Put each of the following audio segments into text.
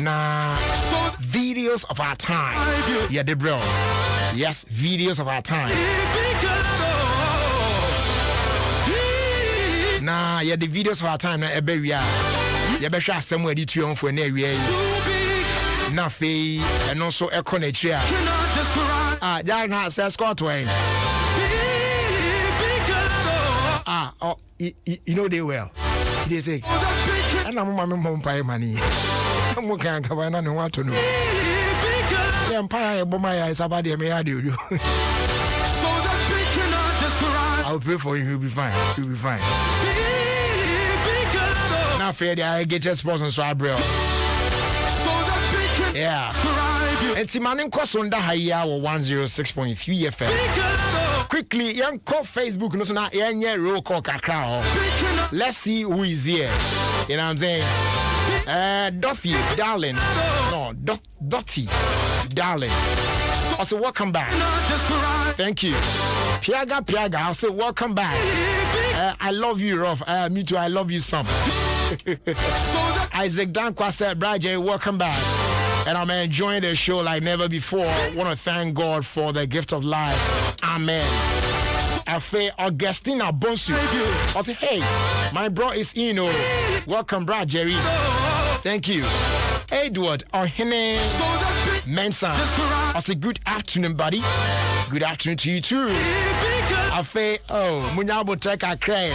Now, videos of our time. Yeah, the bro. Yes, videos of our time. Nah, yeah, the videos of our time. Now, every year, you better somewhere to you for an area. Nothing, and also a connection. That has a Scott Wayne. Oh, you know they well. They say, and I'm a mom pay money. I'm working on and want to know. The empire, but my eyes about them. I do. I'll pray for you. You'll be fine. You'll be fine. Now, fair, I get your sponsors, so I bro. Yeah. And Timanin Kosonda Haya 106.3 FM. Quickly, young call Facebook, no, so now, yeah, roll call kakao. Let's see who is here. You know what I'm saying? Duffy, darling. No, Dotty, darling. I'll say, welcome back. Thank you. Piaga, I'll say, welcome back. I love you, Rolf. Me too, I love you some. Isaac Dankwa said, Brad, welcome back. And I'm enjoying the show like never before. Want to thank God for the gift of life. Amen. Afe Augustina Bonsu. I say, hey, my bro is Ino. Welcome, bro, Jerry. Thank you. Edward Ohene Mensa. I say, good afternoon, buddy. Good afternoon to you too. Afe, oh, Munyabo Teka Cray.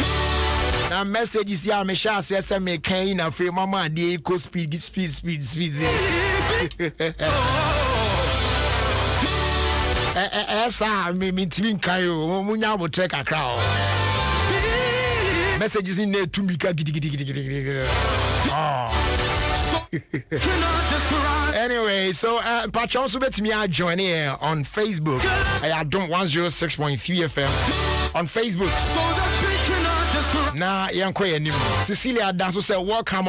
Now messages here, me shall say, me can a free mama, the eco speed. Esa me twin kayo munya bo trek akra messages in there to me anyway, so Patron also bet me join here on Facebook. I Adom 106.3 FM on Facebook. Now young queen Cecilia Danso said welcome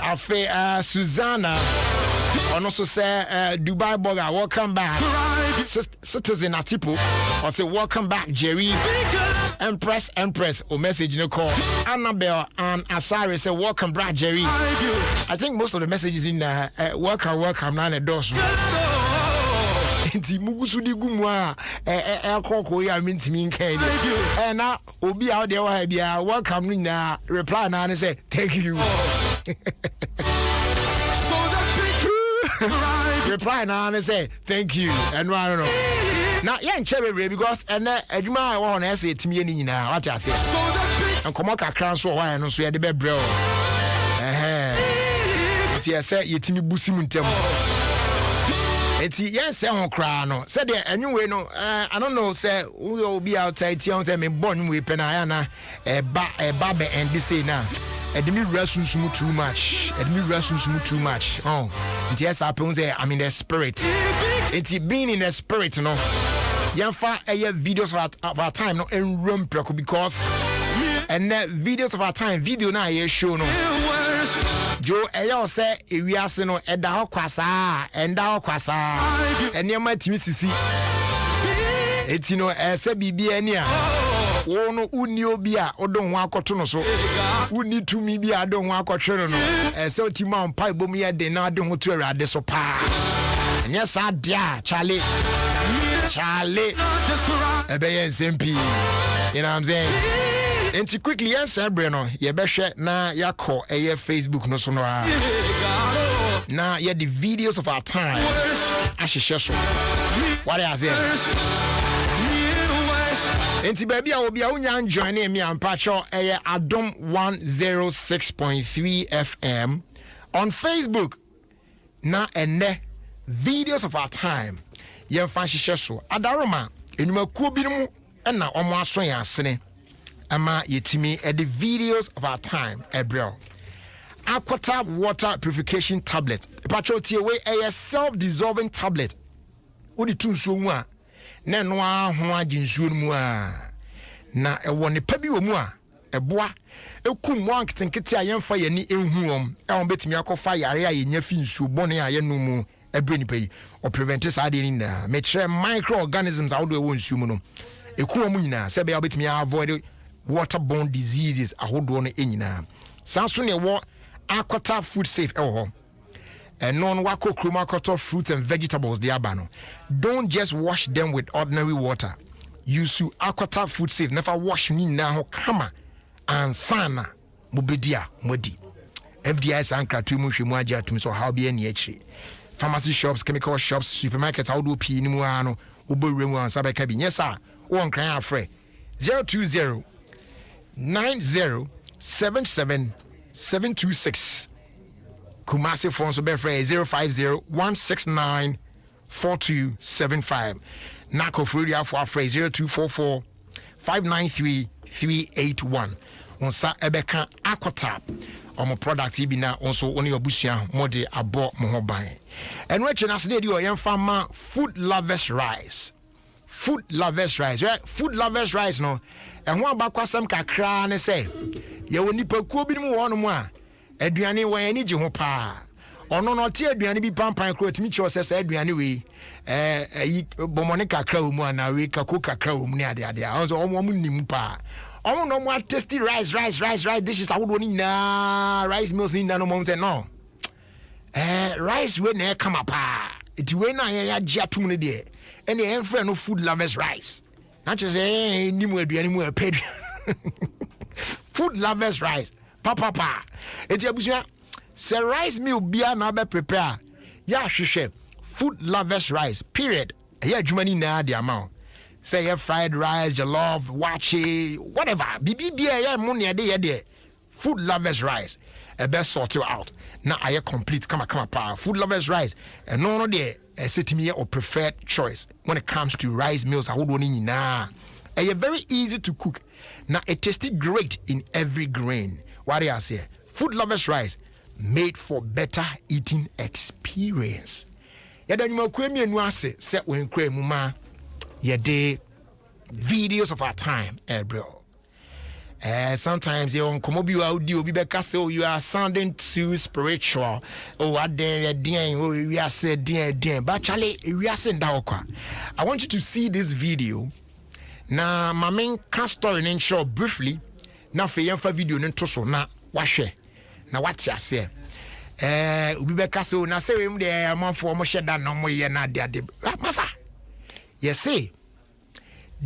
Afe Susanna and also say Dubai Boga, welcome back. Citizen Atipo, I say welcome back, Jerry. Empress, or message you call. Annabelle and Asari say welcome back, Jerry. I think most of the messages in welcome now the doors. Inti mugusudi gumwa koko ya minti minke and now obi out there be welcome na reply na and say thank you. Reply now and say thank you and I don't know. Now yeah cherry because and adwuma I want to say timi ni nyina what I say. And come kakran so why no so ye de be bro. It you say yetimi busim ntem. Eti yes say on kra no. Say there anyway no I don't know say we will be outside tion say me born we pe na ya na ba be and this say na. Edmi rasunsumu too much. Too much. Oh, it yes happens there. I'm in the spirit. It's being in the spirit, no. Yanfa videos of our time, no, and room because and videos of our time, video na ye show no. Joe Ayo say we are no eda kwasa and near my team sisi. It's you know say bibi ania. Wono uni obi a odon ho akoto no so uni tumi bi a don ho akotwere no se otima mpa ibom ye de na de ho to awurade so pa nya sa dia chale ebe ye nsempi you know what I'm saying enti quickly yes ebre no ye behwe na yakọ eye Facebook no so no na ye the videos of our time ahihye so what I say Enti baby I will be a joining me and Pacho Adom 106.3 FM on Facebook. Na ene videos of our time. Yen fancy so Adaroma enuma kuo binom na omo aso yan asene. Ama yetimi the videos of our time ebro. Aquata water purification tablet. Pacho tie we a self-dissolving tablet. Odi tunso mu a na no ho aginsuo mu a na ewo ne pa bi wo mu a eboa ekum wan kitenkete a yemfa yani enhuom e betimi akofa yare a yenya fi nsuo bone a yenu mu ebre nipa yi o prevent sa de ni na me kire microorganisms ahodo ewo nsuo mu no ekum mu nyina se be betimi avoid waterborne diseases ahodo no enyina sanso ne wo Aquata food safe ewo ho and non wako kruma koto fruits and vegetables diabano. Don't just wash them with ordinary water. Use aquata food safe. Never wash me now. Kama and sana mubedia modi. FDI sankra tu mushimwaja tum so how be any echi. Pharmacy shops, chemical shops, supermarkets, how do P Nimuano, Ubu Remu and Sabakabi. Yes, sir. One cry afraid. 020 90 77 726. Kumasi phone so be 050 169 4275. Nako Frudia for afraid 0244 593 381. Onsa Ebeka Aquatap. Omo product ibi na also oni obusia mode abo mo ho ban. And we chena se dey o farmer food lovers rice. Food lovers rice. Right? Food lovers rice no. And ho abakwasam kakra ne say ye woni pakuo bi mu wono mu a aduane wan ani gi ho pa. Ono no te aduane bi pampan kro timi cho se aduane we yi bomone kakra o mu ana we kako kakra o mu ne ade ade. Onso omo nim pa. Oh no more tasty rice. This is how we need rice meals in no mountain. No. Rice when they come up. It's when I jia 2 minutes there. And the friend of food lovers rice. Not just any more paid. Food lovers rice. Papa. It's a say rice meal be another prepare. Yeah, she food lovers rice. Period. Yeah, Germany na the amount. Say your fried rice, jollof, wachi, whatever. BBB money there. Food lovers rice. A best sort you out. Now I complete come power. Food lovers rice. And no there sit me or preferred choice when it comes to rice meals. I would want nah. And very easy to cook. Now it tasted great in every grain. What do I say? Food lovers rice made for better eating experience. Yeah, then you kwemi nuase set when kwemuma. Yeah, the videos of our time, bro. Sometimes you on Komobi audio, so you are sounding too spiritual. Oh, what then? Oh, we are said, dear. But Charlie, we are saying that. I want you to see this video. Now, my main cast story and show briefly. Now, for your video, so now, wash it. Now, what you say? Ubibeka so now say him there, man for more shed than no more. You're not there, Massa. Yes, say,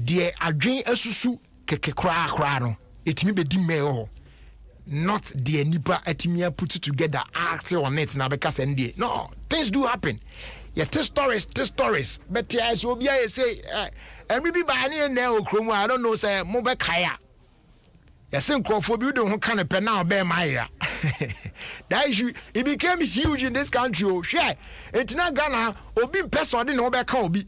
dear, I drink a susu keke kra no. It may be dimeo, not dear nipa etimia put it together, act on it now because no things do happen. Yeah, tell stories. But yes, will be I say, and maybe by any now, Chrome, I don't know, say, Mobe Kaya. Yes, some for you don't kind of pen now, bear my that issue, it became huge in this country. Oh, share it's not Ghana or being person in over Kobe.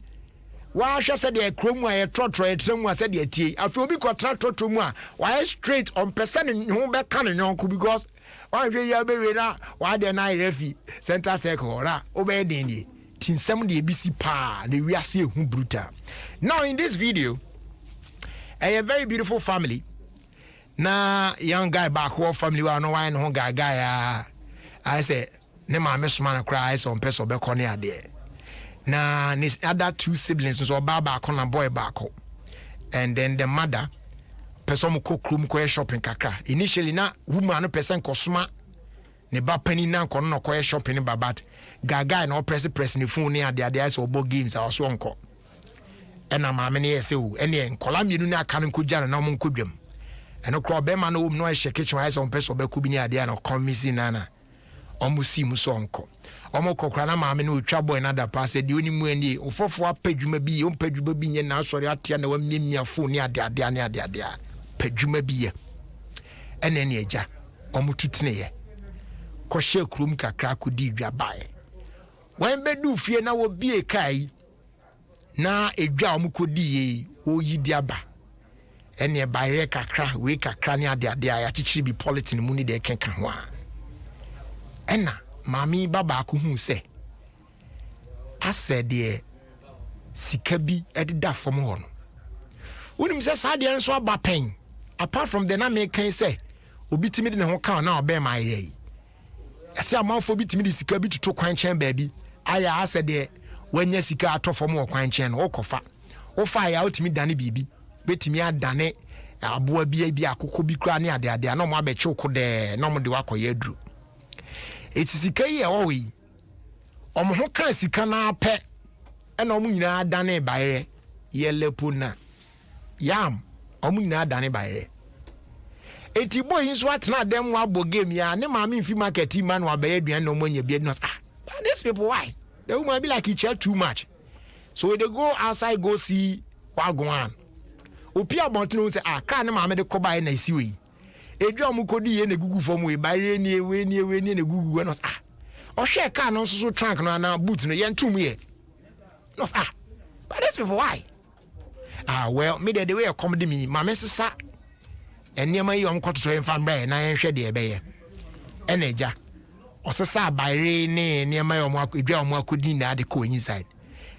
Why should say the Chrome wire trot someone said the tea? I feel because to moi. Why straight on person in home back cannon because why you be now? Why the night refi center circle or obey the tin some the BC pa the we are see who brutal. Now in this video, a very beautiful family. Na young guy back home family wa no wine home guy I say ne ma me man cry on person be corner there. Na his other 2 siblings so baba na boy back. And then the mother person ko krum ko shopping kakra. Initially na woman no person ko suma ne ba pani na ko no ko shopping babat. Gaga na press ni phone ni ade ade so obo games a so onko. And na ma me ne say o ene nkola mienu na aka no ko gya na mo nkodwam. Eno kro be man no no she kitchen wise on person be ku bi ni ade na convince nana. Omo si mu so onko. Omo kokra na maame no twa boy na da pass de oni mu ani ofofo apadwuma bi o padwuma bi nye na asori atia na wammiamia phone ni ade padwuma bi ye ene ne eja omo tutene ye ko she krum kakra ko di dwa bae wan bedu fie na wo bie kai na edwa omo ko di ye o yi di aba ene bae kakra we kakra ni ade ya chichiri bi politin mu ni de kenka ho a ena mami baba ko hu se asede sika bi edida fom ho no wonim se sade enso aba pen apart from the na me kan se obi timi de ne ho kan na obe ma yei ase amafo bi timi de sika bi tuto kwan chen baabi aya asede wanya sika atofom ho kwan chen no okofa wo fa ya otimi dane bibi betimi adane aboa bi akoko bi kra ne ade na mo abeche ko de na mo de wakoye aduru. It's sika ye owi omo ho kan sika na pe e na omo nyina dane bayre yelepo na yam omo nyina dane bayre eti boy yin so atena dem wa bo game ya ne ma me fi market man wa baye aduan no monya bi no but these people why they woman be like he chat too much so they go outside go see wagwan opi abonto say car ne ma me de ko baye na isi we edua kodi ye na gugu fom we bayre ni ewe ni na gugu no o hwe car no so trunk no na boot no yentum ye no but these people why well me the way come to me ma me sesa enema yi omkototo en fambre na yenhwe de ebe ye eneja osesa bayre ne enema yi edua akodi na de ko inside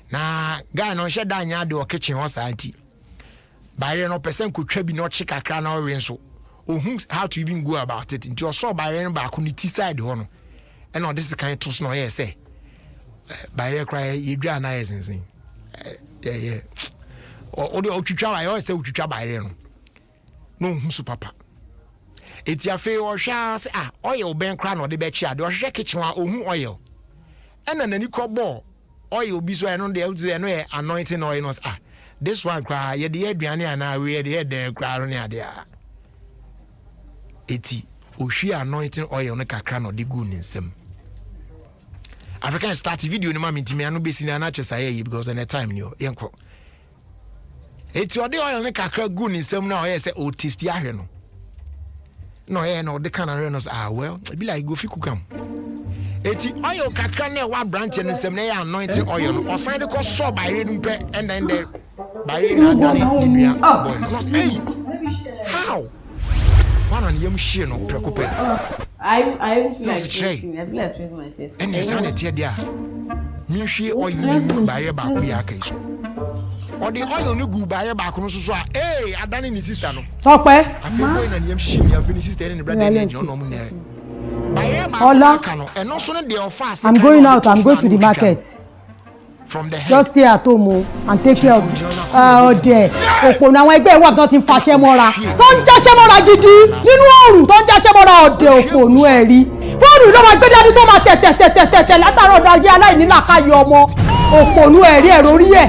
na guy no hwe da nya de o kitchen ho santi bayre no person kotwa bi no chikakra na o renso how to even go about it into your saw bayre no ba ko ni ti side ho no and all this kind to no yes say bayre cry edua na yesensen yeah o de otwitwa wa yo say otwitwa bayre no husu papa eti afi o hwa say oil ben kra no de be chia de o hwe kitchen wa ohun oil ena nani kobo oil bi so eno de eno e anointing oil no this one cry ye de aduane ana we de de kra no ne ade eti o hwe anointing oil no kakra no de gu nsem African start video ni ma mintimi anu besi na na chesa ye because at the time you yenko eti ode oil ne kakra gu nsem na o ye say o taste ahwe no ye no de kana no well be like go fi kukam eti oil kakra na wa branch ne nsem na ye anointing oil no o sign de ko so bayre nu pe and then the bayre na dani nua boy hey how one on yam share no preocupe I feel like expressing myself. And yes, I tell you, me she oil you buy a back ya case. Or the oil you go buy a back on so hey, I done in the sister no. Talk where? I'm going and yam she have finished sister in the brother and no money. And also they are fast. I'm going out, I'm going to the market. From the head. Just stay at home and take care of there. Opo na won egbe wa gan tin fase mora. Tó ń jase mora gidi nínú oòrùn tó ń jase mora ode oponu eri. Fóònù ló ma gbe dadi tó ma tete látàárọ̀ daji aláìní làkàyè ọmọ. Oponu eri ero ri e.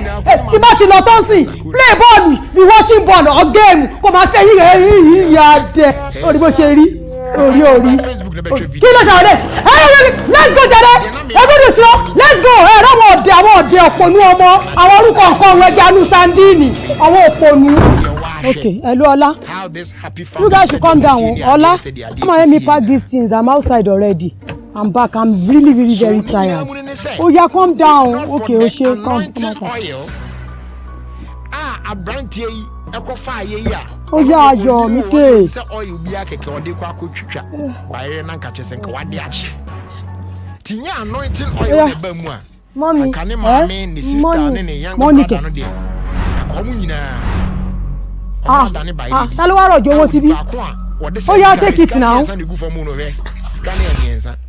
Tí bá ti lọ ton si play ball, be watching ball or game kó ma fẹ́ yi ya de. Ori bó ṣe rí. Ori. Kí ló ṣe ore? Let's go jare. Let's go. Àwọn ọdẹ oponu ọmọ. Àwọn orúkọ nǹkan we janu sandini. Àwọn oponu. Okay, hello Ola. You guys should calm down. Ola, come on, let me pack these things. I'm outside already. I'm back. I'm really very tired. Oh yeah, calm down. Okay, Oshe, come outside. A branch ye ekofa ye ya. Oh yeah, yo, me too. Say oil bi akeke ode kwa akotwitwa. Bayre na nka chese nka wade achi. Tinya anointing oil ne ba mu a. Mommy, Monica, Talwaro Jowo Sibi. Oh yeah, take it now. Mommy. Why did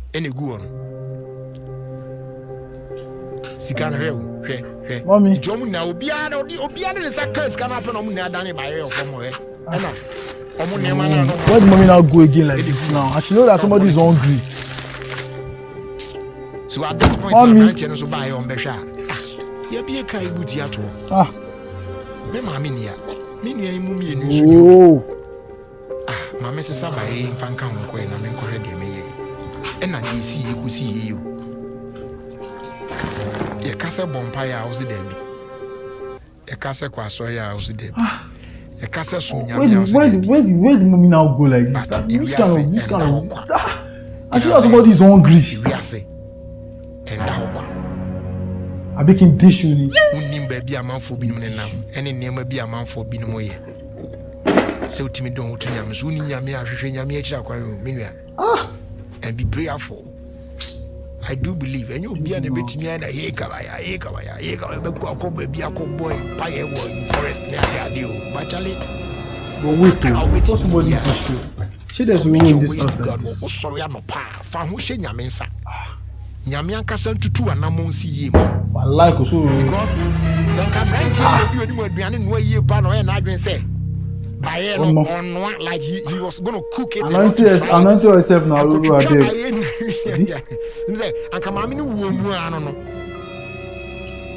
mommy now go again like this now? I should know that somebody is hungry. So at this point, I'm going to buy on Besha. You be a kind of booty at all. Me mammy, Oh, my Mrs. Sabay, Fankan, and I'm encouraging me. And I see you could see you. Your Casa Bompire house the Debbie. A Casa Quasoya house the Debbie. A Casa Sonia. Where did mommy now go like this? Which kind of I should know somebody is hungry. And I making dish you. Unim baby a man for being nam, and in name be a man for being more. So to me, don't to yam, soon in Yamia, and be prayerful. I do believe, and you'll be an bit me and a Yakawaya, be a boy, fire forest near the but Charlie. But wait, first somebody to show. She doesn't win in this house. Sorry, I'm a pa, for who say Yaminsa. Nyamian Castle to 2 and Namonsi. I like also because Sanka Branch, you would be an way you pan and I can say. Baye no on like he was going to cook it. Anointing yourself now. You are there. You say, and come on, I don't know.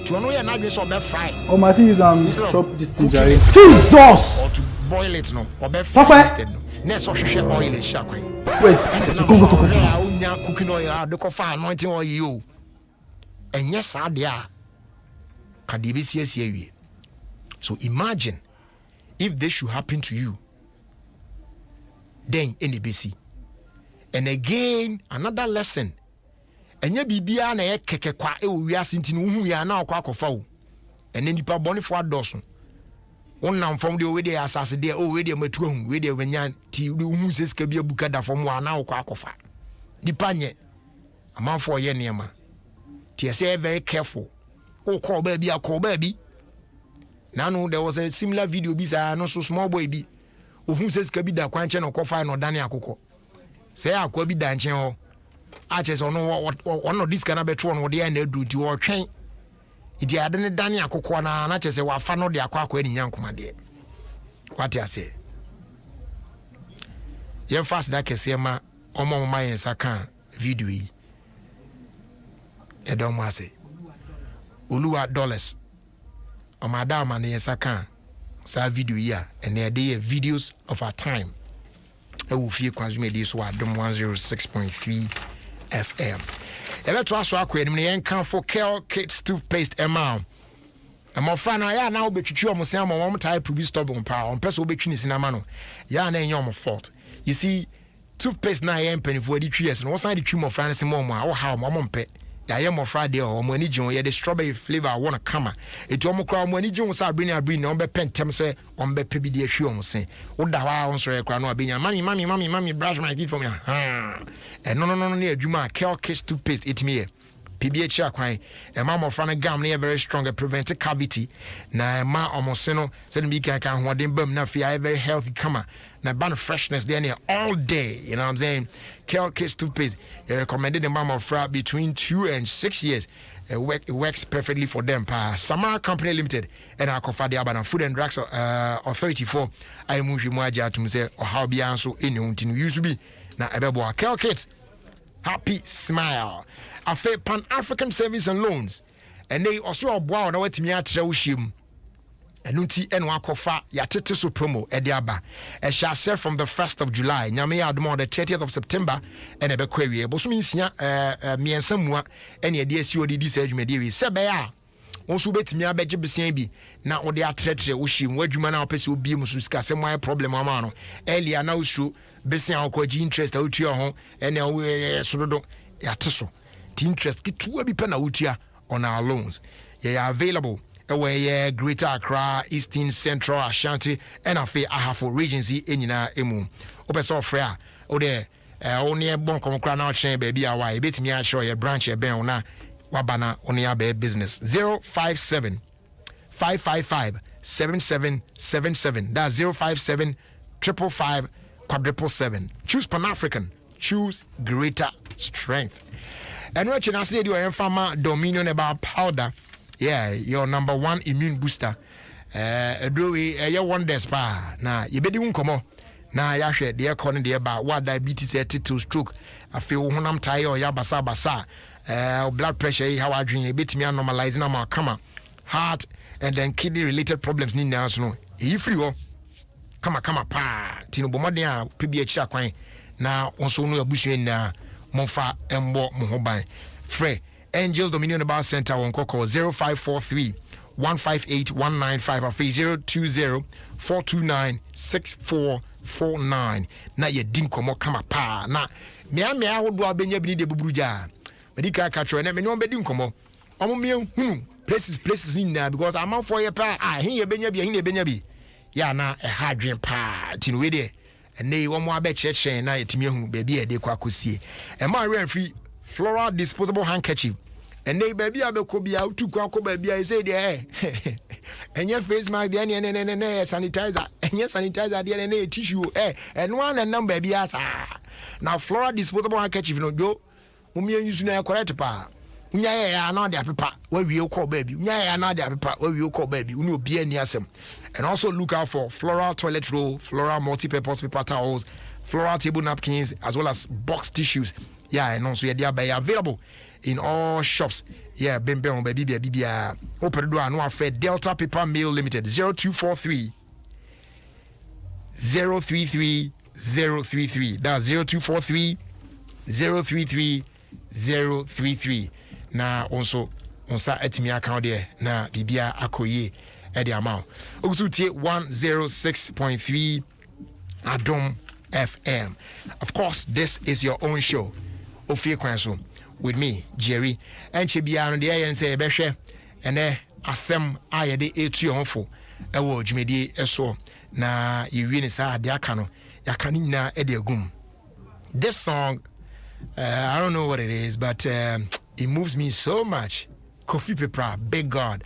To know you're not just on that fry. Oh, my thing is chop this thing, Jerry. Jesus! Or to boil it no, or be fried no. Next or share oil is shakwe. Wait. Cooking oil, the coffee anointing oil you. And yes, I dear. Kadibisi. So imagine if this should happen to you, then in the BC. And again, another lesson. And ye bibia na ye keke kwa e wo wiase ntini hu ya na akwa akofa wo. And nipa bone fo adoso. Wonnam fam de we de asase de o we de matu hu we de wanya ti hu seska bia buka da fam wa na akwa akofa. Nipa nye amanfo ye niema. Ti say very careful. O call baby Now there was a similar video bisa no so small boy bi. Ohun seska bi da kwanche no kofa no dane akoko. Say akwa bi da nche ho. Aches ono this kana beto no de na adu ti wo twen. Idi ade ne dane akoko na chese wa fa no de akwa ni nyankoma de. What you say? Ye fast da kese ma omo ma yen saka video yi. Adom ase. Oluwa dollars. O madam na yen saka sa video yi a ene de videos of our time. Ofie Kwanso me so Adom 106.3 FM. Ebe to aso akwa enim yen kan for Kel Kids toothpaste amount. Amofra na ya na obetwitwi omo sen mo type to be stubborn pa on person obetwi ni sinama no. Ya na enye omo fault. You see toothpaste na yen penifo di twies no san di twi mo fra na se mo a wo ha mo mpe. Ya ye mo fra de o mo ani gin ye the strawberry flavor I wanna come. Etu omo kra mo ani gin sa abrini no be pentem se on be pe bi de ahwi omo sen. Wo da wa on so ye kra no abenya mami brush my teeth for me. No ne adwuma Kel Kids toothpaste etimi ye. PBH akwan e ma mo fra na gam na very strong prevent cavity na ma omo se no se ne bi kan ho den bam na fia very healthy kama na ban freshness there near all day, you know what I'm saying? Kel Kids toothpaste recommended the mama fra between 2 and 6 years. It works perfectly for them. Samara Company Limited and Akofa de Abana Food and Drugs Authority for I muji mwaja to say or how be answer in until used to be na ebebo Kel Kids. Happy smile. A fair Pan-African Service and Loans. And they also are wow na wetimi atre shim. Enunti enwa kofa yatete so promo ediaba. E shall serve from the 1st of July. Nyame admo the 30th of September and ebe kwawie. Bosumi nsia miensa mua ene ade asi odi di sadwumade wi. Sebe ya wonso betimi abeje besian bi na ode atretre wo him wadwuma na opese obi mu so sika sema problem ama no. Earlier na usu besian akwaji interest awutua ho ene sododo yateso. The interest kitua bi pe na wutua on our loans. They are available where Greater Accra, Eastern, Central, Ashanti, and Ahafo Regency in emu. Open so fair. O there, only a bon come crown out chain baby. Away, bit me show your branch a ben na wabana on your bed business 057 555 7777. That's 057 555 777. Choose Pan-African. Choose greater strength. And what you now say, you are Pharma Dominion about powder. Yeah, your number one immune booster. You wonders pa. Now, you better come now, ya share the according to about what diabetes to stroke. I feel when I'm tired or ya basa. Blood pressure, how I drink a bit me normalizing my come heart and then kidney related problems need now. If you come pa. Tino Bomadia, PBH Aquine. Now, also no bush in Monfa Mbo Mohobai. Frey. Angels Dominion Bar Center on Coco 0543 158 195 or 020 429 6449. Na ye dim komo kama pa na me ho do abenya bi de buburuja medika ka tro na me no be dim komo omo me hunu places ni na because am for ye pa he ye benya bi ya na e hadwen pa tin we de ene wo mo abecheche na yetimi hu ba bi e de kwa kosie e ma free floral disposable handkerchief. And they baby abeko bia utu kwa ko baby I say there enye face mask there ne sanitizer enye sanitizer there ne tissue and one and number baby asa now floral disposable handkerchief no do umi use na correct pa Unya ya na de apepa where we call baby. Unya ya na de apepa where we call baby. Unu obi ani asem. And also look out for floral toilet roll, floral multi-purpose paper towels, floral table napkins, as well as box tissues. Yeah, and also they are available in all shops. Yeah, baby, open door no afraid. Delta Paper Mail Limited 0243 033 033. That's 0243 033 033. Na also onsa etimi account there na bibia akoye e the amount. Also take 106.3 Adom FM. Of course, this is your own show. Ofie Kwanso with me, Jerry. And Chibia on the air and say Beshe and asem ayede etu onfo e wo dwumedi eso na yewie ne sa ade aka no yakani na e de agum. This song I don't know what it is, but it moves me so much. Kofi Pepra, Big God.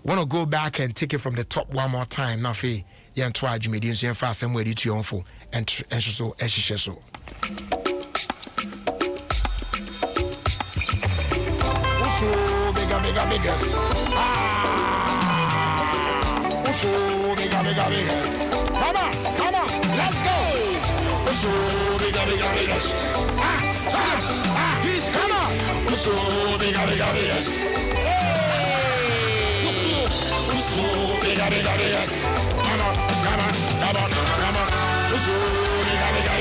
Want to go back and take it from the top one more time. Now, fe yan twa dwumedi nso yan fa asem we etu onfo and so ehihye so. Biggest. So bigger. Come on, let's go. So bigger. He's come on. So bigger. So bigger. Come on. So bigger.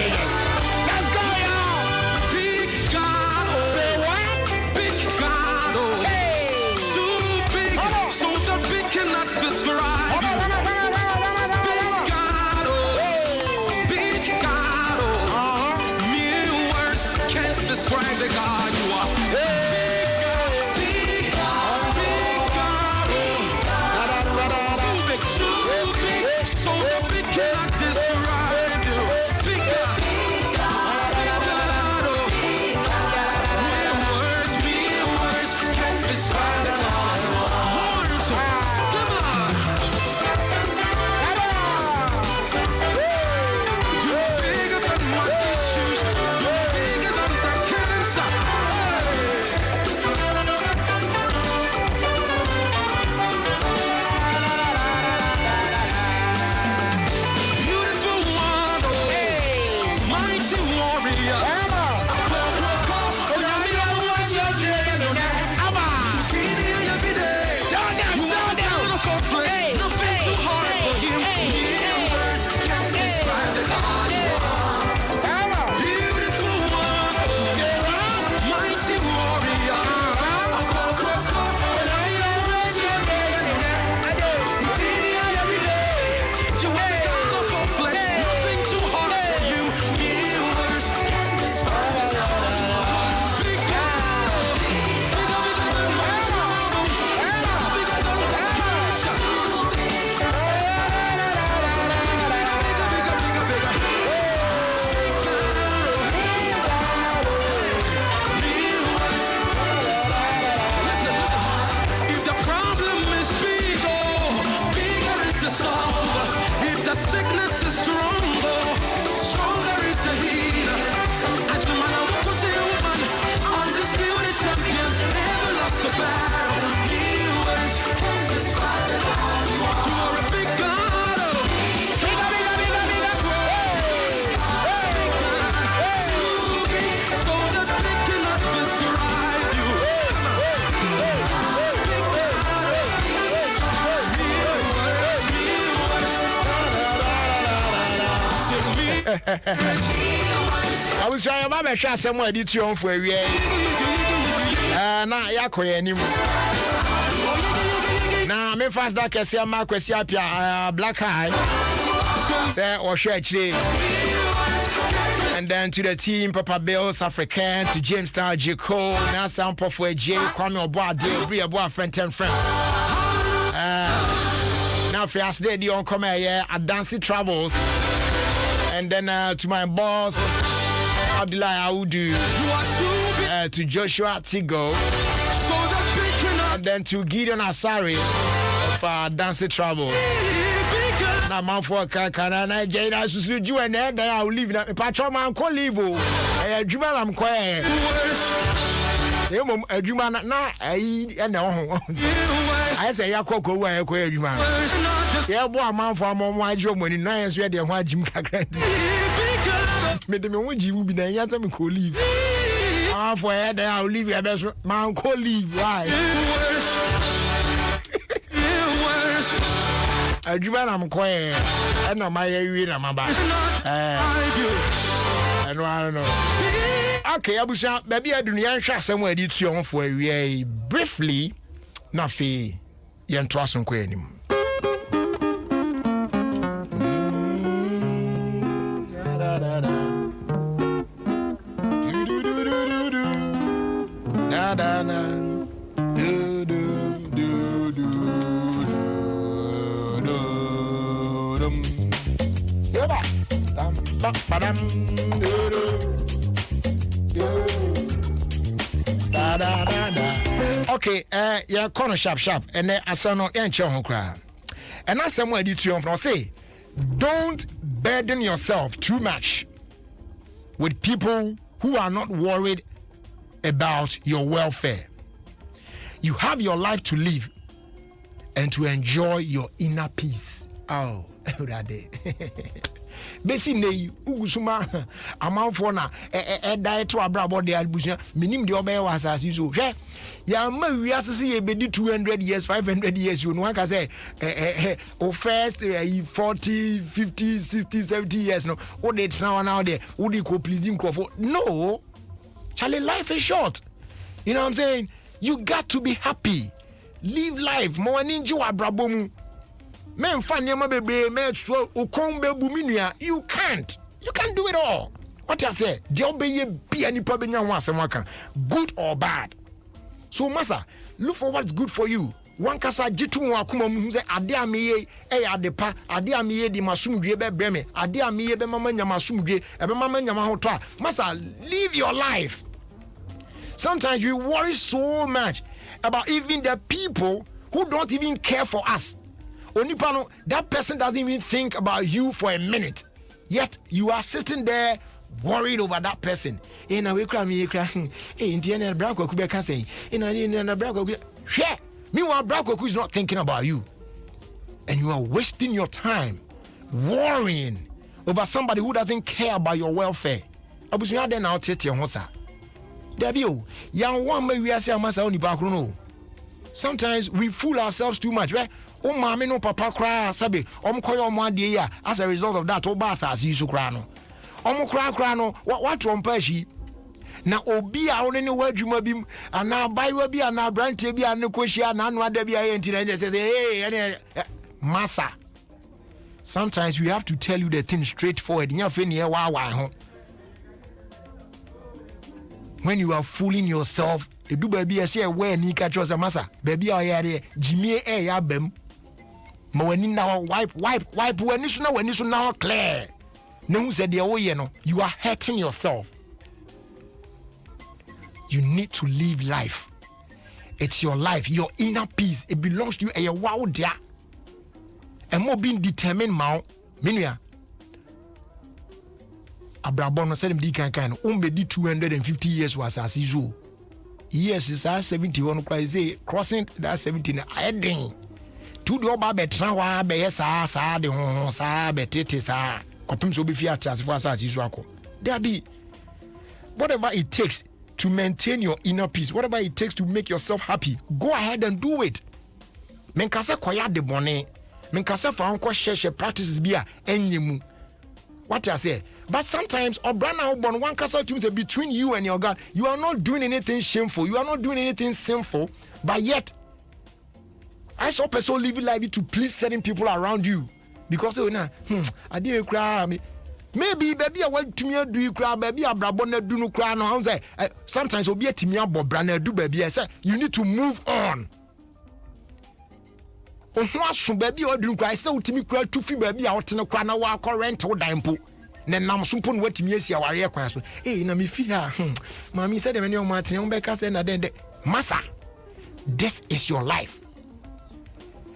Let's go, y'all. Big God. Say what? Big God. Cannot describe you. Big God, mere words can't describe the God you are. Big God, too big, so the big cannot describe you. Big God, mere words can't describe the God you are. I was trying to share some more edition for you. Na yakoye ni mu. Na me fast that kesi ama kwesi apia black eye. Say or share chile. And then to the team, Papa Bills African, to James Star Jaco, now sound puff for J, Kwame Oboade, Bria Boa friend 10 friend. Now for us day on come here at Dancing Travels. And then to my boss Abdullah Audu, to Joshua Tigo, and then to Gideon Asari of Dancing Travels. Now man for Kakana, Jane Susu and then I will leave that Patrol man call leave. Jumal am quiet. mom adwuma na ayi na ho I say yakoko wa yakọ adwuma ye bo amanfo amom agye moni na yeso ye de ho agim kakra me de me ho gim bi na yasa me ko leave for head I'll leave your best man ko leave why adwuma na mko e na ma ye wi na maba I don't know. Okay, Abusa, baby, I do not share some way to you for a briefly. Nafi, yan twasun kwenim. Okay, yeah, corner sharp, and then I saw no enchant cry. And that's somewhere to you say, don't burden yourself too much with people who are not worried about your welfare. You have your life to live and to enjoy your inner peace. Oh, that day. Besi ne ugusuma amanfo na die to abrabo de albusia minim de obey was as so hwe ya ma wiase ye bedi 200 years 500 years you no aka say o first 40 50 60 70 years no o dey now there o dey ko pleasing crofo no Charlie, life is short. You know what I'm saying? You got to be happy. Live life. Mo ninju abrabo mu. Men fanyama bebre me so ukombe buminia. You can't do it all. What I say? Job be bi anipa benya ho asem good or bad. So masa, look for what's good for you. One kasa jitu ho akoma mu say ade ameye adepa ade ameye di masumdwe be breme ade ameye be mama nyama masumdwe ebe mama nyama ho to a masa live your life. Sometimes we worry so much about even the people who don't even care for us. Onipano, that person doesn't even think about you for a minute. Yet you are sitting there worried over that person. In a way, Indiana Braco could be saying, in a Braco, share. Meanwhile, Braco is not thinking about you. And you are wasting your time worrying over somebody who doesn't care about your welfare. Abusuya then I'll take your hosa. Debio, young one may we are saying, sometimes we fool ourselves too much, right? Oh, mammy, no papa cry, sabi, koyo mwadia. As a result of that, Obasa as you crano. Crano, what rompeshi? Now, Obi, I only know where you may be, and now by Wabi and now Branty be and Nukosia, and one there be a says, hey, Massa. Sometimes we have to tell you the thing straightforward. When you are fooling yourself, you do baby I say where ni catch us a massa. Baby I had Jimmy a bem. Ma when now wipe when you now clear. No said the you are hurting yourself. You need to live life. It's your life, your inner peace. It belongs to you. A wow there. And more being determined now. Minya. Abrabono said him di kan di 250 years was as usual. Yes, is 71 say crossing that 17 adding. To do ba betra wa be sa de ho sa betete sa kopim so be fi transfer as usual ko. There be whatever it takes to maintain your inner peace, whatever it takes to make yourself happy, go ahead and do it. Menkasa koya de bone, menkasa fa anko share practices bia enyemu. What I say? But sometimes one castle to say between you and your God, you are not doing anything shameful, you are not doing anything sinful, but yet I saw person living life to please certain people around you. Because I didn't cry me. Maybe baby I want to me do you cry, baby I brabona do no cry no. Sometimes will be a timia bobrana do baby. I say you need to move on. Baby or do cry so to me cry to feel baby out in a cry now wa current or dimple. Then nam sumpun what me see our ear question. Hey, na me feel Mommy said when your Martin Becca said then Massa. This is your life.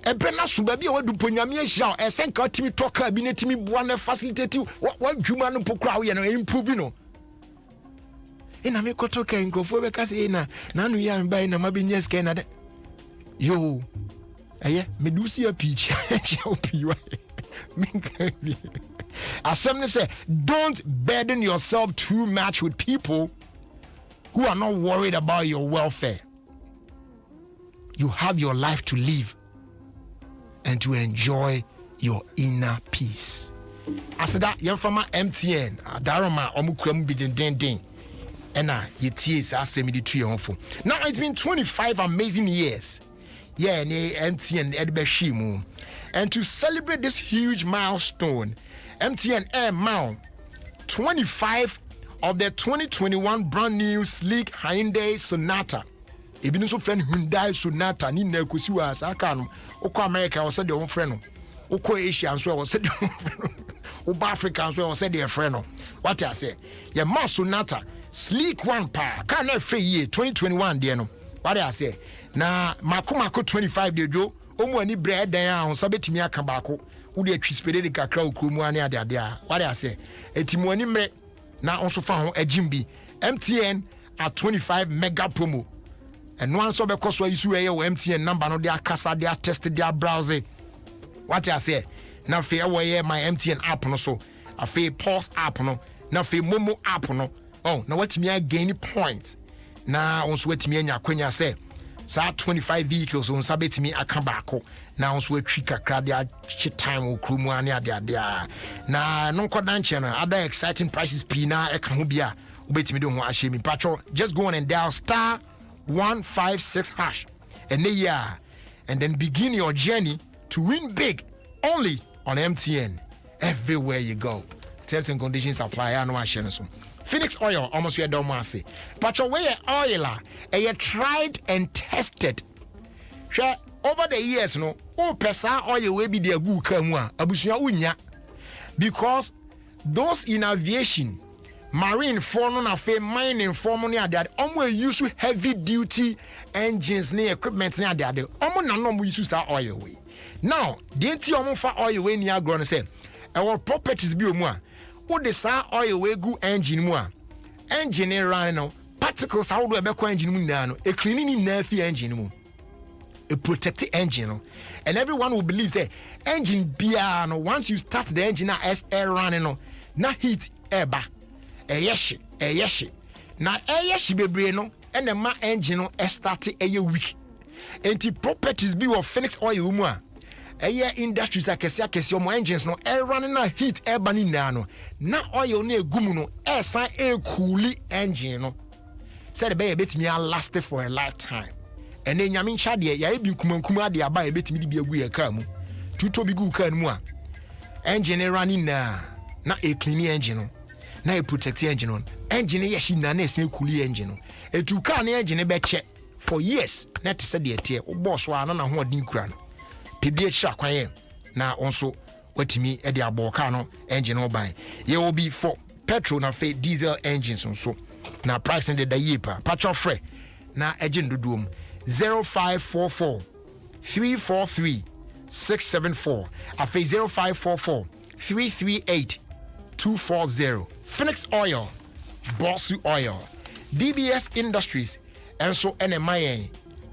E brena so baby o du ponyame ahia e senka timi toka bi netimi bua na facilitate what juma no pokra wo ye no improve no. ina me koto ka nkrofo be ka say na no ya me bai na mabinya scan na de yo me do see a peach Assembly say don't burden yourself too much with people who are not worried about your welfare. You have your life to live and to enjoy your inner peace. As that young from MTN, Daroma Omukram Bidin and yeties are semi to your phone. Now it's been 25 amazing years. Yeah, MTN Edbeshimu. And to celebrate this huge milestone, MTN Air Mount 25 of the 2021 brand new sleek Hyundai Sonata. Even so friend Hyundai Sonata ni na kusiwa aka no okọ America o said your friend no okọ Asia so o said your friend no oba Africa so o said your friend no what I say your ma Sonata sleek one pa car na fe year 2021 there no what I say na mako 25 de jo omo ani bread dan a on sabetimi aka baako wo de atwispede de kakra okromu ane ade a what I say etimo ani mre na on so fa ho agimbi MTN at 25 mega promo. And one so because so issue MTN number no they akasa they test they browse. What I say? Now fe we my MTN app no so. I fe Pulse app no. Now fe Momo app no. Oh, now what me gain points. Now on so what me anya kwanya say. Sa 25 vehicles on sabet me aka baako. Now on so we trika crowd shit time okrumu ane ade. Na no kodanche no other exciting prices p na e ka ho bia. Obetimi do ho ahye mi patro. Just go on and dial star 156 hash and then begin your journey to win big only on MTN everywhere you go. Terms and conditions apply. I know I share so. Phoenix Oil almost where don't want to say. But your way oil you tried and tested. Share over the years no. Oh, pesa oil will be the good kamwa. Abushia unya because those in aviation. Marine form na fe mining form ni ade omo use heavy duty engines ni equipment ni ade omo na no mo use sa oil we now the enti omo fa oil we ni agro no say our properties bi omu a wo de sa oil we gu engine mu a engine run no particles how do e be ko engine mu na no e clean ni na fi engine mu e protect the engine no and everyone will believe say engine bia no once you start the engine na air running no na heat eba eyeshi na eyeshi bebre no ene ma engine no start eye weak enti properties bi of Phoenix Oil mu a eye industries akese omo engines no air running na heat air burning na oil na egum no air san air cool engine no said be betimi last for a lifetime ene nyame ncha de ya ebi nkumankuma de aba betimi de bi agu ye car mu tuto bi gu car mu a engine running na a clean engine no na e protect engine on engine yeshi na na ese kuli engine no etu car na engine be che for years na te se de tie wo boss wa na ho odin kura no pebie cha kwan na onso watimi e de abo car no engine no ban ye will be for petrol na fe diesel engines so na price de da yepa patcho free na engine dodoom 0544 343 674 afi 0544 338 240 Phoenix Oil, Bossu Oil, DBS Industries, and so NMI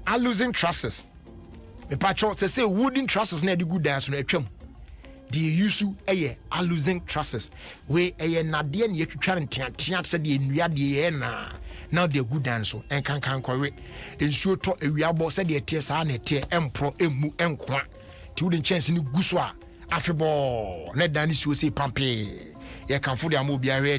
are losing trusses. The patrol say wooden trusses near the good dance on a chum. The usu are losing trusses. We Nadian yet trying to said the Niadiana. Now they're good dance and can correct. And so to a real said the tears are net empro emu enqua. To chance in Guswa. After net Danis will say Pompey. You can food your movie area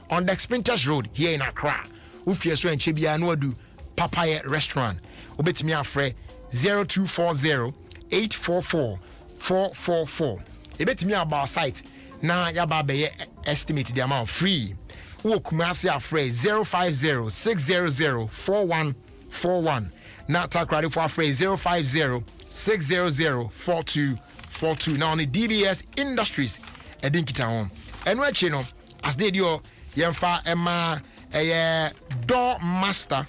on the Spinters Road here in Accra. Ufie so enchebia no do Papaya Restaurant. Obetimi afre 0240 844 444. Ebetimi about site na yaba be estimate the amount free. Wo kumasi afre 050 600 4141. Na takrade for afre 050 600 4242. Now on the DBS Industries edinkita home. And what you know, as they do, Yemfa Emma a door master,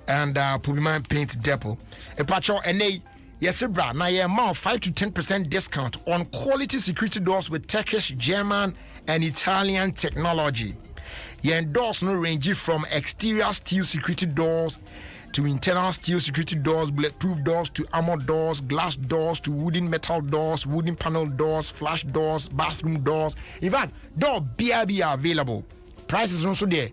and Pullman Paint Depot. A patcho and yes, bra, now a more 5 to 10% discount on quality security doors with Turkish, German, and Italian technology. Your doors no range from exterior steel security doors to internal steel security doors, bulletproof doors to armored doors, glass doors to wooden metal doors, wooden panel doors, flash doors, bathroom doors. In fact, door BRB are available. Prices also there.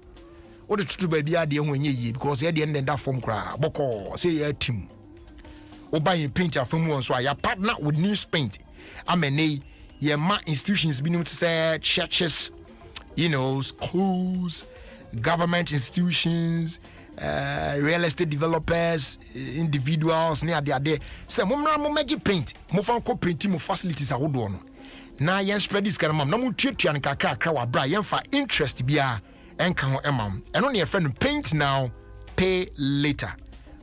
What the truth baby are there when you because at the end of that form cry. Boko say your team. Or buy paint your film one so your partner with news paint. I mean, your institutions being to say churches, schools, government institutions, real estate developers, individuals near there. Say, mo magic paint, mo fan ko painting mo facilities a wood one. Now, yen spread this kind of no more trip to an kakra wa bra yen for interest bia en kan ho emam. And only a friend paint now, pay later.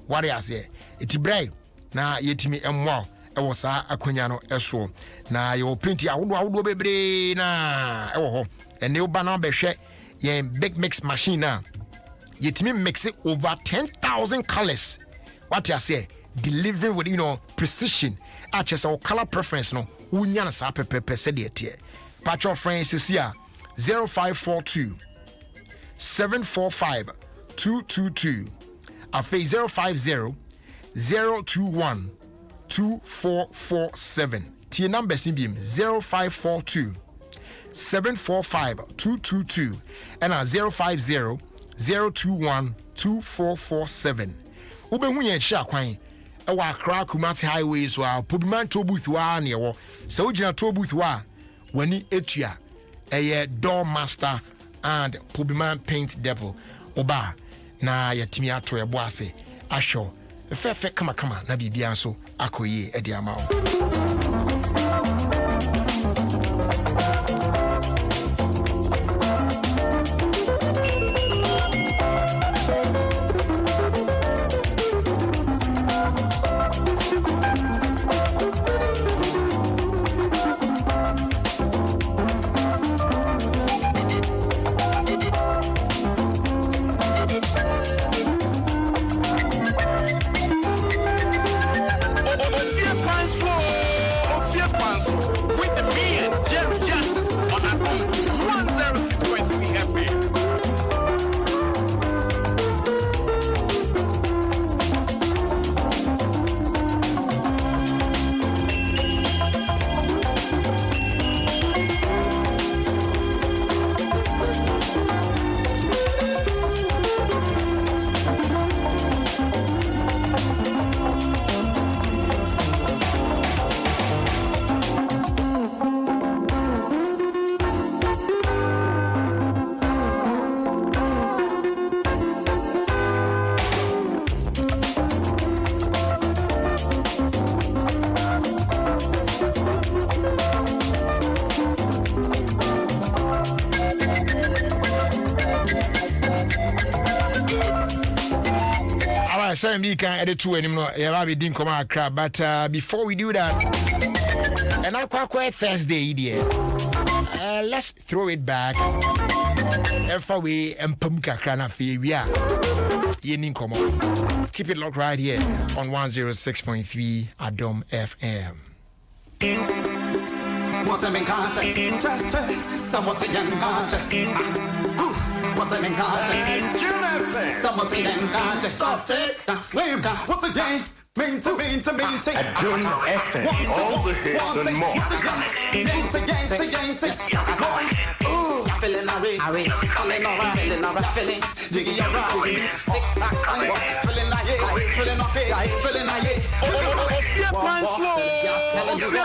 What I say? It's brave. Na yetimi emwa ewo saa akonya no eso na yo print awodo bebre na ewo ho ene oba na behwe ye big mix machine na yetimi mix it over 10,000 colors. What you say? Delivering with precision. Actually, our color preference no unya na saa pepe se de tie. Patro friends is here 0542 745 222 afi 050 021 2447. T numbers in beam 0542 745 222 and 050 021 2447. Ube hunye sha kwan ewa Accra Kumasi highway so a Pubiman to booth wa ne wo se ugina to booth wa wani etua eye door master and Pubiman paint depot oba na yatimi ato ebo ase ahwo fefe kama na bibia nso akoye edi ama Ofie Kwanso with the man, Jerry Justice on Adom 106.3 FM. Sam B can edit to anymore. But before we do that, and I quite Thursday, dear. Let's throw it back. If we and Pumka Kranafi, we are Yenin Komo. Keep it locked right here on 106.3 Adom FM. What's a what's a somebody then got stop take slim what's a day mean to Adom FM all the hits and more feeling feeling jiggy around tick tock slim feeling Ofie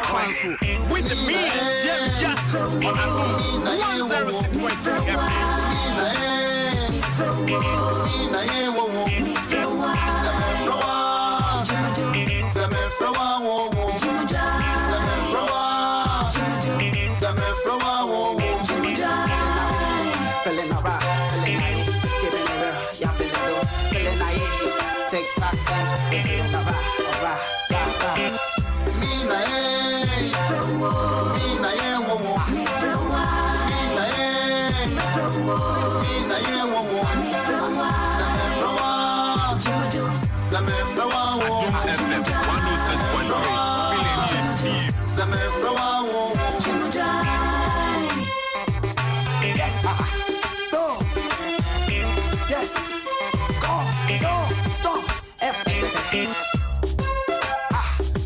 Kwanso with the man, Jerry Justice on Adom 106.3 FM. Don't stop.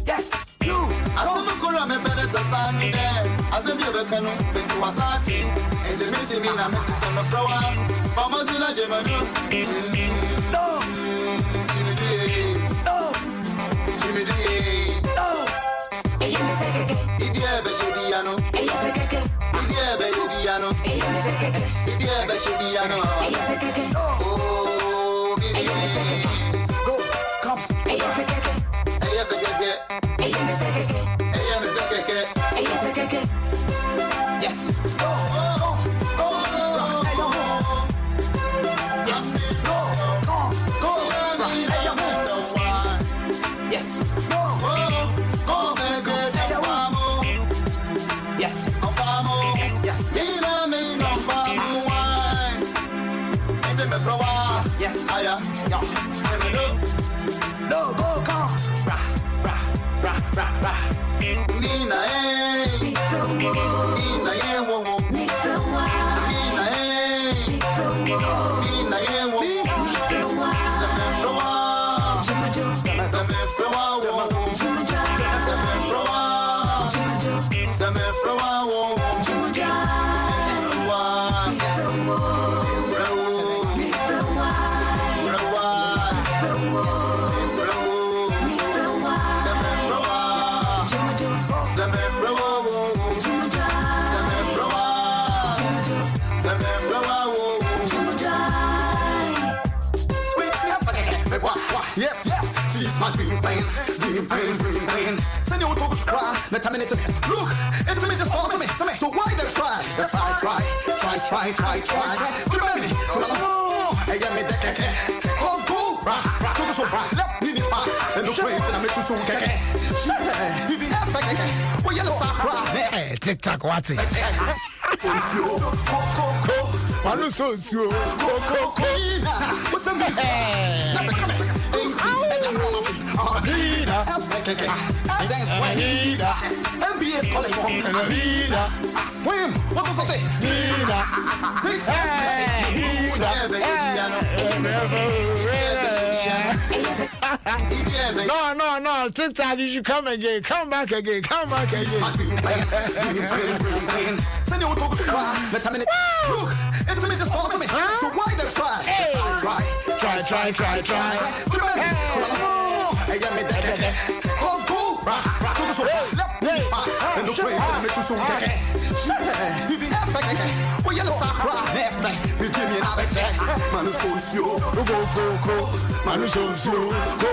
Yes, you. Asema kura me better to sani there. Asema you bekanu besi wasati. Ente mesi mi na mesi sema flower. Mama zina jemanu. No. Jimmy D. No. Ibia be shebiano. Ibia be shebiano. Ibia be shebiano. Oh, baby. Go, come. Yes. Go. Yes. Go. Yes. Yes. Yes. Yes. No, go, come. Nina, yes, she's my dream pain. Send you to cry, let me look, it's me just fall to me. So why they try? Try. Remember me, I am me the keke. Oh, go, to the sofa, let me fire, and the way to make you so keke. He be half keke. Oh, yellow sacra. Hey, TikTok, what's it? Manu so What's up, man? MBS calling from Swim. What does I say? No. TikTok, you should come again. Come back again. Send you to let me look. It's me just fall to me. So why they try? Try. I am me the keke. Oh, go. To the sofa. Let me fire. And the way to make you so keke. He be half keke. Oh, yellow sacra. We give me an appetite. Manu so go. Manu so go.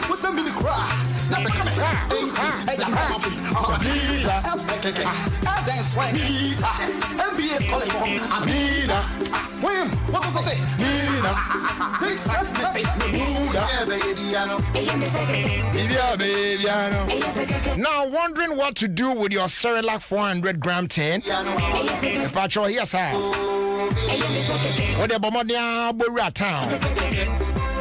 What's a mini cry? Nothing coming. Hey, I'm happy. And then swing. MBS calling from Amina. Swim. What does I say? Nina. Now wondering what to do with your Cerelac 400-gram tin? Patrol, yes, sir. What the Bomodia Boria town?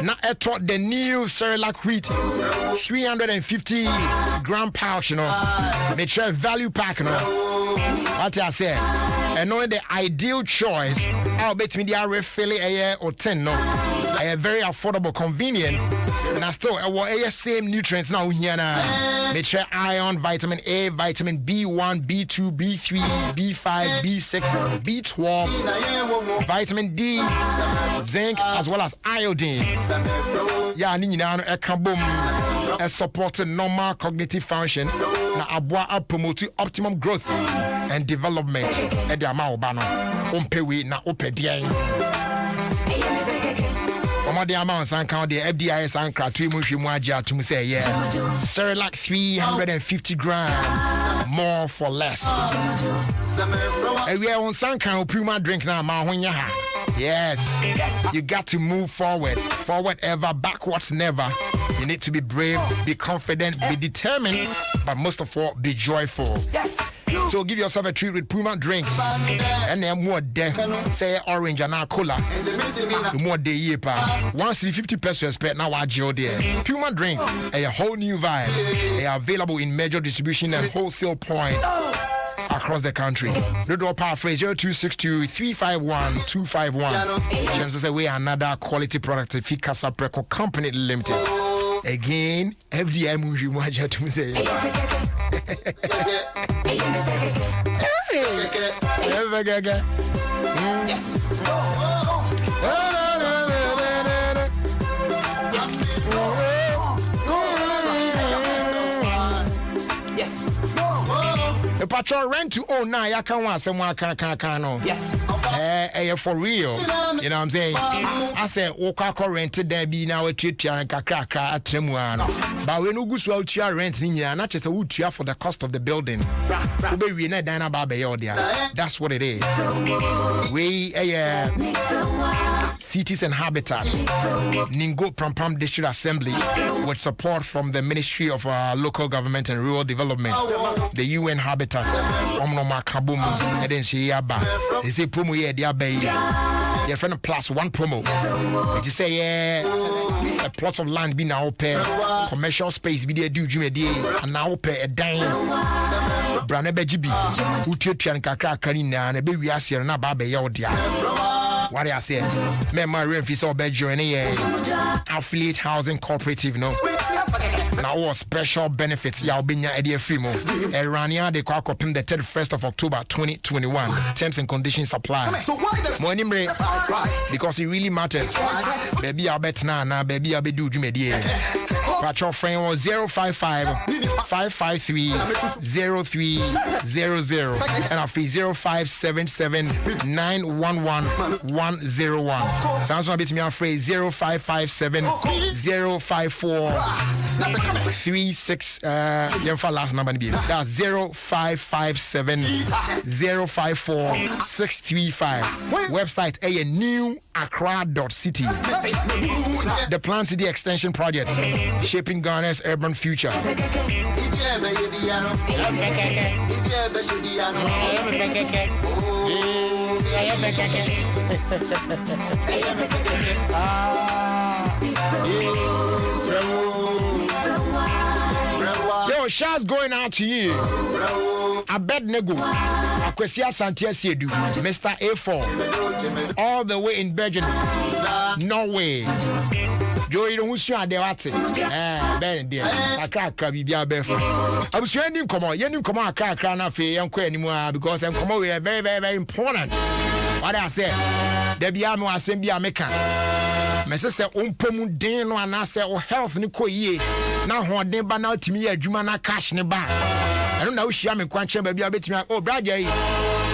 Now I taught the new Cerelac wheat 350-gram pouch, make sure value pack, what I say, and knowing the ideal choice, I'll bet me they are refilling a year or 10, a very affordable, convenient, and I still same nutrients now here now. Make sure iron, vitamin A, vitamin B1, B2, B3, B5, B6, B12, vitamin D, zinc, as well as iodine. Yeah, a kaboom, a supporting normal cognitive function. Na abwa promote optimum growth and development. Edi ama obano, umpewi na upedian. The amounts and count the FDIS and to say, yeah, Cerelac 350 grams, more for less. And we are on some kind of Puma drink now, yes, you got to move forward ever, backwards never. You need to be brave, be confident, be determined, but most of all, be joyful. Yes. So give yourself a treat with Puma drinks. And then more there, say orange and now cola. More day yepa. Once 50 pesos per now I joe there. Puma drinks, a whole new vibe. They are available in major distribution and wholesale points across the country. No door paraphrase 0262 351 251. James say we are another quality product if Casa Preco Company Limited. Again, FDI Muji Maja to say. Yes. The patrol rent to own now. You can't want someone can no. Yes. For real. You know what I'm saying? I said, Okako rented there be now a trip and kakaka at Tremuano. But when you go to out your rent in here, not just a wood for the cost of the building. We not Dana Baba Yodia. That's what it is. We Cities and Habitat, Ningo Prampam District Assembly, with support from the Ministry of Local Government and Rural Development, the UN Habitat, Omnoma Kabum, and then Shiaba. They say promo here, they are bay. Your friend plus one promo. They say, a plot of land be now pair, commercial space be there, do Jimmy and now pay a dime. Branebe Jibi, Utian Kaka Kanina, and a baby Asia and a Baba Yodia. What I say, my Renfis or Bedjo any affiliate housing cooperative, no. Now, what special benefits y'all been your idea free more. Irania de Kwakopim the 31st of October 2021. Terms and conditions apply. Money because it really matters. Baby, I'll bet now, baby, I'll be do media. But your friend was 055 553 0300 and I'll fee 0577 911 101. Sounds like me afraid 0557 054 36 last number that's 0557 054 635. Website newaccra.city. The Plan City Extension Project, shaping Ghana's urban future. Yo, shouts going out to you. Abednego, Akwesia Santias Yedu, Mr. A4, all the way in Belgium, Norway. Joey don't wish you at the water. Ben, dear, I can't be a bear. I was sending come on, you come on, I can't cry anymore because I'm coming very, very, very important. What I said, there be a more assembly American. Mesese umpomu den no anase o health ni koyie na hoden ba na timi adwuma na cash ne ba eno na wo hia me kwanche ba bia betimi oh brother yi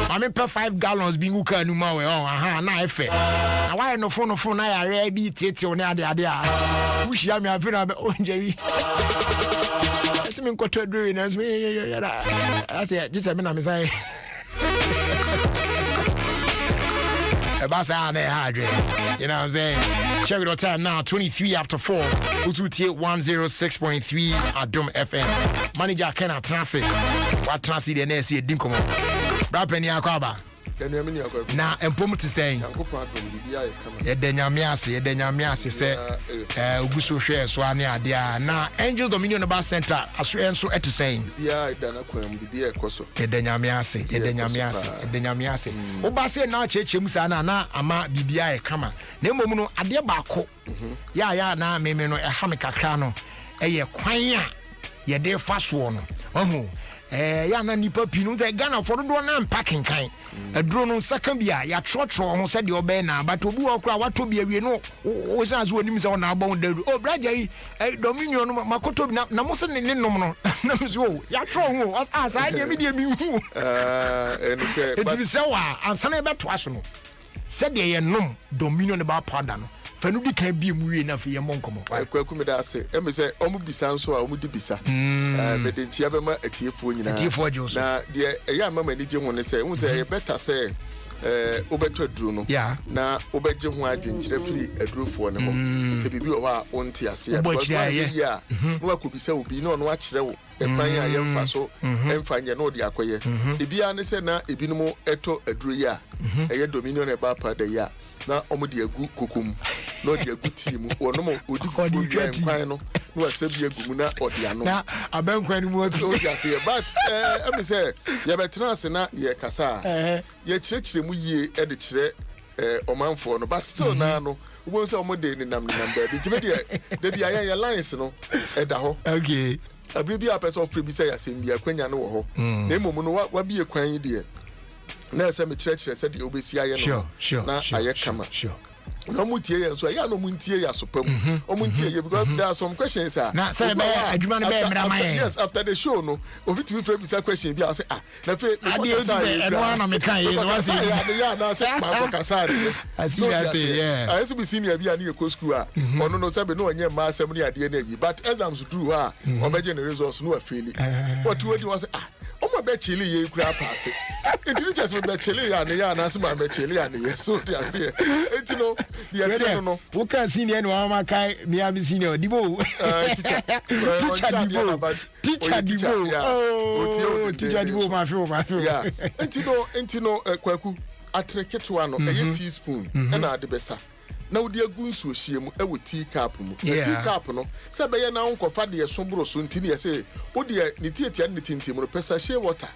ma me pe 5 gallons bi nguka nu ma we aha na efe na why no phone na ya re bi tete o ne ade a wo hia me afi na o njeri ese me nkoto aduri na so ya that's it just me na me say about you know what I'm saying? Check it out time now, 23 after 4. Ututie 106.3 Adom FM. Manager Kenna Transit. What Transit the next year didn't come on. Rapping Yakwaba. Now, and Pumut is saying, Yedanyamiasi say, Ugusu share Swania, dear. Now, Angels Dominion Bar Center, as we answer at the saying, Yedanyamiasi. Obase now Chemusana, na ama BBI kama. Nemono, Adia Bako. Ya, na, Memeno, a Hamika Crano, a Quanya, Yede fast one. Yana nipa pinu ze Ghana for do na packing kind aduro no second bia ya trotro ho se de obe na but obi okra wato bia wie no o sanzo onim se ona abon daru o brajeri dominion no makoto bi na mo se ne nom no na mzo ya tro ho asa anya mi de mi hu but bi se wa ansa na be to aso no se de ye nom dominion ba powder no fanu di kan bi mu wie na fe ye monkomo kwaku me da se e me se omu bisa nso a omu di bisa me de ntia be ma atiefuo nyina na de eya mama ni je ho ne se hu se ye better se obeto aduro no na obeje ho adwenkyere firi adurofo ne ho se bibi o ha onti ase ya because ya no akobisa obi na ono akere wo ekwan ya yemfa so emfa nye no de akoye ebia ne se na ebinumo eto aduro ya ɛyɛ dominion herbal powder ya na ɔmo de agu kokom na ɔde agu tea mu ɔno mo odi fufuo dwa nkwan no na wasabi agu mu na ɔde ano na abankwan mu abi o ya say but ɛmi sɛ yɛ bɛtena ase na yɛ kasa yɛ kyerɛkyerɛ mu yie ɛde kyerɛ ɔmanfoɔ no but still na no wo sɛ ɔmo de ne nam baabi ntime de bia yɛ lines no ɛda hɔ okay abiri bi a pɛ sɛ ɔfrɛ bi sɛ yɛasɛm bi akwanya no wɔ hɔ na mmom no wabie kwan yi deɛ na ɛsɛ mekyerɛkyerɛ sɛ deɛ wobɛsi ayɛ no na ayɛ kama na ɔmo tie yɛn so ɛyɛ na ɔmo ntie yɛ asopa mu ɔmo ntie yɛ because there are some questions na sɛ bɛyɛ adwuma no bɛyɛ mmara ma yɛn yes after the show no obi tumi frɛ bisa question bi a sɛ na fe adeɛ ɛno ana meka yɛ no wase yɛ na sɛ ma ko kasa de ayɛ bi senior bi a ne yɛ ko school a ɔno no sɛ be no ɔnyɛ ma asɛm ne adeɛ na yi but exams through a ɔbɛgye ne results no afeli what wodi was ɔmo bɛ chili yɛ kura paase enti just me bɛ chili ya ne ya na se ma bɛ chili ya ne yɛ so ti ase enti no the tiano no wo kan senior no ma kai me am senior dibo teacher dibo teacher dibo ma fi yeah enti no kwaku atreketo ano eye teaspoon na ade besa na wodi agu nsuo hie mu ewo tea cup mu tea cup no se be ye na nkofa de so boro so ntini ye se wodi ne tietia ne tintim no pesa shea water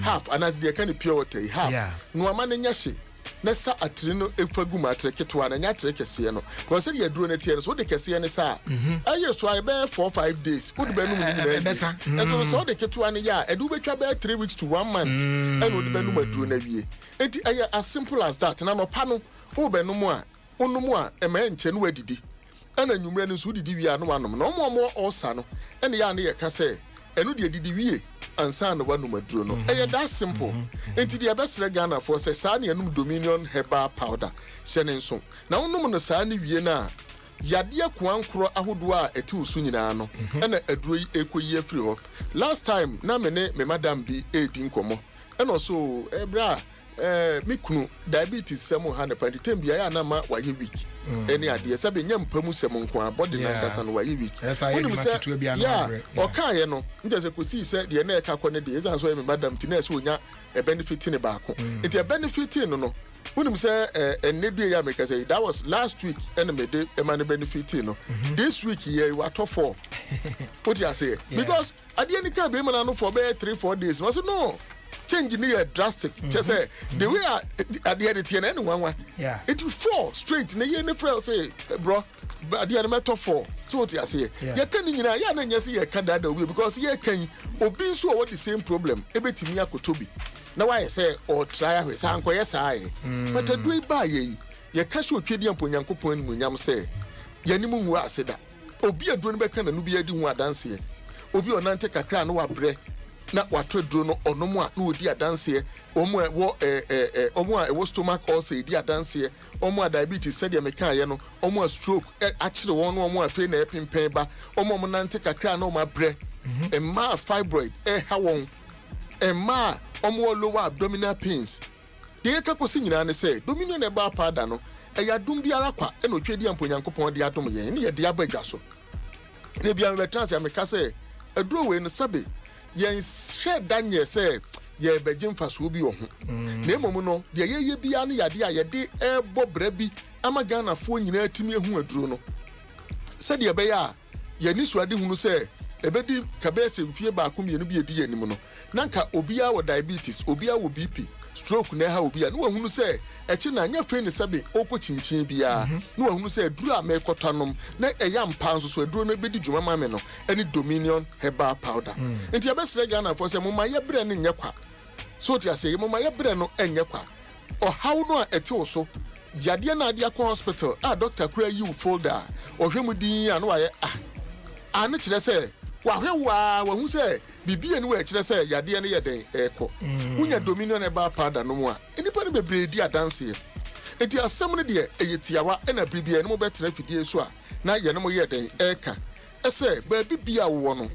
half anas de kan pure water half no ama ne nyahye na sa atire no efagu ma atreketo ana nya atrekese no ko se de aduro ne tie no so de kese ne sa aye so aye be 4-5 days wodi be no mu nyina besa enso so de keto ana ya edu betwa be 3 weeks to 1 month and wodi be no maduro na wie enti aye as simple as that na no pa no wo be no mu a onumu a ema enche no wadidi ana nwumre no so didi wi ano wanom na omo osa no ene ya na ye ka se enu de didi wie ansa na wanum aduro no eye that simple enti de abesre Ghana for se sa na enum dominion herbal powder hyene nso na onum no sa na wie na yade akuankoro ahodo a eti usu nyina no ena aduro yi ekoyi afiri ho last time na me madam bi edi nkomo ena so ebra mikunu diabetes semo 100 tempia ya na ma waye week eni ade se be nyam pamu semo nko body na kasa no waye week wonu se ya okaye no nje se kosi se de na eka kone de ezan so me madam ti na se onya e benefit ne ba ko enti e benefit no wonu se ennedu ya make say that was last week and me de e man benefit no this week here we are top 4 put you say because ade ni ka be man no for be 3-4 days no say no change near drastic just say the way at the edit and anyone it will fall straight na ye ne frel say bro at the matter 4 so what you say you can nyina ya na nyese ye kada da we because ye kan obi nso o the same problem ebetimi akotobi na why say or try ahwe say anko yes ai but do ba ye ka so twedi amponyankopon ni munyam say ye ni mu aseda obi aduro no be kan na no bi adi hu adanse obi onante kakra na wabre na wato aduro no onomu a na odi adanse omu a wo stomach ulcer edi adanse omu a diabetes said me kan ye no omu a stroke akire won no omu a fe na epimpen ba omu nante kakra na omu abre emma fibroid ha won emma omu lower abdominal pains de ka kosi nyina ne say dominion e ba pada no ya dum biara kwa na otwedi amponyankopon de adom ye ne ye de abadwa so ne bia me betrans ya me ka say aduro we no sabe yen share danye say ye begin faso bi wo ho na emom no de ye bia no yade a ye de ebo bra bi ama Ghana fo nyina atimi ehu aduro no se de be ya ye ni suade hunu say ebedi kabese mfie ba akomienu bi edi yanim no nanka obia wo diabetes obia wo BP stroke na ha obia no wahunu say echi na nya fe ni sabe okochinchin bia no wahunu say aduro a mekotanom na eya mpa nso so aduro no bedi dwuma mame no eni dominion herbal powder enti abesre Ghana for say moma ye bre ne nyekwa so ti ase moma ye bre no enyekwa o how no a eti so yade na ade akọ hospital doctor kura yi folder o hwemu din a no waye anu kire say wahwewa wahu say bibie ne wa kire say yade ne yeden eko unya dominion herbal powder no mu a enipa ne bebre di adanse enti asem ne de eyetiawa na bibie ne mo betre fidie so a na ye ne mo yeden eka ese ba bibia wo no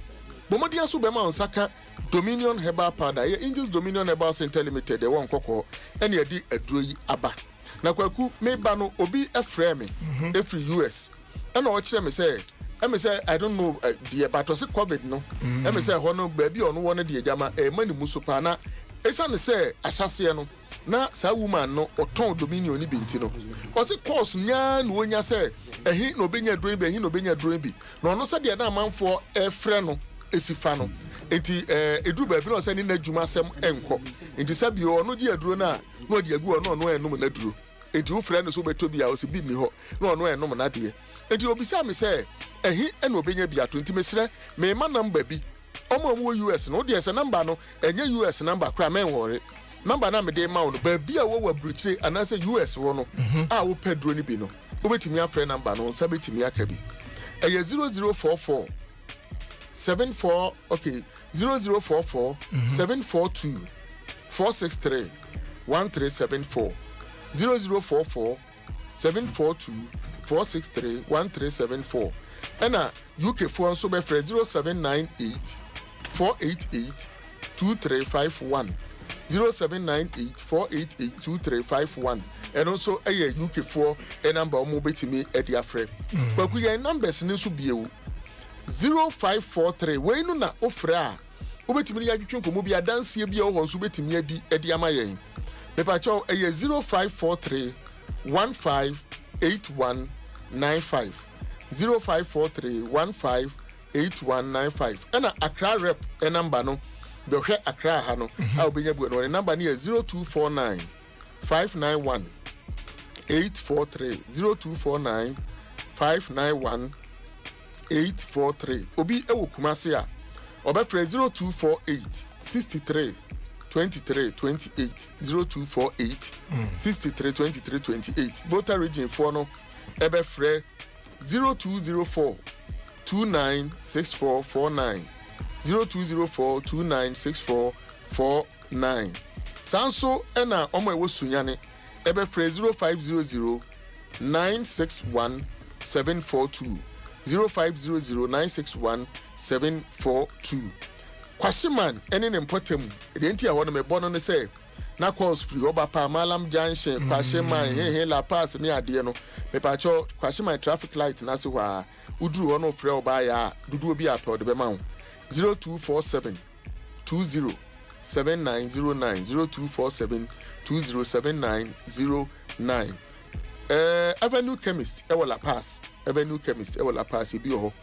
bomodi aso be ma onsaka dominion herbal powder ye Angels Dominion Herbal Center Limited e won kokko ene edi aduro yi aba na kwaku me ba no obi efre me every US ena o kire me say I don't know the but was COVID no me say ho no ba bi ono wo no de jama mani muso pa na esa ne say ahyase no na saa woman no oton dominion ni binti no o se course nya no nya se ehi no benya duro bi ehi no benya duro bi no no se de na amanfo efre no esifa no enti edu ba bi no se ni na dwuma asem enko enti sabi o no di aduro na no di agu no enum na duro enti wo frɛ no so beto bi a o se bi ni ho no enum na de enti obisa me se ehi ena obenya bi ato enti mesrɛ me ma number bi omo US no de ese number no enye US number kra men wore number na me de ma wo no ba bi a wo wa bruchire anase US wo no a wo pedro ni bi no obetimi afrɛ number no nsa betimi aka bi eye 0044 74 okay 0044 742 463 1374 0044 742 463 1374 ena UK phone so be 0798 488 2351 0798 488 2351 and also a UK for a number of mobile at your friend. But we are numbers in Subio 0543 we no na ofra obetimi ya twetwe nkomo bia danse bia ho nso betimi adi amayen me pa cho 0543 158195 0543 158195 ena Accra rep e number no the hwe Accra ha no a obenya bu no number ni 0249 591 843 0249 591 843 obi ewo kumase a obefre 0248 63 23 28 0248 63 23 28 voter region for no ebefre 0204 296449 0204 296449 sanso ena omo ewo sunyane ebefre 0500 961 742 0500961742 Kwashiman ene nempotem enti a wono me bono ne say na calls free oba pa malam junction Kwashiman he la pass ni ade no me pa cho Kwashiman traffic light na se wa uduru wono frɛ oba ya dudu obi apɛ de be ma 0247 20 7909 0247 207909 Avenue Chemist e wala pass Avenue Chemist e wala pass e bi ho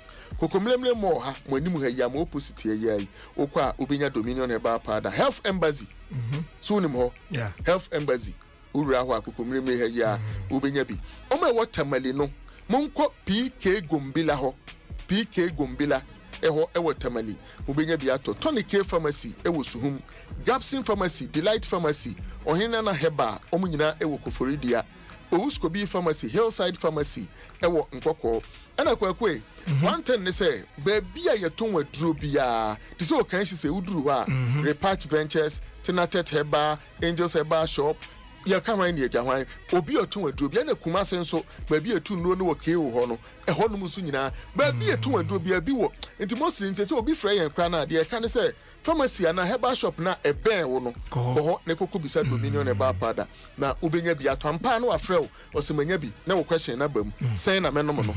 kokomlemle mo ha mo anim ha ya mo opposite ya yi okwa obenya dominion e ba pa da Health Embassy so nim ho Health Embassy ura ho akokomlemle ha ya obenya bi o ma watermali no monko PK Gombila ho PK Gombila eho ewo tamali obenya bi ato Tonic Pharmacy ewo Suhum Gapsin Pharmacy Delight Pharmacy ohina na heba omunyina ewo Koforidia Ouskobi Pharmacy Hillside Pharmacy ewo Nkoko ana kwakwe 110 ne say baby a yeton waduro bia ti so kan shi se uduru ho a Repatch Ventures Tinatet Heba Angels Heba Shop ya kama ni eja hwan obi otun waduro bia na kuma senso baby etu no no woke ho no eho no musu nyina baby etu waduro bia bi wo enti mostly nse obi fra yen kra na de ka ne say pharmacy na Heba Shop na eben wo no ho ne kokko bisa dominion e ba pada na obenya bi atampa na wafrɛ wo osemanya bi na wo question na bam sen na menom no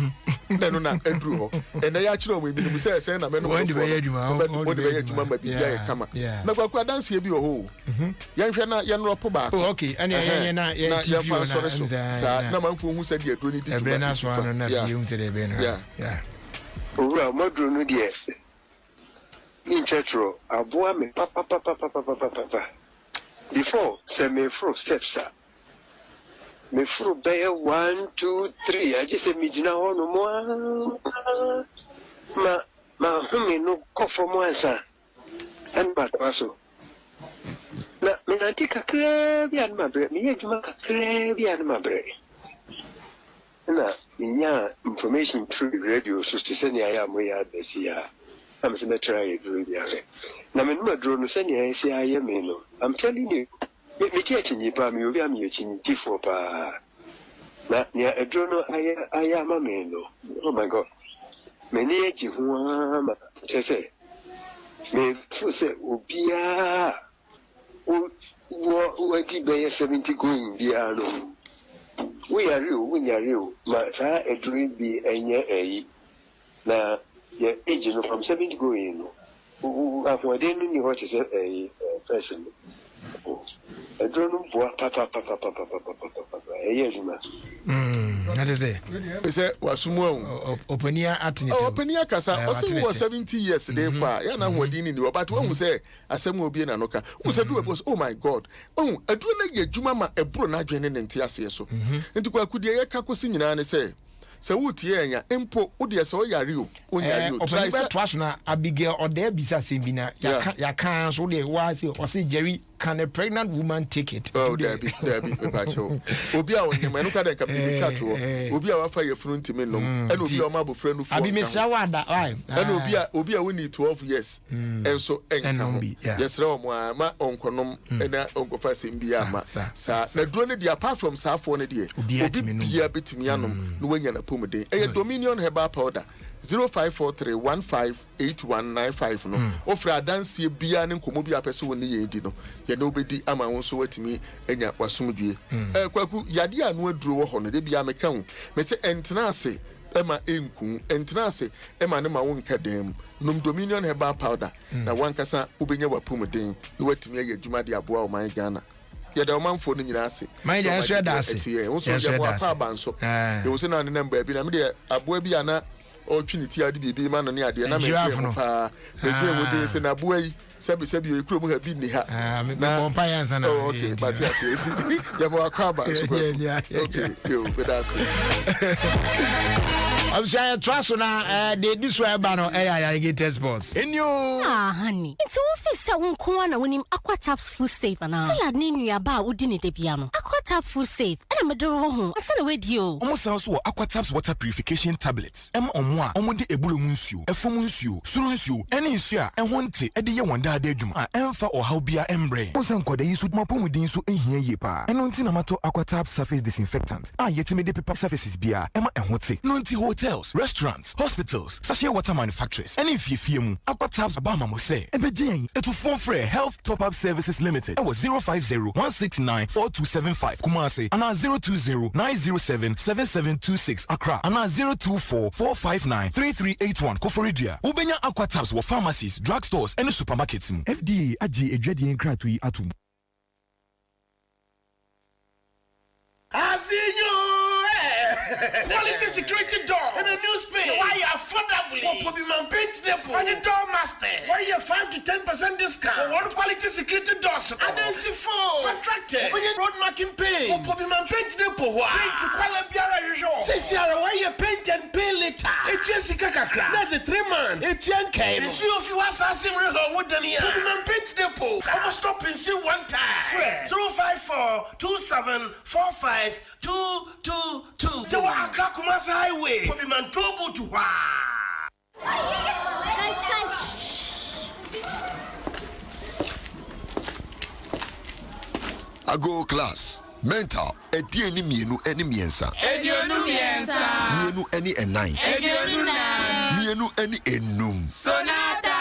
nenu na endru ho ene ya kyerɛ wo mi say sen na menom no wo de be adwuma ma bi ya kama na kwakwa dance bi ho yan hwɛ na yan ropo ba okay ani na ya TV na sa na manfo hu sɛ de adro ni di dwuma na so ano na bi hu sɛ de be na yeah owura modro no de in chetro aboa me papa before say me fro steps me fro be 1 2 3 I just say me jina ho no mo ma humi no kofo mo ansa and but also na me nantika krebi an mabre me yejuma ka krebi an mabre na inya information through radio so to send ya mo ya besia I'm saying that try to do it. Now, I'm not drawn to send you. I say I am. I'm telling you. Me catching you, but me will be a mutin for pa. Now, near a drone, I am a man. Oh my God. Many age who say, me say, Obia. What did they 70 going? Diano. We are real. But a dream be a year. Now, yeah, agent from 70 going. After they knew what is a person. I don't know what papa. That is it. He said, was someone Openia at Openia Casa, also was 70 years they pa, Yana Wadini, but one who say, as some will be an anoka, who said, was, oh my God, oh, I do not get Jumama a bruna genin and Tiaso. And to Kwakudia Kakusin and say, so would ye impo udia so yaru try to Abigail or there be Simbina ya can't so they was or say Jerry can a pregnant woman take it? Oh, there be Bacho. Obia on him, and look at the Capicato, Obia fire front to Minum, and Obia Mabu friend who I be Miss Rawada, and Obia we need 12 years, and so and yes, Roma, my uncle, and Uncle Fassim Biama, sir, the drone apart from South one day, Obia Bitimianum, Nuan Pumade, a Dominion Heba powder. 0543158195 no ofra danse bia ne komobia pese woni ye di no ye no bedi ama won so watimi enya wasomdue kwaku yade anu aduro wo ho no de bia meka hu me se entrance ema enku entrance ema ne ma won kadam num Dominion herbal powder na wankasa ubenya wapumden no watimi ye adwuma de aboa o man Ghana yada o manfo no nyina ase man ya so da ase wo so ya mo apa banso ye wo se na ne namba bi na me de aboa bi ana o trinity ade bibi ma no ne ade na me pa me gbe wo de se na boai sebi o ikuro mu ha bi ni ha na mo pa yansa na okay but yes ya mo akaba so okay yo that's I'm sure trust na this way ba no irrigated sports enyo honey it's office sa wonko na wonim aquataps food safe na salad ni nua ba wodi ne de bia no aquataps food safe ana medoro ho asa na wedi o omo san so aquataps water purification tablets omo a omo de eburo mu nsuo efom nsuo suru nsuo ene nsuo a ehonte e de ye wonda ada adwuma a emfa o how bia embre mo san kwada yi so mapomudin so ehia ye pa eno nti na mato aquataps surface disinfectant a yetime de paper surfaces bia ema ehote no nti hotels, restaurants, hospitals, sachet water manufacturers, and if you mu aquataps abama mo say ebejen it will phone for Health Top Up Services Limited. It was 050-169-4275 Kumasi and 020-907-7726 Accra and 024-459-3381 Koforidia. Ubenya aquataps were pharmacies, drugstores, and supermarkets. FDA aji ejedi nkratui atum. Quality security door in a new space. Why affordably? For Pobiman Paint Depot and the door master. Why you 5 to 10% discount? For one quality security doors. Adensi phone. Contracted. When you road marking paint. For Pobiman Paint Depot. Paint to quality biara usual. Since you are why you paint and pay later. It's Jessica Kakra. That's the 3 months. It's Yankee. You see if you are assassin river wooden here. Pobiman Paint Depot. I must stop and see one time. 054-2745-222. So Accra Kumasi Highway. Pobiman Tobu to Guys. Ago class. Mental. Edieni mienu eni miensa. Edionu miensa. Mienu eni enai. Edionu na. Mienu eni enum. Sonata.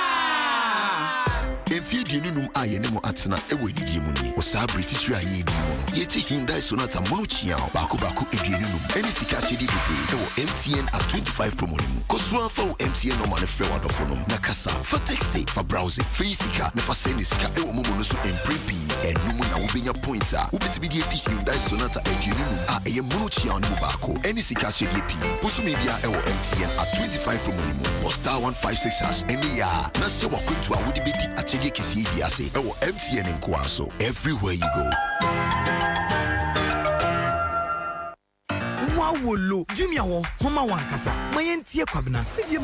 Efie di nunum aye ne mo atena ewe ni mu ni. Osa British ya yi di mu no. Yeti Hyundai Sonata mono chiao. Baku edienunum. Eni sika chedi bebre. Ewo MTN at 25 promo ni mu. Kosua fa MTN no man frɛ wadofonom. Na kasa fa text fa browsing. Fa sika na fa send sika ewo mo no so emprepi. Enum na wo benya points a. Wo betimi di Hyundai Sonata edienunum a eye mono chiao no bako. Eni sika chedi pi. Bosu me bia ewo MTN at 25 promo ni mu. Star 156 eni ya. Na se wakwentu a wo di bedi a Kisi Biase, MTN in Kwanso, everywhere you go. Wawolo, Jumia wo, Homa Wankasa, Mayentia Kwabna, Media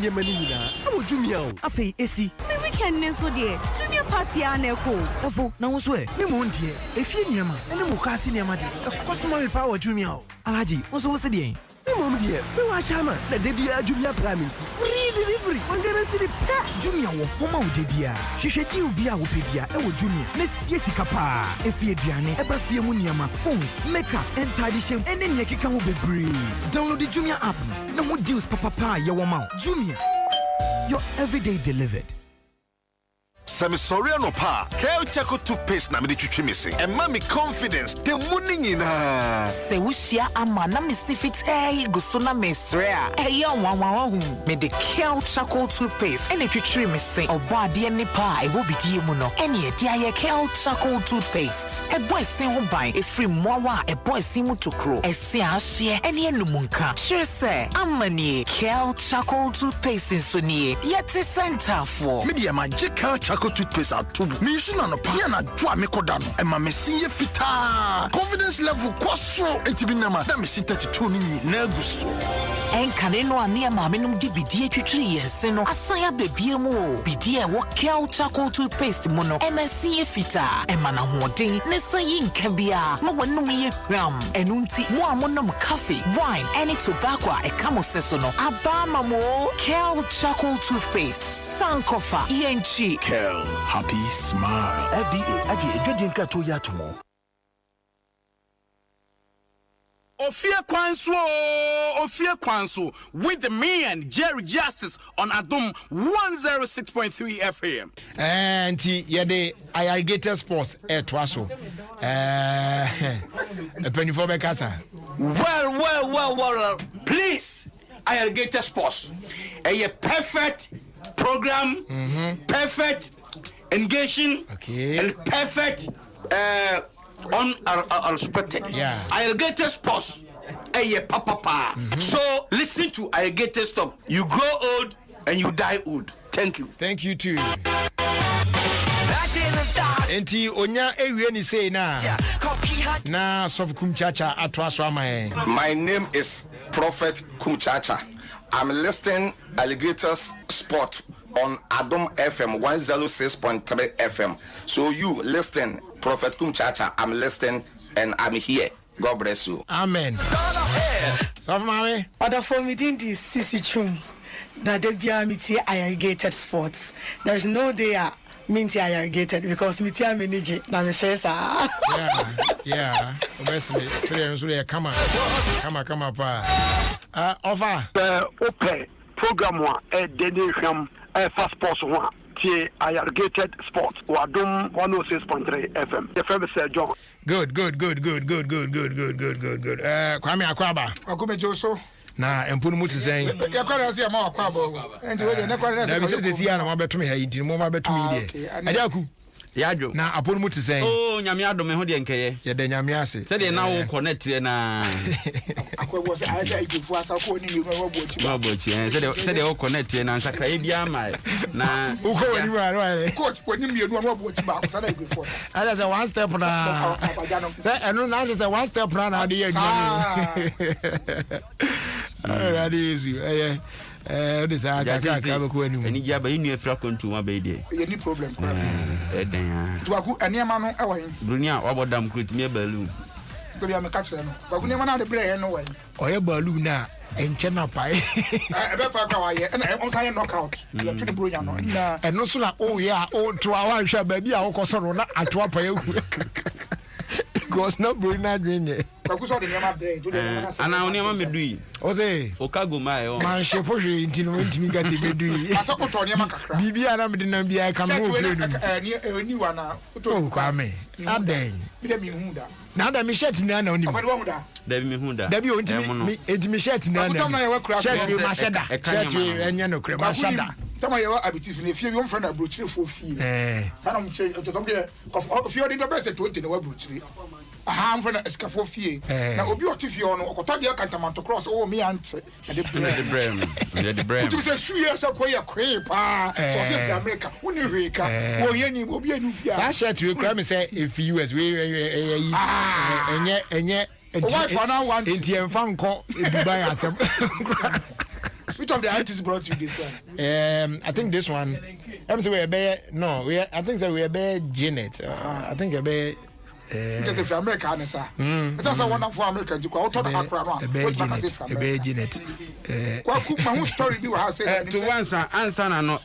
Manila, no Jumia, Afe, Esi, me weekend neso dear Jumia party aneko Efo, na wo swear, me won't here, if you near ma, and the Mukasi near Madi, a customary power Jumia, Alaji, also was the day. Me mom dear, me wa shama, na debia Jumia Pramit, free delivery, on the city, Jumia wo, Homa debia, she should you be a wupia, Jumia, Miss Yesikapa, if you Diane, Eba Fiamuniama, phones, makeup, and tidy shame, and then Yakika will be brave. Download the Jumia app, no more deals, Papa, your mouth, Jumia, your everyday delivered. Semi sorry no pa. Kel Chaco toothpaste na me de twitwi me se. E ma me confidence. The money nyina. Se wushia ama na me sifit go so na me srea. E yo wanwa me de Kel Chaco toothpaste. E le twitwi me se. Oba de ne pa e bo bidie mu no. E ne de aye Kel Chaco toothpaste. E boy sen ho ban e free mowa e boy sin mu tokro. E se ahye e ne enumunka. Sure say amani Kel Chaco toothpaste so nie. Yet center for. Media magical Chaco toothpaste atubu. Me use na no pa. Ya na dwa me koda no. E ma me sinye fita. Confidence level kwaso etibinama. Na me sin 32 ni na guso. Enkane no ane ma me num di bidie twitwi yense no. Asaya bebie mu o. Bidie wo Kel Chaco toothpaste mu no. E ma sinye fita. E ma na hoden ne sayi nka bia. Ma wonum ye hwam. Enunti mo amonom coffee, wine, any tobacco e kamo seso no. Abama mo Kel Chaco toothpaste. Sankofa ENG. Kel, happy smile. FDA, aji ejodin krato ya tumo. Ofie Kwanso with me and Jerry Justice on Adom 106.3 FM. And yede Irrigated Sports twaso. Penifo bekasa. Well. Please, Irrigated Sports. A perfect program, perfect engaging, and perfect unexpected. Yeah. Irrigated Sports. Papa. So listen to Irrigated Stop. You grow old and you die old. Thank you. Thank you too. Enti onya ewie ni say na sof kumchacha atwaso amae. My name is Prophet Kumchacha. I'm listing Alligators Sport on Adom FM 106.3 FM. So you listen, Prophet Kumchacha. I'm listening and I'm here. God bless you. Amen. So mama. Other for me din the Sisi Chum. That they be amity Irrigated Sports. There's no day minty irrigated because me tia manage na me stress yeah obviously seriously come on pa over open program one denisham fast sports one tie irrigated sports Adom 106.3 FM the famous John. Good Kwame Akwaba Akumejoso na empunu muti sen yakwara se ma akwaba enti we de ne kwara se se se ya na mabetumi ha enti mo mabetumi de adiaku yadwo na aponu muti sen oh nyame adome ho de nkeye ye de nyame ase se de na wo connect na akwabo se aja igufu asa ko ni no wa bochi se de wo connect na nsakra e bia ma na uko wani ma right coach ko ni mienu wa bochi ba ko sa na igufu ada say one step na say enu na say one step na de ye nyame already is you this aka ka ko enu eni ja ba inu efra kontu ma be de ye ni problem ko eden to aku eniema no e wan brunia wabodam krutimi e balu to ya me ka kire no aku eniema na de bre no wan oye balu na enche na pai be pa ka wa ye na on say knockout ya to the brunia no na eno so na o ya o to awa hwa ba bi a wo koso no na ato apa ya hu because no brunia dwen aku so de niema bre to de ana oniema medui o say o kago mai o man she fo hwe ntino ntimi ga te medui asa ko to niema kakra bibia na me de na bia ka mo hwe ni wa na to Kwame aden bi de mi hu da na da mi shirt na na oni da bi mi hu da bi o ntimi edimi shirt na na shirt we ma sheda shirt we enye no kre ma sheda tama yewa abitif na fie bi on friend abrochire fo fie sana mo che to tom de of fie odi do be se 20 na wa abrochire aha mfo na escafo fie na obi oti fie ono okoto de kantamanto cross o mi ante na de brem tu se suye se ko ye pa so se fi America woni hwe ka wo ye ni obi anu fie a shirt we kra me say if US we enye wife na want enti emfa nko Dubai asem. Which of the artists brought you this one? I think this one. I'm saying I think that we are Janet. I think we just if America answer. It's also one for America to go to the Accra. What Janet? Kwa cook my own story be what say to answer no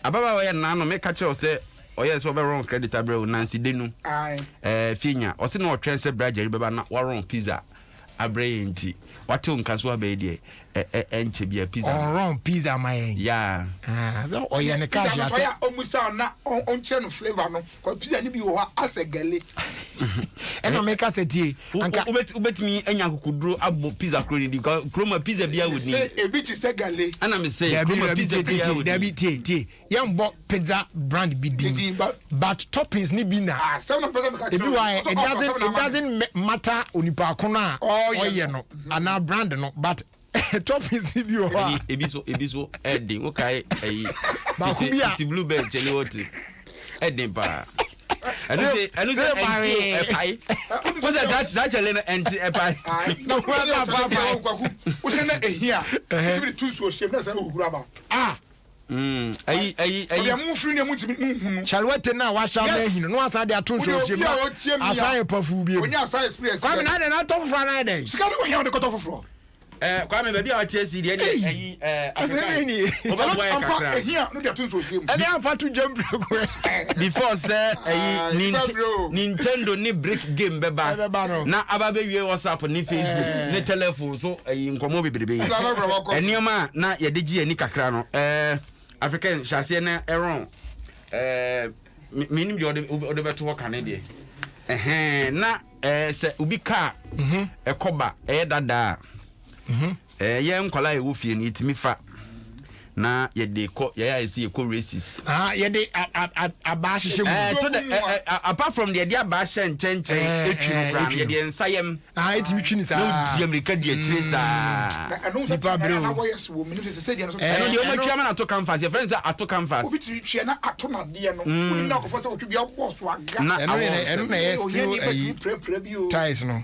ababa we na no make catch us say oyes we wrong credit abro Nancy Denu finya o se no otwen se brager beba na wrong pizza abrayenti wate unkaso abedi enche bia pizza wrong pizza my yeah o ye ne cash ya so omusa na on che no flavor no ko pizza ni bi wo ha asegale eno make us tie anka ubetimi enya kokuduro abo pizza kroni di kroma pizza bia woni say e bi ti segale ana me say kroma pizza bia woni da bi tie yambo pizza brand bi din but toppings ni bi na 7% e bi why it doesn't matter onipa kono a oye no ana brand no but toppings ni bi o ha ebiso ending okay ba ku bia ti blue bell chele wote ending pa anu se pai what's that chele enti pai no pa o se na ehia ti bi tu so shem na se ohura ba ayi ya mu firi ne mu ti hunu chalwete na wa sha na hinu no asa de aton so shem asa pafu bi onya asa experience kwa na de na top fra na de sika no hia de koto foforo kwa me baby a TSC de ayi asemi ampa ehia no de aton so shem ene amfa to jump before say Nintendo ni brick game beba na ababe wie WhatsApp ni Facebook ni telephone so nkomo bebrebe enioma na ye de gi ani kakra no African chassis na eron minim de ode beto waka ne de na se ubi car ekoba dada ye nkola e wo fie ni itimi fa na ye de ko ye isi ye ko races ye de aba hihye to the apart from the idea ba hye nchenchen etwi no gram ye de nsayem etimi twi ni sa no di America de etire sa nipa bro na voice wo minute se de no so no de o ma twa na to canvas your friends are to canvas obi tiri twa na ato na de no uni na ko fa se otwi bia boss wa ga na eno na yes still ties no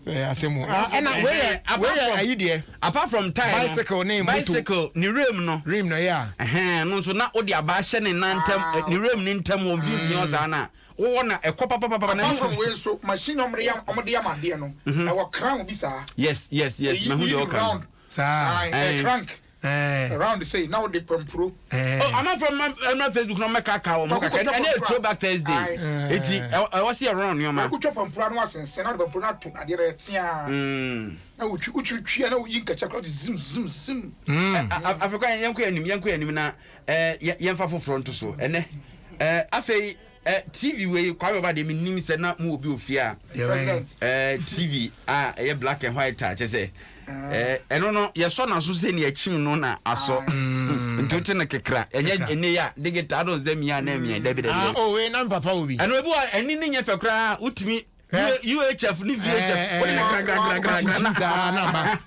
asemu apart from tire bicycle name bicycle ni rim no yeah no so na odi aba hye ne nantem ni rim ni ntem won vivi osa na wo na ekwa papa na from we so machine omre ya omde ya made no e wo crown bi sa yes ma hu yo kan sa crank around say now the pro I'm from my Facebook no make aka o mo kaka and e throwback Thursday eti I was here around you man ku chop pro no asense na the pro na to na de tia na uchu na yin ka chakra zum Africa yanko anim na yemfa foforo nto so ene afei TV we kwa ba de minim se na mu obi ofia TV black and white touch say no yeso na so se ne achim no na aso ntuti na kekra ene ya digital don zemia na emia dabi we na papa obi eno ebu eni ne nya fekra utimi UHF ni VHF we na gra na ba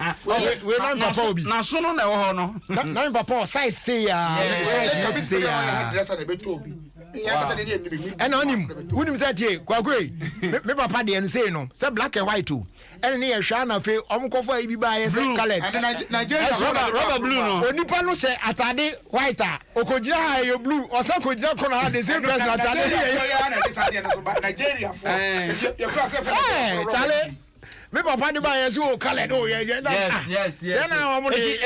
we na papa obi na so no na wo ho no na papa size say ya size say ya dresser na beto obi and on him wouldn't say kwagwe me papa de no say no say black and white too and near shana fe omkofo ibi ba yes colored Nigeria rubber blue no onipa no say atade white okojira ha yo blue osa kojira kono ha the same person atade Nigeria for chale me papa de ba yes o colored o yes say na omo de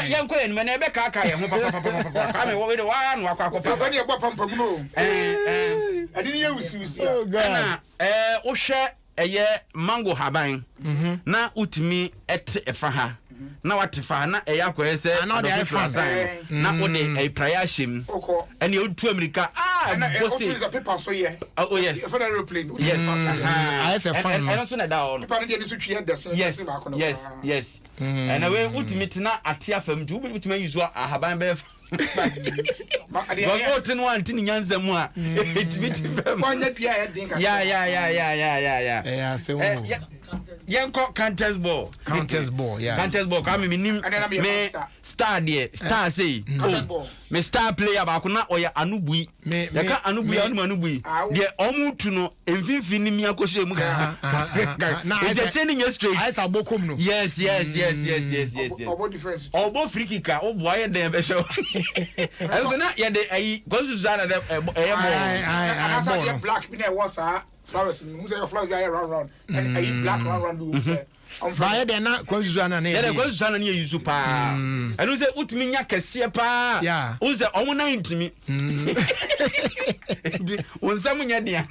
yanko en me na be ka ye ho papa ka me wo de wa no akwa papa ne egbo pampam no adini ye usi na wo hwe eye mango haban na utimi ete efa ha na watefa na eye akoyese na de efa na ode e prayer shim ene otu America bossy is a paper so ye oh yes for the aeroplane yes I say fine eno so na da on paper ne so twie de yes and we utimi tena ate afam ju utimi use ahaban be Wa otin wan tin nyanza mu a etibiti fam kwanya pia ya dinka ya say yanko contest ball ka me nim me star there star say me star player ba ko na oya anubui ya ka anubui de omutu no emfinfi ni mi akohye mu ka na e cheni nya straight I say bokom no yes obo defense obo free kick obo aye dem be show eso na ye de ayi konsusana de I saw the black bi na was flowers who say your flowers are round and a black round on fire then na konsusana na ye konsusana na use pa and who say utimi nya kese pa who say omo na ntimi won sam nya dia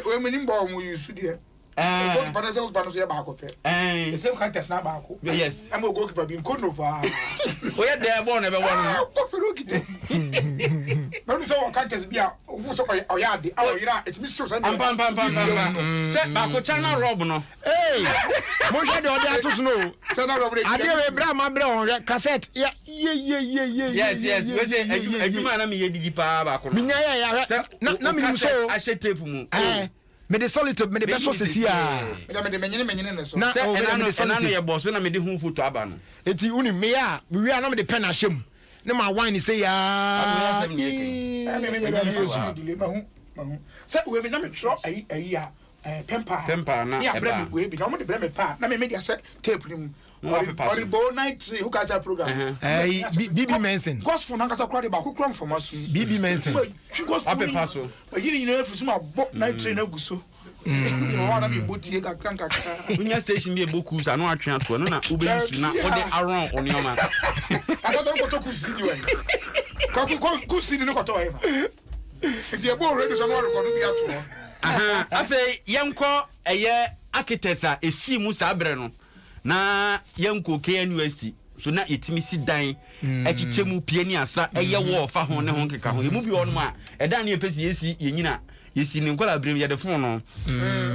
we menim ba omo use there goalkeeper na say goalkeeper no so ba ko pe the same contest na ba ko yes am goalkeeper bi nkono pa o ye de ball na be won no ko fero kite na no so contest bi a ofu so o ya de awo yira it me so say pam se ba ko channel rob no mo hwe de odi ato so no channel rob ade we bra ma bra on cassette ye yes we say aduma na me ye didi pa ba ko no minya ya na me so a she tape mu me de solid me de beso sesi a me de menyene ne so na na no ye boss na me de hu photo aba no eti uni me ya me wi na me de pen ahyem na ma wine say ya me say we me na me tro ayi pempa na ya bra me we bi na mo de bra me pa na me media say tape ni mu or bo night 3 who can program BB Mensen gospel na kasa crowd ba ko krom for maso BB Mensen gospel paso yini na efu suma bo night 3 na guso wana mi botie ka kranka unya station bi eboku sa no atwe ato no na ubeyisu na ode aron onioma asa don ko to kusi ni we ko kusi ni no ko to eva enti ebo radio so mo record bi ato afei yenko eye architect a esi mu sa abre no na yenko KNUST so na etimi si dan echiche mu pie ni asa eye wo fa ho ne ho keka ho emu bi ono a eda na epesi yesi yenyina yesi ni nkola brem ye de fon no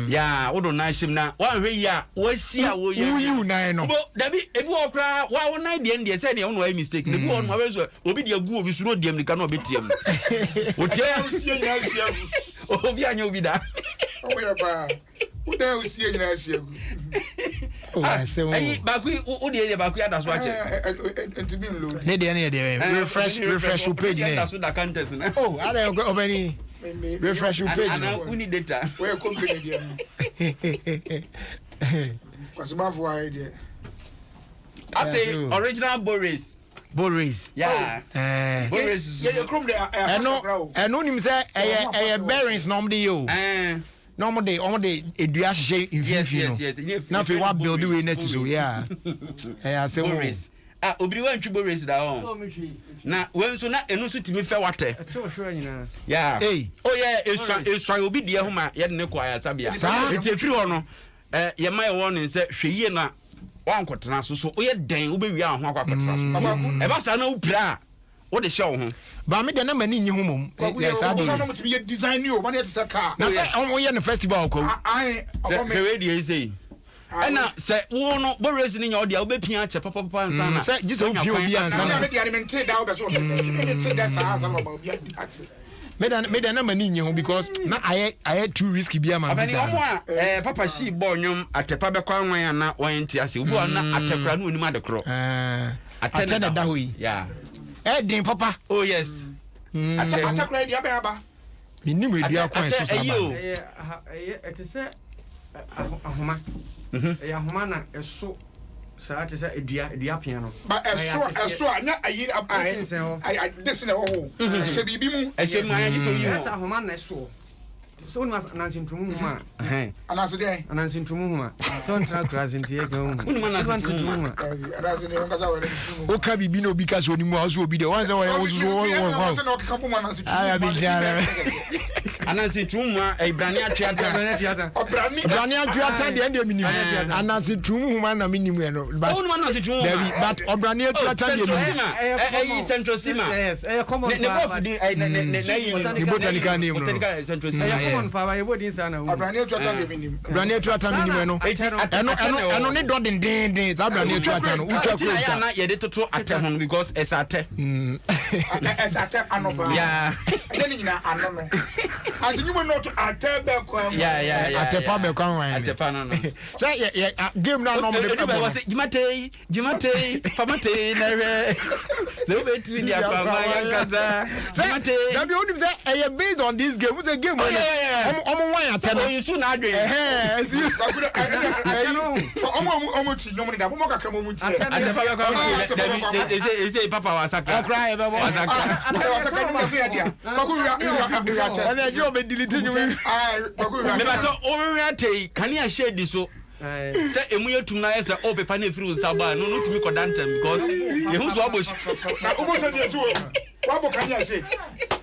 ya wodo na him na wa hwe ya wa si a wo ye uyu nan no bo dabi ebi okra wa wo nan de ndie se ne wo no ai mistake ne bi wo no awezo obi de agu obi so no dem nika no obetiem o tie usie nyina asia obi anya obi da o ya ba uda usie nyina asia ayi baku o de baku ada so ache entimi nlo ne de refresh page ne ada so da content na ada obani refresh your page ana uni data where company there was about for idea after original Boris yeah Boris yeah chrome there eno nim say eh bearings no mde yo no mo de edua hye infinity na fe wa build we next so yeah I say Boris obiri wa ntwi Boris da on na wenso na enu so timi fe wate yeah oh yeah eswa obi de ho ma ye ne kwa ya sabia etefiri ho no ye mai warning say hweye na wankotena so oye den obewi ahho akwakotra so e ba sa na upira wo de hye wo ho ba me de na mani nyi ho mom yes I do no mutimi ye design you ba na yete car na say on ye no festival ko ai we dey say ena se wo no Boris ni nya odi a obepia che papa nsa na se gise obi ansa na me de alimentate da obeso me de da sa ansa ba obi ati me de na mani nyi ho because na I too risky bia man abani omo a papa shi bo nyom atepa be kwa nwan na wan ti ase obi na atekra no onim adekro atena da ho yi yeah din papa oh yes atekra dia be aba minim edua kwan so saba etese ahoma ahoma na eso sa te sa edua piano ba eso anya ayi this na ho se bibi mu se mu anya so yi esa ahoma na eso so ni nansintumu huma anaso de nansintumu huma so ntra krazinti ye gan huma ni nansintumu huma anasini on kasa wele o ka bibi no bi ka so ni mu aso obi de wan se wo wo na ka po manansi aya bi jara anansintumu ibrani atuata ibrani atuata de ende minim anansintumu huma na minim e no but o anansintumu but ibrani atuata de minim central sima yes common ne both di botanical name botanical central sima on fa ye bodi nsa na abrani atuata de minim abrani atuata minim no eno ne do den za abrani atuata no utwa kro ya na ye de toto ate ho because es ate anoba yeah ene nyina anono ati nyumo not ate be kwa yeah ate pa be kwa wan ate pa no say game na no me be was jimate famate na re so be tri dia pa ma yankasa jimate that be onim say based on this game we say game omo wan ate no you na adwe so omo ti no mo da mo kakra mo ti ate pa be kwa eze papa wasaka cry be wasaka no say dia kakura ana jo be delete nyu me ba so orun ate kan ya shade so say emu yetum na yesa o pepa na free usaba no no tumi kodantem because ye hu so aboshi na obo se dey so wa bo kan ya shade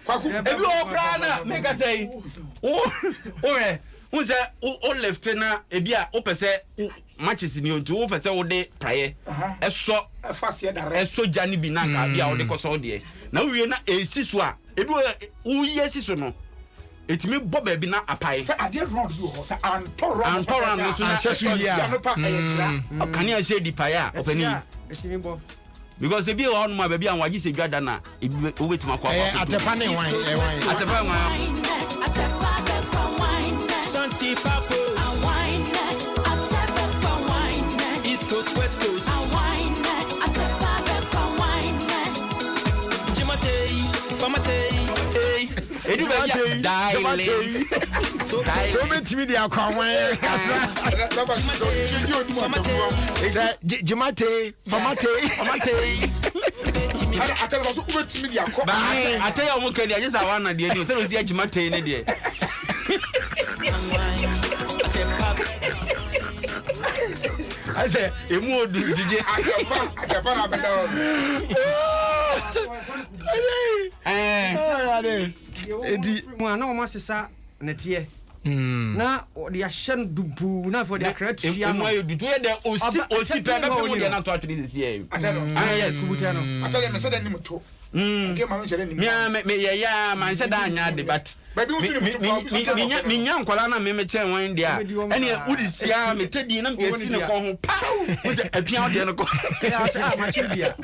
kwaku ebi o bra na make say o unse o left na ebia o pese matches ni onto o pese wo de praye eso fasie dare eso jani bi na ka bia wo de koso de na wie na esi so a ebi wo yesi so no etimi bo ba bi na apai se ade round bi ho se antoron no so na hyesu ya kan ya she di paya opani etimi bo because ebi on ma ba bi an waji se dwada na ebi o betima kwa atepa ne wan atepa wan Shanti Papo, I wine, I tap up for wine, East Coast, West Coast, I wine, I tap up for wine, Jimate, Famate, hey, Edubate, die, so many me dia kwa wan, Jimate, Famate, I tell you, okay, I just want to do. So we see Jimate in there. I say, emu odu DJ. Atepa na bedo. Edi mo na o masesa na tie. Na the ashen dubu na for the credit emu ayo du to de osi pe be mo de na to atwe this year. Yes, subutano. Atale me se de nim to. Okay, man, me ya man she da anya de but me nya nkwala na me che wan dia ene udisia me tedi na me si ne ko ho pa wo se apia de no ko ya se ma chibia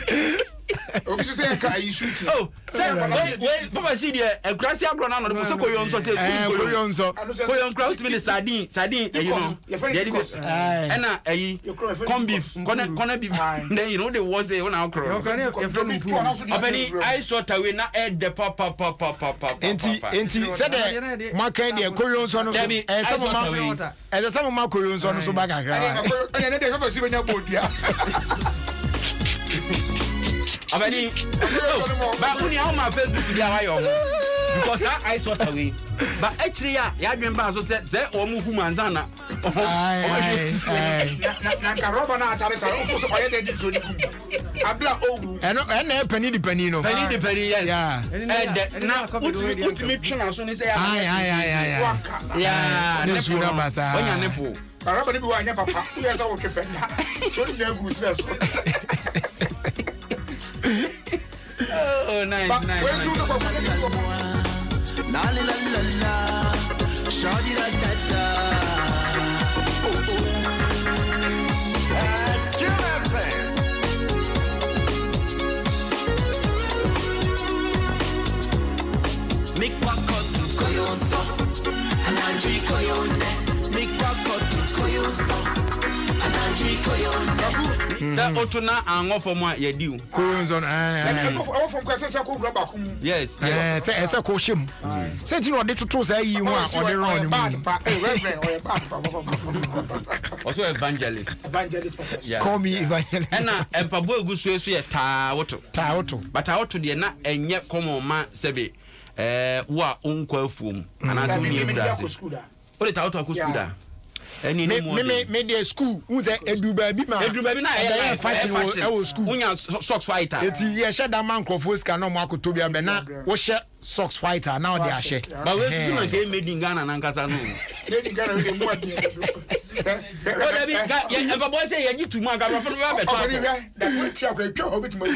obi se ka yi shoot oh say wait papa see there akurasi agro na no de so koyo nso say koyo nso koyo nkra utimi ne sardine you know there is ena ayi corn beef corn beef then you know the was say una okro openi I sort away na the papa enti de makan de koyo nso no so some ma koyo nso no so ba kakra ene de papa si benya bodia abani ba uni how my Facebook dia wa yo because I sort away but actually ya dwen ba so say o mu human sana na karoba na atare sa o so oye de di so ni abla owu ena pani di pani no yes na ultimate trainer so ni say ya ne so na basa onya nepo karoba ni bi wa anya papa u ya sa wo twefeta so ni ya gu stress oh nice la la la la shawty la da da make wakot koyoso ananji koyone make wakot koyoso ananji koyone da otuna anwofo mu yadiu koyonzo awofo kwese ko wura ba kum yes ese ko him se ti no de toto sa yi hu a o de ron ni also evangelist call me evangelist ena empabo egusu esu ye taawoto but taawoto de na enye komoma sebe wa onkwa afuom anaso ni ebudase o de taawoto akosuda eni ni mo me de school unze eduba bi na e fashion e school unya socks fighter eti ye she da man crofo ska no mo akoto bia be na wo she socks fighter now they are she but we su na game made in Ghana na nkasa no made in Ghana we dey mo adi o da bi e ba boy say ye gitu mu aka fo no ba beto da we twa obetuma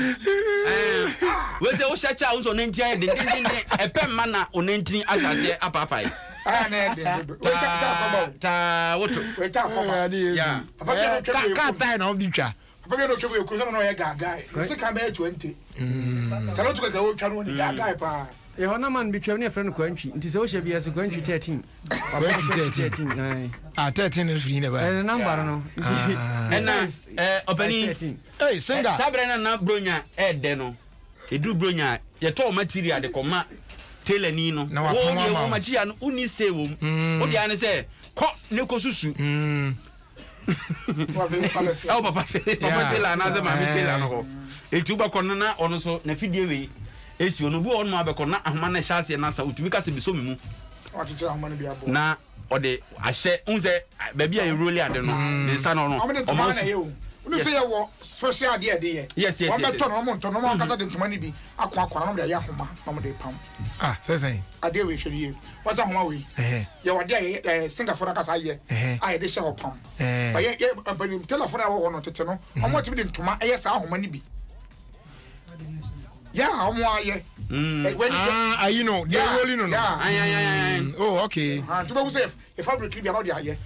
we say o shacha unso ne ntia de e pe ma na o ne ntin asase apapai na de ta woto ya ka tai na obi twa papa no twa ko no ye gaga se kan be 20 talo to ka o twa no ni gaga pa e hona man bi twam ne friend kwantwi nti se o hye bia se kwantwi 13 13 is fine ba number no na opani singer sabre na bronya de no edu bronya ye to material de koma tailor ni no wo material no uni se wo o dia ne se ko ne ko susu papa tailor na se ma mi tailor no etu ba ko na ono so na fidie we esi ono bu ono abeko na ahoma na hyase na sa utumi ka se biso mu watitira ahoma na bia bo na ode ahye unze ba bia e role ade no ne sa no no o You say you social idea. Yes. One better no month no man kasa de ntoma ni bi akwa no de ya homa no de pam. Say. Ade we hwere ye. What's homa we? Ye wade Singapore kasa ye. Ai de share pam. Ba ye abani telephone a wo no tete no. Omo timi de ntoma eye sa homa ni bi. Yeah, omo aye. You know, they're rolling on. Oh, okay. To go say if fabric be about there, you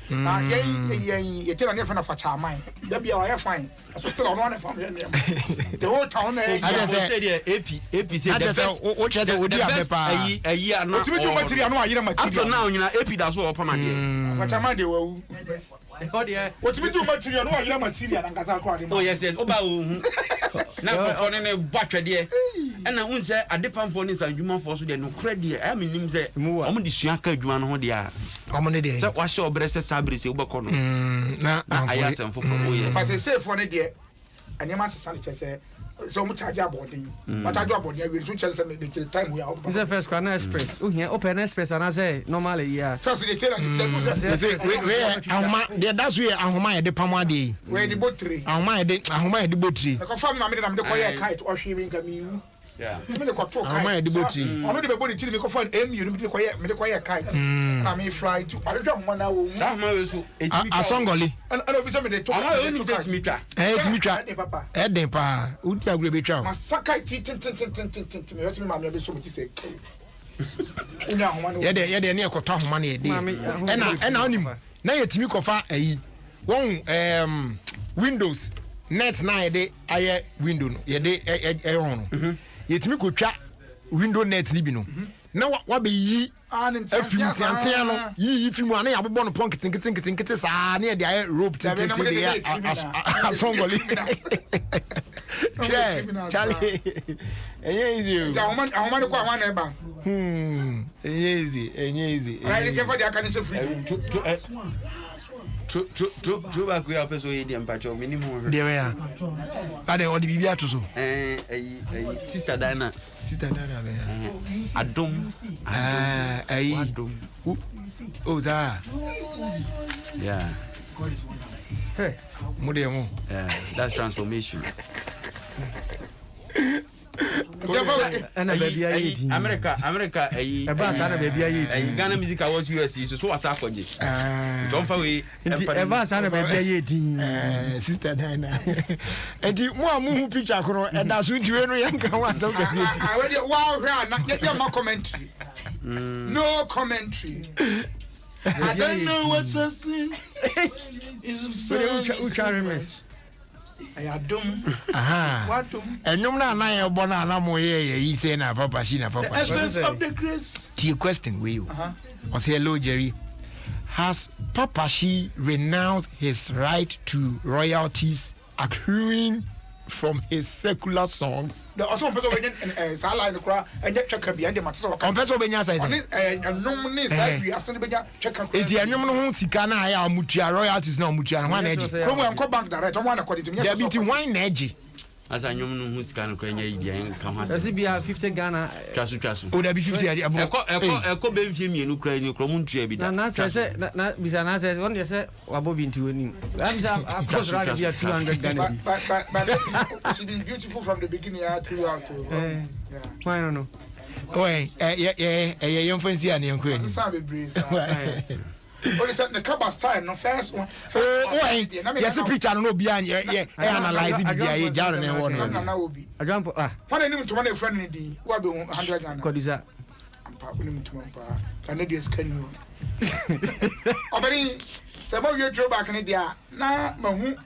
tell an for charmine. That be our fine. So still on one from the whole town. I just said AP said what you would have a year. Not to do material. No, you know, material now, you know, AP does all for my dear. What am I do? What we do material? No, you know, material and Kazakwa. Oh, yes. Now, for any battery, dear. And I won't say a different phone is a human force with no credit. I mean, say, I'm the Shanka Juan Hodia. How many days? So, what's your breast sabris? You work on. I asked them for 4 years. But they say for a dear, and your master Sanchez said, so much charge about him. But I do about you, which is the time we are. It's a first Crown Express. Oh, here, open express, and I say, normally, yeah. First, they tell us that's where I'm the Pamadi. Where the boat tree. I'm the boat tree. I confirm I'm the quiet kite or she will Yeah. I'm going to body to me for you to quiet kite. I may fly to I don't want a songoli. And I don't be talking to me. Papa. Edempa. Would you agree with you? My sakai to me, mammy, be so much to say. Yeah, near Cotton money. And on him. Now you think of one Windows net na I window ye de yetimi ko twa window net ni bi no na wa be yi afiantia no yi fimu ana ya bobɔ no pon kitin saa na de aye rope tintin de ya asongoli Charlie easy ahoma de ko ahoma na eba easy right get for the can say free True back we are person in Pacho minimum. There we are. Are they all the Bibia to so? Sister Dana. Adom. Adom. Oh, that. Yeah. Hey, Mudemo. That's transformation. And a baby, America, a bass and a baby, Ghana Music Awards USC, so what's up for you? Don't forget, a bass and a baby, Sister Diana. And you want to picture, and that's what you want. I already wow, not yet your commentary. No commentary. I don't know what's a sin. It's so I Adom. And no man, I am born and you say, Papa, she, Papa. The essence of the grace. To your question, will you? Was hello, Jerry. Has Papa she renounced his right to royalties accruing from his secular songs? The also person when Sala in the crowd and yet check behind the matter. On person when you say, and no money side we are sending check. It's the animal Sikana, I am Mutia royalties, no Mutia, one edge. Come and go back direct on one according to me. They're between wine edge. As I know who's kind of crying, does it be a 50 Ghana? Chasu. Oh, there be 50. I could be film you, Ukraine, Cromuntia. Nasa said, Bizana says, one you said, Wabob into him. I'm close around here 200 Ghana. But she's been beautiful from the beginning throughout. I don't know. Oh, yeah, young fancy and young queen. Only set the cabas time, no first one. Yes, a picture no behind yeah, analyze it be down and one. I jump when I knew to one friend in the what be 100 Ghana. What is that? I'm probably to Mampa. Canadians can you? Obey, some of your back in India. Nah, Mahu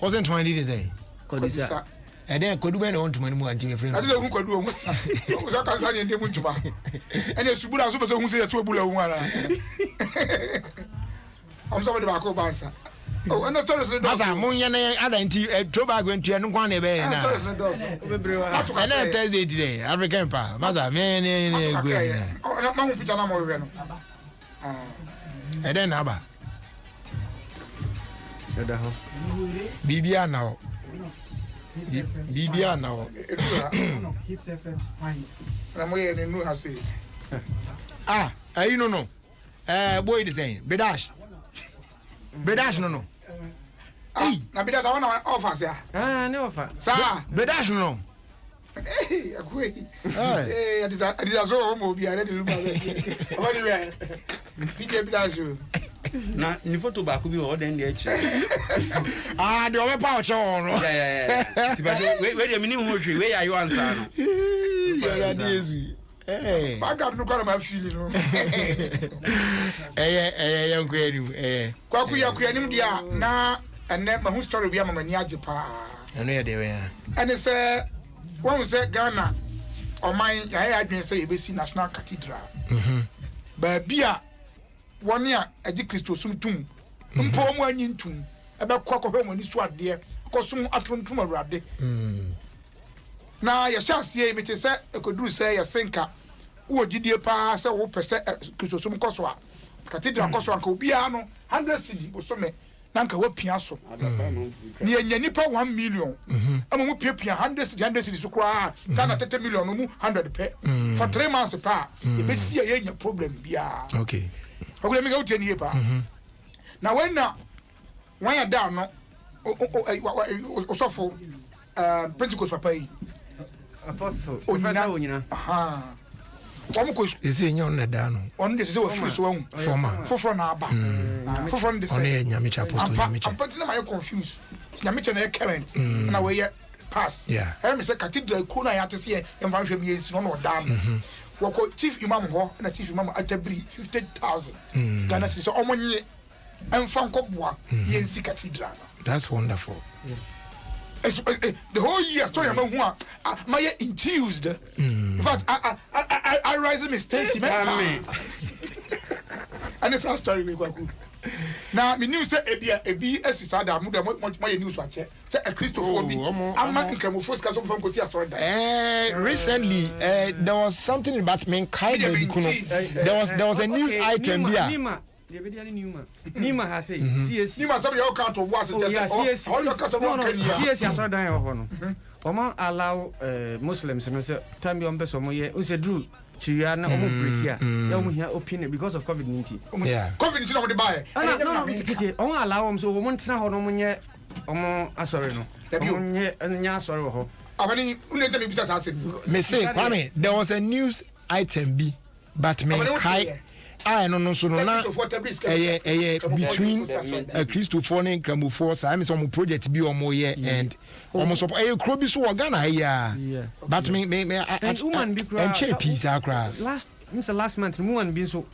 wasn't 20 to say. What is that? And then could went on to my mother. I don't know who could do what's that. And the Subura Super who say a 2 bullet. I'm sorry about Kobansa. Oh, and the tourist Monian, I didn't Tobago and Tianuan. And then Thursday today, African Pa, Mother, man, and then Abba Bibia now. Bibia now. Hits FM's finest. I'm waiting in New House. You know. Boy, the same. Bedash, no. Na bida ta wana offer say. Ne offer. Sa. Beda no. Akwe. Adisa so mo bi are de lu ba be. What do we? Bide bida so. Na ni photo ba ko bi o den de echi. De o me pa o che won no. Yeah. Ti ba we de minimum ho hwe we ayo ansa no. Yeah, Yesu. Baga no kwa ma feel no. Yanko enu. Kwa ku ya nim dia na ene ma hu story bi ama ni age pa. Eno ye de we. Ene se won se Ghana oman ya adwen se ebesi National Cathedral. Ba bia woni a agi Kristo sumtum. Mpo mu anyi ntum. Ebe kwa ko mo ni so ade. Ko sum atontum awurade. Na ya shasie mete se ekoduru se ya senka wo gidie pa se wo pese Kristo sum koso a Cathedral koso anka obia no 100 cedi bosome na nka wapia so ni enya nipa 1 million ama mu pia 100 cedi so kwa kana 30 million no mu 100 pe for 3 months pa e be si ye nya problem bia okay ogule mi ga uteni ye pa na when ya down no o sofo Pentecost papa yi apostle professor onyina Omo ko ese nyon na da no on de se we free so hu foforo na aba foforo de se on e nyame cha apostle nyame cha am na my confused nyame cha na current na we ye pass me say cathedral ko na ya te se e mfa hwe mi esi no da no wako chief imam ho na chief imam atabri 50,000 Ghana cedis so omo nye emfa nkobua ye nsi cathedral. That's wonderful. The whole year story I'm my enthused. In fact, I rise my sentimental. And it's a story we go. Now, me news say ebi esisa da mu de my news watch. Say a Christopher bi. I'm not income for first from go see a story. Recently, there was something about men kind there was a news item here. Nima has said, Nima said you can't watch it. All your customers CS I saw down hono. Omo allow Muslims no say time be on beso mo ye o say drew chiya na omo break here. Ya omo here opinion because of COVID-19. Yeah. COVID-19 no dey buy. No, omo allow omo so omo ntina hono mo nye omo asori no. Omo nye nya asori ho. Abani unenta me bisa say. Me say Kwame, there was a news item B but me kai no so no na between Christopher and Kramufo so I'm some project bi omo ye and omo so kro bi so Ghana here but me and woman bi kra and che peace akra last month woman bi so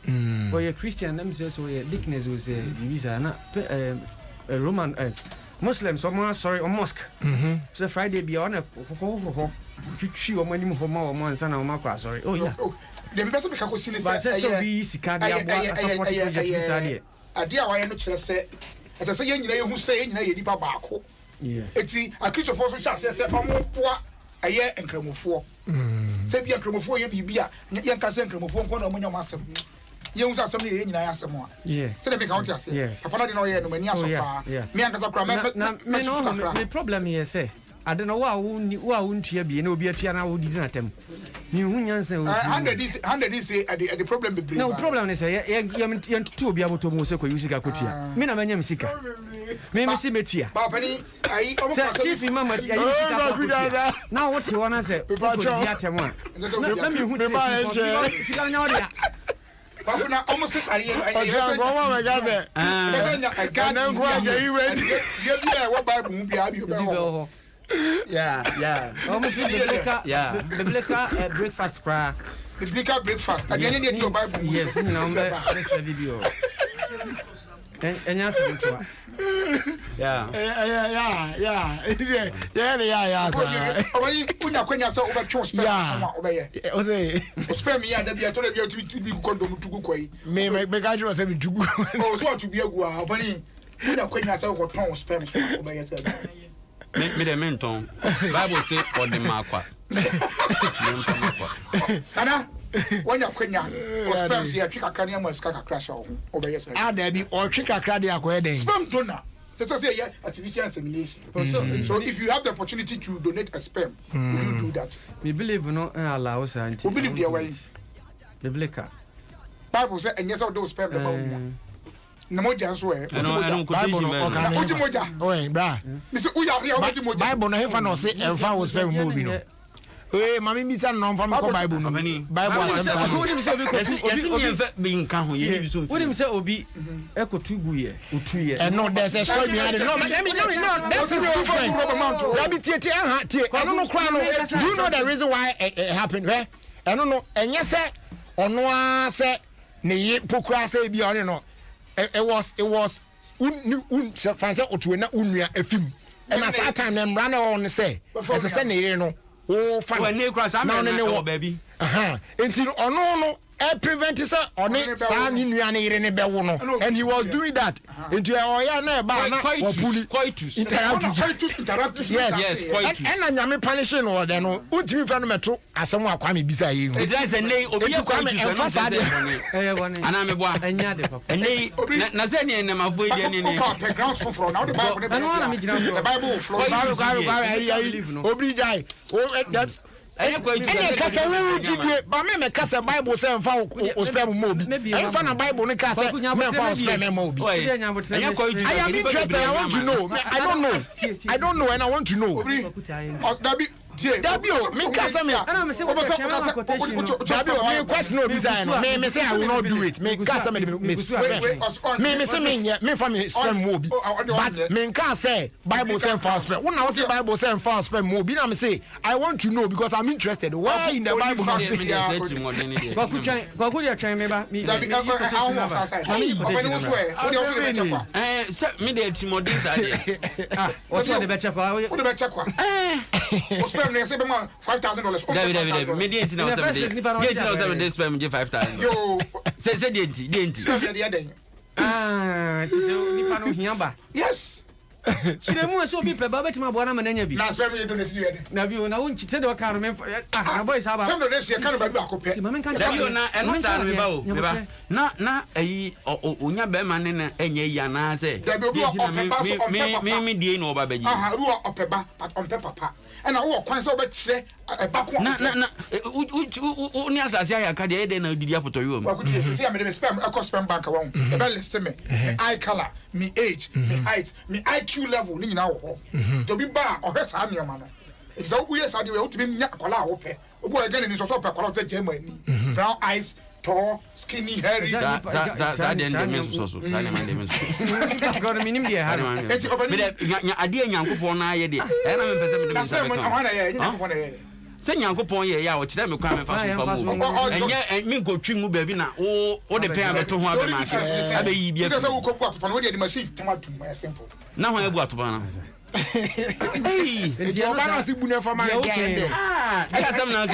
or Christian them say so dickness was visa na Roman Muslims omo sorry on mosque so Friday bi on ho twitwi omo anim ho ma omo ansa na omo akwa sorry oh yeah the best because we see this so be sika dia boa support project bi sa dia ade a waye no kire se ete se ye nyina ye hu se ye nyina ye dipa baako eti a Christopher so sha se omo boa aye enkramofo se bia enkramofo ye bibia ye nka se enkramofo nko na omo nyama asem ye hu se asem ye nyina ya asem a se de be count ase papa na de no ye no mani asopa me anka sa kra me problem here say I don't know why won't be no be a piano would atem. You answer 100 is the problem be no problem is you to be able to move Kusika Kutia. Mina Manyam Sika. Maybe see Metia. I chief mama now what you wanna say? Let me almost yeah. Almost the breakfast cry. The biblical breakfast. And you need your Bible. Yes, no, that's a video. And yes, yeah. When you put your queen yourself over church, obey. Spare me and I told you to be condom to go away. May make I was having to go. Oh, so to be a good bunny. Put your queen yourself or tongue spam obey yourself. Me the menton. Bible say on the marqua. Anna, when you're queen or spam, see a trick a cranium or scaka crash obey yourself. Ah, there be or trick a cranium spam donor. Say artificial insemination. So if you have the opportunity to donate a sperm, will you do that? We believe no allow us and we believe their way. Biblical. Bible says and yes all those sperm the na moja nso e Bible no oka no moja oi bra mi se uya ya o moja Bible no hefa no se emfa wo sperm mo bi no eh mami mi sa no mfa me ko Bible no Bible asem sa woni mi se obi obi bi nka ho ye bi so woni mi se obi ekotu gu ye otu ye no there's a story behind it no that is different that be tie aha tie eno no kra no do you know the reason why it happened where eno no enye se ono a se ne ye pokura se bi on no it was un fancy otu na unua afim and as that time them run on say as I say ne no oh fan when ne cross am na baby until ono prevent say oni sa ni nua ne yire ne bewo no and he was doing that until oya na ba na opuli interactive yes coitus and na nyame punishing no de no untimi fa no meto asem akwa me bisa yi it is a nay obi ana me boa enya de papa nay na say ne na mafo ide ne ne grounds for now the Bible the Bible flow obi jai that any kasa we jidie ba me kasa Bible say mfa o spam mo bi mfa na Bible ne kasa me mfa o spam mo bi I am interested I want to know I don't know and I want to know Dabio me kasa me Dabio me question no bi say no me say I will not do it me kasa me say me fa me spam mo bi but me can say Bible say mfa spam when I say Bible say mfa spam mo bi na me say I want to know because I'm interested why in the Bible not say Kwaku dia twen me ba me say me dey Timothy sade what's the better kwa what the better kwa what's spam say be man $5,000 David me dey na 7 days spam je 5,000 yo say dey spam dey dey ti se nipa no hia ba yes chire mu so bi pe ba betima bo na mananya bi na spam dey donate dey na bi na won chite de o kan me na boy sa ba spam dey say kan ba bi akopɛ dabi na eno sa me ba o me ba na ayi onya be ma ne na enya yi ana se me die no ba baji aha ru opeba but on papa na wo kwan so be kire eba ko na ni asase ya ka de na didi afoto yo wa ku tie se ya me de spam akọ spam bank wa won e be list me eye color me age me height me IQ level ni nyina wo ho to bi ba o hwe sa nioma no e so wo yes ade we utimi nya akola wo pe obo e gane ni so so pe akola te jema ni brown eyes tall skinny hairy sa de me so sa de me so god minim dia ha eti obani nya ade nyankopon na ye de e na me pese me de me sa be ka se nyankopon ye ya o kire me kwa me fa so fa mo enye me nkotwi mu ba bi na o de pe abeto ho abema abe yi bi se wo koku atopa no we de machine tomato my simple na ho ebu atopa na hey eti o ba na si bu ne for man again aka sam na to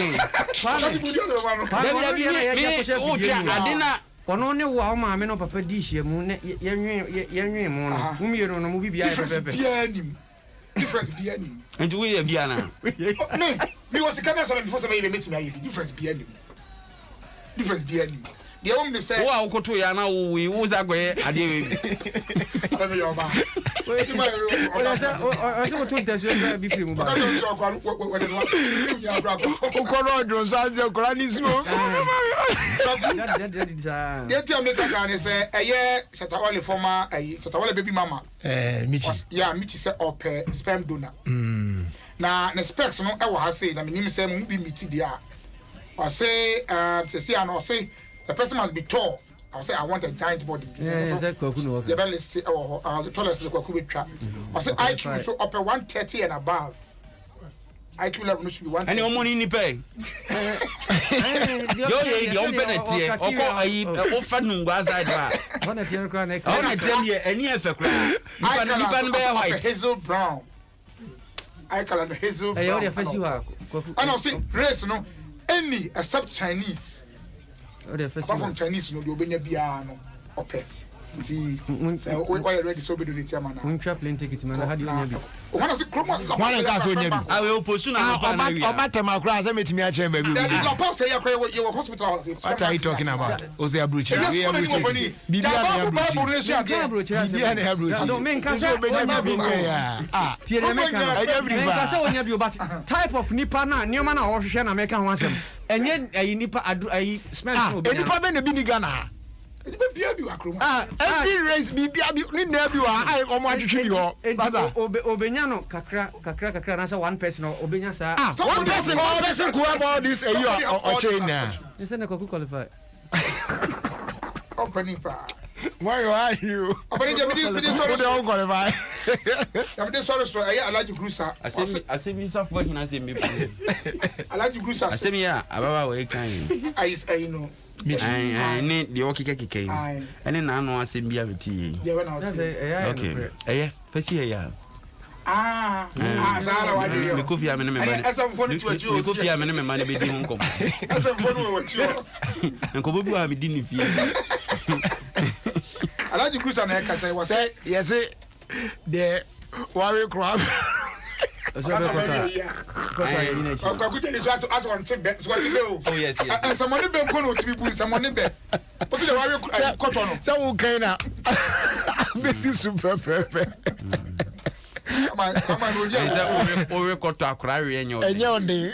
o tia adina kono ne wo a ma me no papa di hie mu ne yenwe mu no mu mi no mu bibia ye pepe difference bi anim nti we ye bia na me was camera so before say me meet me difference bi anim the only say wo a ukoto ya na wo za gwe ade we I me your ba o se ko to nteso e bi free mu ba ko no do sanze ko ni suo ye ti am ka sa ne say eye Shatawale former Shatawale baby mama Michi yeah Michi say ope sperm donor na ne specs no e wo ha say na menim say mu bi miti dia I say say I say the person must be tall. I say I want a giant body. The belly say the tallest is kwaku betwa. I say IQ so up 130 and above. IQ level no should be 130. Any money ni pay. Yo ye on penalty. Oko ayi o fa nu gwa side ba. Ona tie kra na. Ona tell ye any efe kra. Nipa no be white. Hazel brown. I call it hazel brown. Yo dey face you ha. And I say race no any except Chinese. Apart from Chinese no the obenya bia no ope nti why ready so be do the chairman na twa plane ticket man ha di onya bi o wana se kroma wana ka so onya bi awe o postu na pa na wi obatema kra say metimi a chairman bi the pause say you hospital what are you talking about o say abroach bibia na abroach no men ka so obenya bi tie na men ka so onya bi but type of nipa na nioma na ohwehwe na meka ho asem enye ayi nipa ayi smell no nipa be na bi ni Ghana Every race be ni na bi wa ai omo atwetwe bi ho. Basa. Obenya no kakra na say one person obenya sa. One person go about this a year or chain na. You say na ko qualify. Opening pa. Why are you? Opening me sorry. Don't qualify. I'm sorry so I Alaji Grusa. Asemi safo hina se me. Alaji Grusa. Asemi ya ababa we kan. I know. I need the okay. And then I know I say be a tea. Okay. Eh, Fessi ya. Zara wa de. Me kofi amene me mane. Asa mfoni tu achi o. Me kofi amene me mane be di ho nkom. Asa mfoni wo achi o. Nko bi wa be di ni fie. Alaji Grusa na ka say was say yes the worry crab. Oh yes. And somebody be kono to be somebody be. But the worry cotton. So okay na. This is super perfect. Ore koto akra we enyo. Enyo de.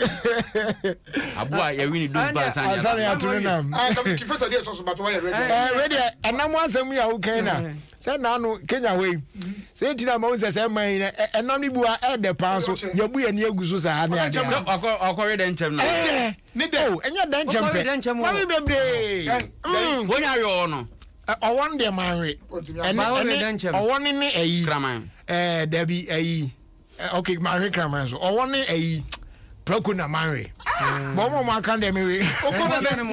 Abua ya wini do ba san ya. Asan ya tunam. The first idea so but why ready? Ready. Enam asem ya okay na. Say na no Kenya we. Say tina ma unse say man enam ni bua e de pan so. Ya bu ya ni aguso sa na. Akọ den chem na. Ni de o enyo den chem. Ma we bebre. Wonya yo no. Owon de manwe. Owon ni eyi. Kraman. Debbie eyi. Okay, manwe kraman so. Owon ni eyi. Proko na manwe. Bo mo ma kan de me. Okono na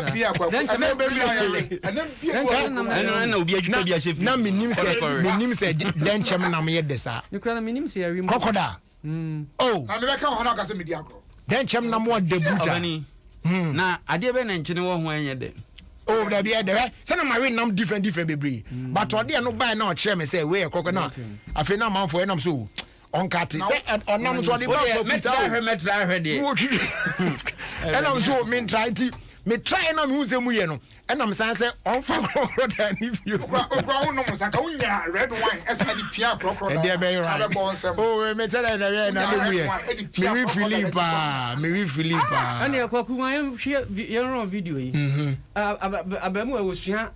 bia kwa. Ana be bia. Ana bia. Na obi adwuma bia chef. Na minim se den chem na me de sa. You can minim se yari. Kokoda. Oh. Na me be kan ho na ka se me dia akro. Den chem na mo debuta. Na ade be na nchene wo ho anye de. Oh, there be there. Say na marry nam different baby. But odi no buy na o chere me say we ekoko na. Afi na man for enam so on cat. Say onam so odi ba for pizza. Me try de. Enam so me try na me use mu ye no. Enam san say on fa kro da ni bio. Okra no mo san ka unya red wine esa di pia kro. E dey be right. Oh, me tell na we na de mu ye. Me Philippa. Ani akwaku ma ye run video yi. Abamu e wosua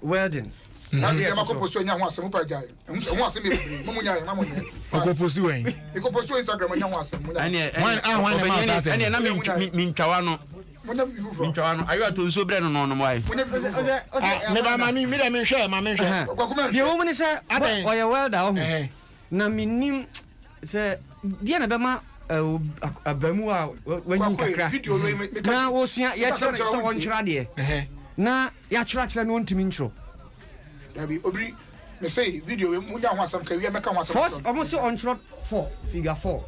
wedding. Sabe ma ko posto nya ho asem pa jai. Ho asem e mo nya ma mo nya. Ko posto wen. E ko posto Instagram nya ho asem. Ani na min twawa no. Minchawano ayo to so bre no why me ba mami me de me hwe ma me hwe ye wo ni se o ye welder o na minim se dia na be ma abamu a wanyi kakra na wo sua ye chere so won chira de na ya chira no ntimi ntro dabi obri me say video we mu nya ho asam ka wi me ka ho asam first almost on chira 4 figure 4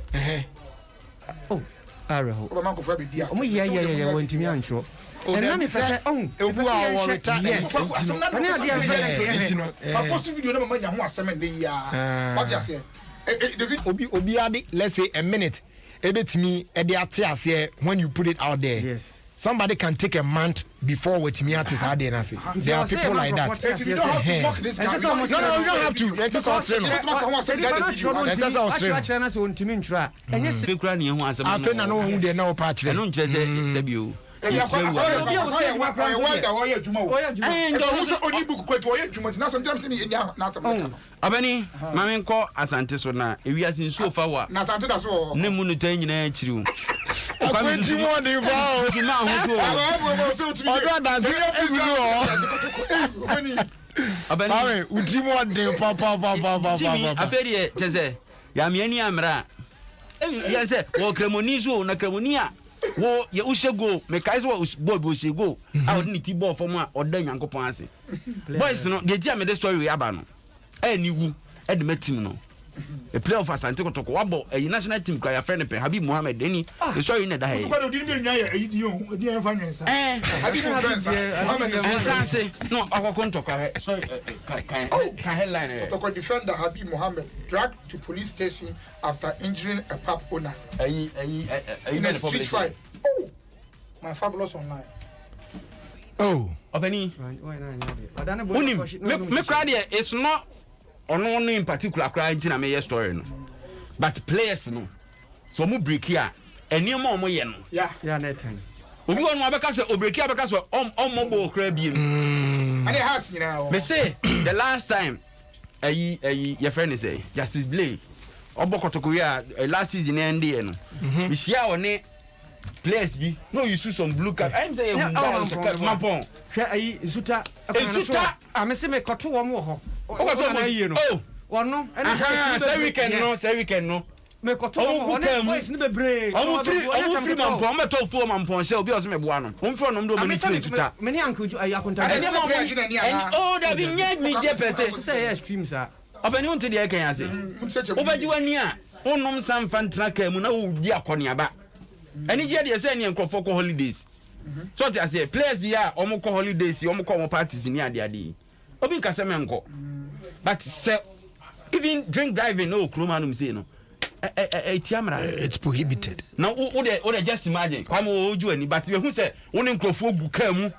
oh Araho. Oh, yeah, want to me antro. And now it's a own. Yes. Let's say a minute. When you put it out there. Yes. Somebody can take a month before with me at his hard day. There are people like that. If you don't have to mock this guy, no, you don't have to. Let us all say no. Let us all say no. And yes, I think I know who they know patch. I don't just say you. Abani mame nko asante so na ewiase nso fa wa na asante da so ne mu no tan nyina chiriu akwenti mo de ba o ma ho so odo dance abani uti mo de pa aferi e teze ya me ani amra ya se wo kremoni so na kremoni a wo ye ushego me kai so boy bo shego a odini ti ball for mu a oda nyankopon ase boys no ge ti am the story we aba no ani wu e de matim no a playoff asante kotoko wabo a national team kwa ya friend pe Habib Mohammed Deni the story na da he ko do di mi nwa ya edi o edi en fa nwensa Habib Mohammed Sanse no akoko ntoko sorry kan headline kotoko defender Habib Mohammed dragged to police station after injuring a pub owner in a street fight. Oh, my fabulous online. Oh, Obani. Me crowd here it's not on one in particular crying in a major story no. But players no. So mu break here. Eni mo mo ye no. Yeah, that time. Obi won abeka se obreaki abeka so mo bo okra biem. And it has, you know. Me say the last time your friend is say Justice Blake Obokotokoya last season ended no. We share on it players be no you see some blue card. I'm saying Mapon. Zuta I'm say me koto wo mo ho. Oh. Wono say weekend no. Me koto wo ne boys ni bebre. I'm free man pon me to fo man pon say obi o se me boa no. Won fro no do me ni tuta. Me ni anko akonta. Oh da bi nya mi je pese. Say extreme sir. Obani won te de kan ase. Obaji wani a onnom san fantra ka mu na wo di akone aba. Ani je de say ni enkrofo ko holidays. So te ase players ya omo ko holidays, omo ko mo parties ni ade. Obi nka se me nko. But say even drink driving no kromanum say no. It's prohibited. Now what just imagine kwame oju ani but we hu say woni nkrofo gu ka mu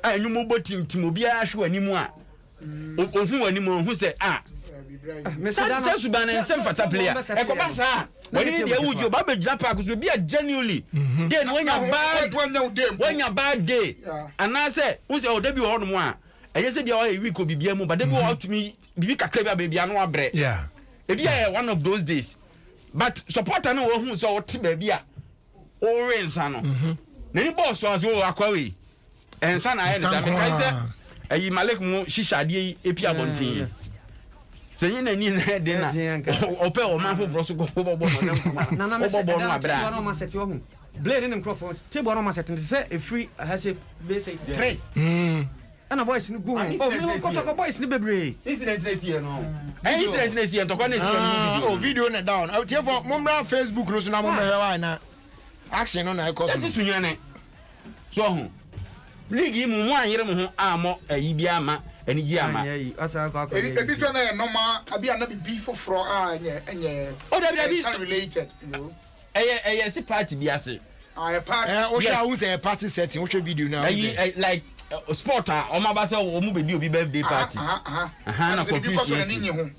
anyu mo botim timobia hwe ani mu a ohu ani mu hu say Mr. Suban and some fata player. Ekobasa. When you ujo ba be park so be a genuinely. Then when you bad day. And I say, who say o dey be ho no mu a. Eye say dey o week obibia mu but dey go out me bibi kakra baby anu abre. Yeah. E be one of those days. But supporter no hu so o ti baby a. O rensa no. Na ni boss was o akwa we. Ensa na aye na say ayi malek mu shisha de epi abontin. So you need na de na ope o man foforo so go bobo no na me say no ma set you blade in microphone table no ma set say a free has a basic 3 and a boys ni go oh me ko boys ni bebre incident na see no incident na see to ko na see oh video na down out here for momra Facebook no so na momra wa na action no na e ko so sunyane so ho league mu anyere mu ho amo ayi bia ama ani ji ama asa ko ebi so na normal abi na bi foforo enye oh that be related you know si party bi ase party o sha who say party setting what video now like sport o ma ba say o mu be di obi birthday party na confusion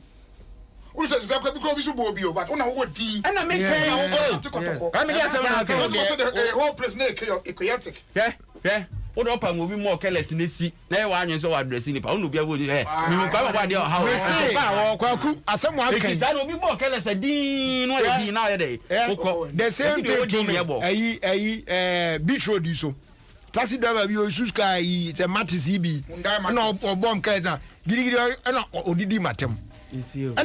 o se se ko bi ko bi so bo bi o but una wo di na make I mean yes na say the whole place na chaotic yeah o do pa mo bi mo careless na si na e wa anwen so wa address ni pa unu bia wo ni mi kwa ba dia ha we pa wo kwaku asemu akan za no bi mo careless din no e di na e dey the same thing to me ayi beach road so taxi driver bi o suska yi te matisi bi na o bomb kaza girigiri na odidi matem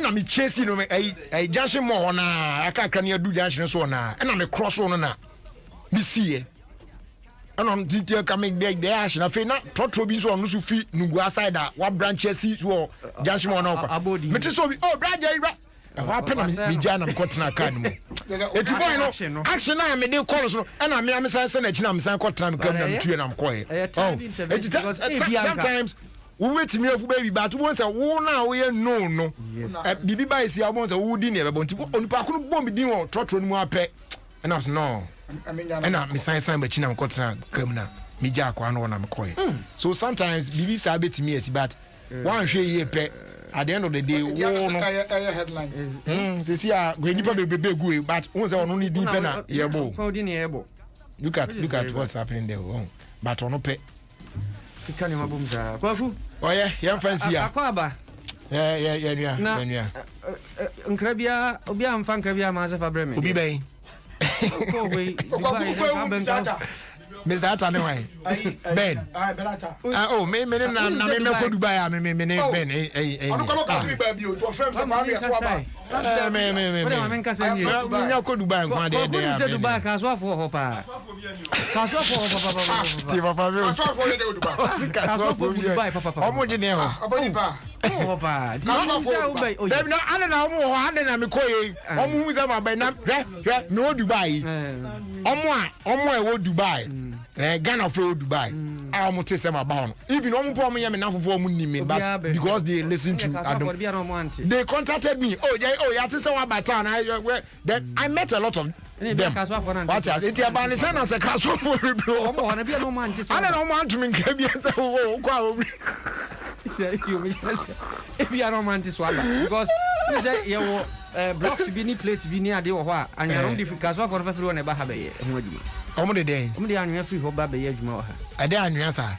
na me chase no me ayi junction mo na aka kan ya du junction so na me cross on na me see on detail coming back there ash na fe na trotro bi so on so fi nugu aside wa branches so junction mo na ko me ti so bi oh brother ira wa pe na me jana me kotena kan mo eti boy no action na me dey call so na me san na china me san kotena me kam na me tue na me koy sometimes we wait me ofu baby but won say wo na wo ye no bibi ba isi abon say wo di ne be bon ti onipa ko no bom din wo trotro no mu apɛ na no and me sign but china mkotena kamna me ja kwa no na mkoye so sometimes bibi sa beti me esi but one hwe ye pe at the end of the day wo no headlines say see a go nipa bebe gu but won say ono ni din pe na yebo look at what's happening there but ono pe kikani mabumza kwaku oye yam fancy ya akwaba ya nkrabia obi amfa nkrabia ma se fa breme obi ben Mr. Atane why? Ben. Oh, me na me ko Dubai me Ben. Onu ko ka fi ba bi o to friends am abi so aba. Me nkasa ni. Me nya ko Dubai nko ade de. Ko se Dubai ka so afo ho pa. Ka so afo ho papa. Ti papa. Ka so afo le de Dubai. Ka so afo Dubai papa. Omo je ne ho. Aboni pa. Oh pa. Ka so afo. Dem na ana na omo ho ade na me ko ye. Omo hu se ma ba na hwe no Dubai. Omo e wo Dubai. Ghana for Dubai. I am to say my bound. Even on poor me enough for me, but because they listen to Adom. They contacted me. Oh, you have to say about town. Then I met a lot of them. What are it? About son as a castle. I don't want to make if you are romantic swallow because you say you blocks be ni plates be near the wa and you don't difficult for everyone never have a Omo de dey. Omo de anu free ho ba be adwuma wa ha. Ade anu sa.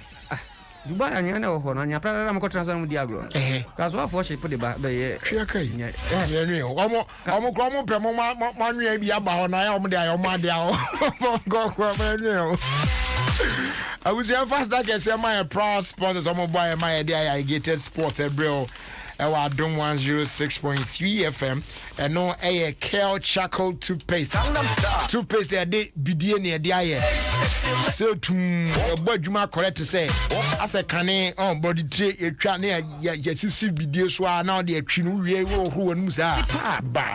Dubai anya na ho na nya pra na ko transfer mu diagro cause what for she put the ba ye omo pe mo manua bi aba ho na ya omo de ayo ma de awo go menwe I was your first that can say my proud sponsors omo boy my irrigated sports bro Adom 106.3 FM and no Kel charcoal toothpaste they dey bidie ne dey aye so to bodwuma correct to say as a can on body tray etwa na ya sisi bidie so na dey atwi no wie wo ho wonu sa ba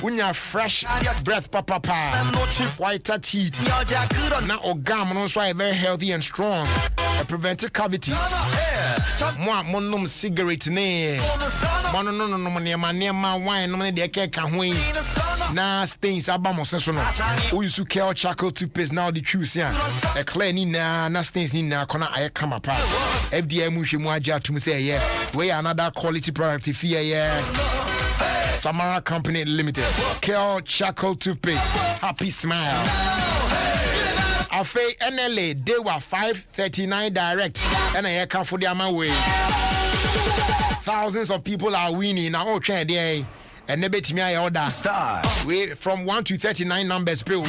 unya fresh breath papa whiter teeth na organ no so very healthy and strong prevent cavity mo monum cigarette ne mono no nema wine no de keka ho na stains abamo senso no we use Kel charcoal toothpaste now the choose ya e clear ni na stains ni na kona aye kama pa FDA mu hwemu agya tum say yeah we another quality product if yeah Samara Company Limited Kel charcoal toothpaste happy smile Ofie NLA they were 539 direct and I come for the amount way. Thousands of people are winning now. Okay, there and they bet me I order. We from 1 to 39 numbers, bro.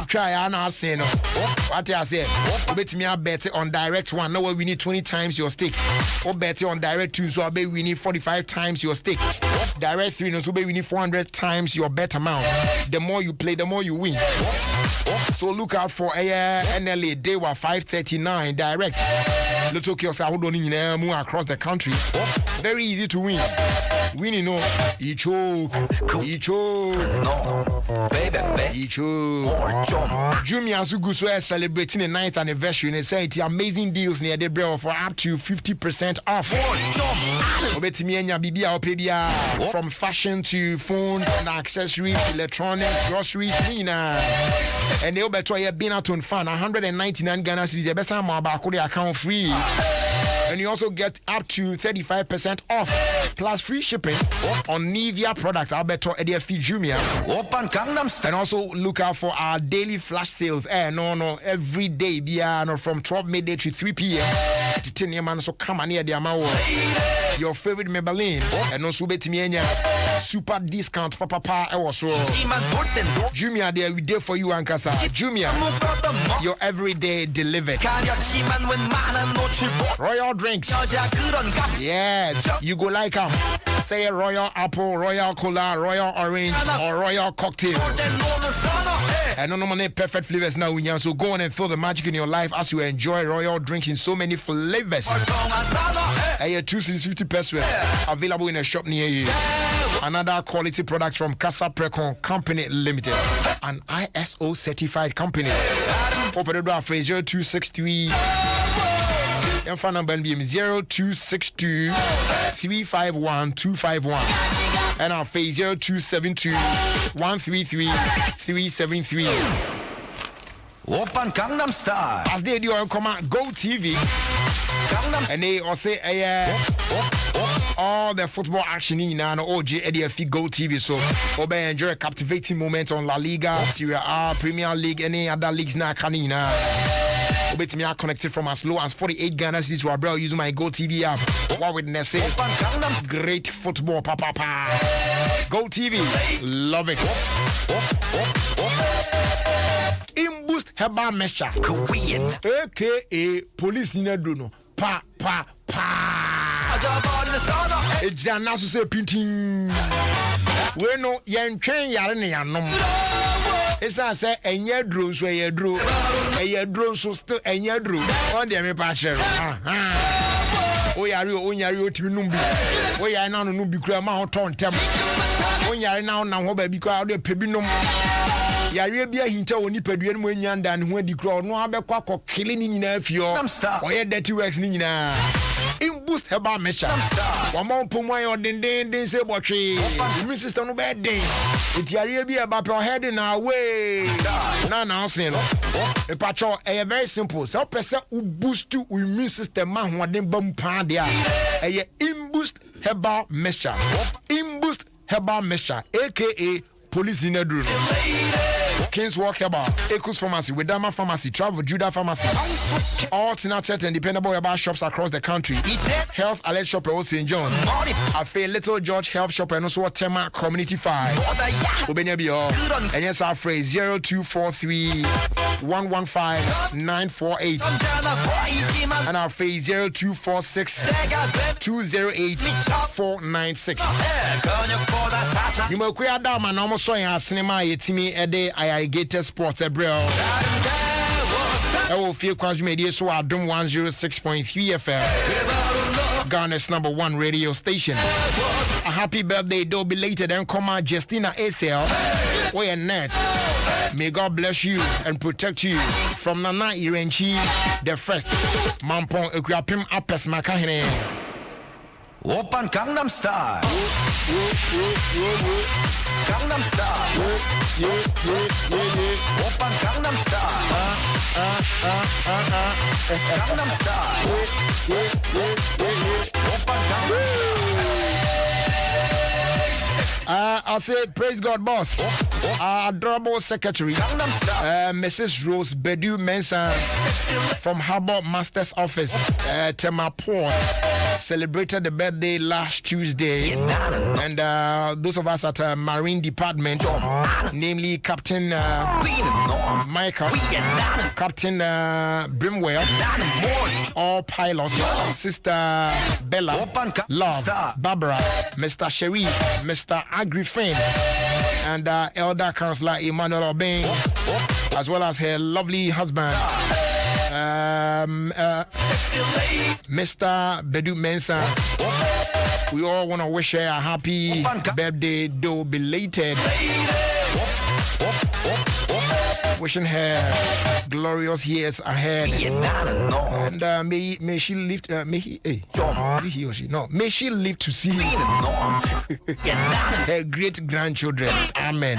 Try and I'll say no. What I say? Bet me I bet on direct one. No way we need 20 times your stake. Or bet on direct 2, so I bet we need 45 times your stake. Direct 3, no, so bet we need 400 times your bet amount. The more you play, the more you win. So look out for NLA. They were 539 direct. Little kiosks are holding across the country. Very easy to win. Winning, no. Each no, baby. Jumia Zuguso is celebrating the 9th anniversary and they say it's amazing deals near the bro for up to 50% off. From fashion to phones and accessories, electronics, groceries, and they'll bet you been out on fun 199 Ghana cedis. The best time about the account free. And you also get up to 35% off plus free shipping on Nivea products. I'll bet you fee Jumia. And also look out for our daily flash sales. Every day, from 12 midday to 3 p.m. to 10 a.m. So come on here, your favorite Maybelline and also bet me super discount papa also Jumia there we there for you Ankasa Jumia your everyday delivered Royal drinks yes you go like them say Royal Apple, Royal Cola, Royal Orange or Royal Cocktail and no money perfect flavors now so go on and feel the magic in your life as you enjoy Royal drinks in so many flavors. 250 pesos available in a shop near you. Another quality product from Casa Precon Company Limited, an ISO certified company. Open the door for 0263 and phone number 0262 351 251 and our phase 0272 133 373. Open Gangnam Style. As they do on command Go TV. And they also say all the football action in and OJ ADF Go TV. So Obe enjoy a captivating moment on La Liga, Serie A, Premier League, any other leagues na kanina. Obe to me are connected from as low as 48 Ghana cedis to Abel using my Go TV app. What witness it? Great football, papa. Go TV, love it. Imboost Herbal Mesha, Korean, aka Police Nineduno. Pa. Ejana so say printing. We no yen twen yare ne yanom. Esa say enye dro so enye dro. Enye dro so still enye dro. On dey me pa chere. O yare o nyare o timi num bi. O yare na no num bi kura ma ho ton tem. O yare na ho ba bi kura o dey pebi num. Yare bia hinta woni padua no anyanda ne ho adi kura no abekwa kokele ni nyina afio oye dirty works ni nyina Imboost Herbal Mesha wamon pomo ayo den se botwe immune system no be den etiare bia ba pro head na way na say no e patcho e very simple so person u boost to immune system ma hoden bam pa de a e Imboost Herbal Mesha Imboost Herbal Mesha aka Police Nineduno. King's Walk Herbal, Ekus Pharmacy, Wedama Pharmacy, Travel Judah Pharmacy, all Tinachet and dependable herbal shops across the country. Health Alert Shop at St. John. I feel Little George Health Shop and also Tema Community 5. Ubenyabio. And yes, our phrase 0243 115 948. And our phrase 0246 208 496. You may queer down my normal sewing at cinema, Yetimi, Ede, Irrigated Sports, Ebrel. Ofie Kwanso media so Adom 106.3 FM. Ghana's #1 radio station. A happy birthday, though belated, and come Justina ASL. Way and net. May God bless you and protect you from Nana Irenchi, the first. Mampong Equiapim Apes Makahene. Open Gangnam Style. Gangnam Style. Open Gangnam Style. Gangnam Style. Open Gangnam Style. I'll say praise God, boss. Our adorable secretary, Mrs. Rose Bedu Mensah from Harbour Master's Office, Tema Port, celebrated the birthday last Tuesday. And those of us at Marine Department, namely Captain Michael, Captain Brimwell, all pilots, Sister Bella, Love, Barbara, Mr. Sherry, Mr. Agrifin, and Elder Councillor Emmanuel Obeng, as well as her lovely husband, Mr. Bedu Mensah. We all want to wish her a happy birthday, though belated. Wishing her glorious years ahead, and may she live. May he or she? No, may she live to see her great grandchildren. Amen.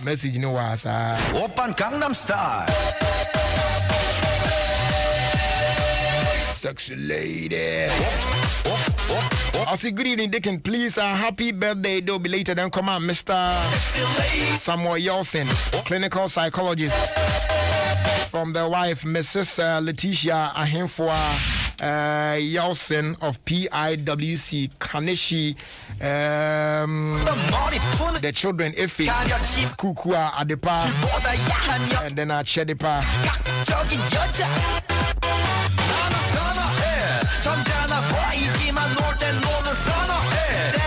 Message, you know what? Open Gangnam Style. Sexy lady. I'll say good evening, Dickon. Please, happy birthday, though belated, and come on, Mr. Samuel Yelson, clinical psychologist, from the wife, Mrs. Letitia Ahimfua Yelson of PIWC Kaneshi, the children, Effie, Kukua Adepa, and then Chedepa.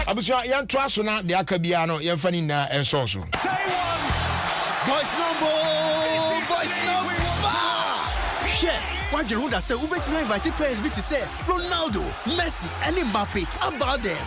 Abusua yan twaso na de akabiano yan fani na ensoso. Boys number. Share. Why you know that say we bet me invite players be to say Ronaldo, Messi, and Mbappe about them.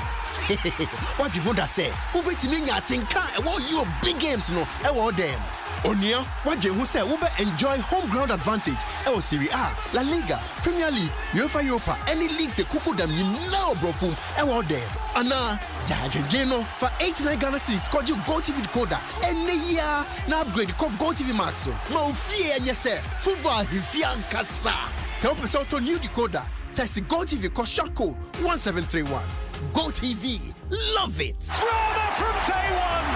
What you know that say we bet me nyatinka e won you big games no e won them. Onia, what you who say we enjoy home ground advantage. Serie A, La Liga, Premier League, UEFA Europa, any leagues se kuku them you know bro fum e won them. Ana Jano for 89 Ghana cedis called you Go TV decoder. Any year na upgrade called Go TV Max. So no fear and yes football hifian kasa. Se open so to new decoder. Test Go TV call short code 1731. Go TV, love it. Drama from day one.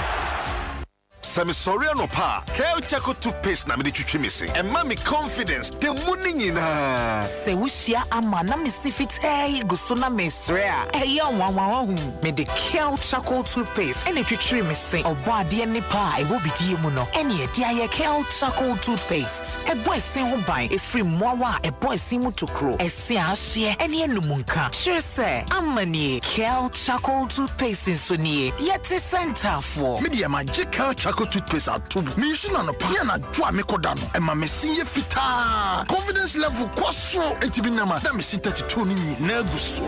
Samisoriano pa, Kel Chaco toothpaste na me twitwi me se. And mommy confidence, the money na. Se wushia ama na me sifit guso na mesrea. Eya wanwa me de Kel Chaco toothpaste. Ene twitwi me se. Oba de ne pa e wo bidie mu no. Ene e dia ye Kel Chaco toothpaste. E boy sen ho ban e free mowa e boy sin mu tokro. E se ahye ene enumunka. Sure se amani Kel Chaco toothpaste so nie. Yeti center for. Media magical Chaco toothpaste at tubu. Me issue na pa na dwa me kodano. E ma me sinye fita. Confidence level kwaso entibi nama. Na me sin 32 ni na guso.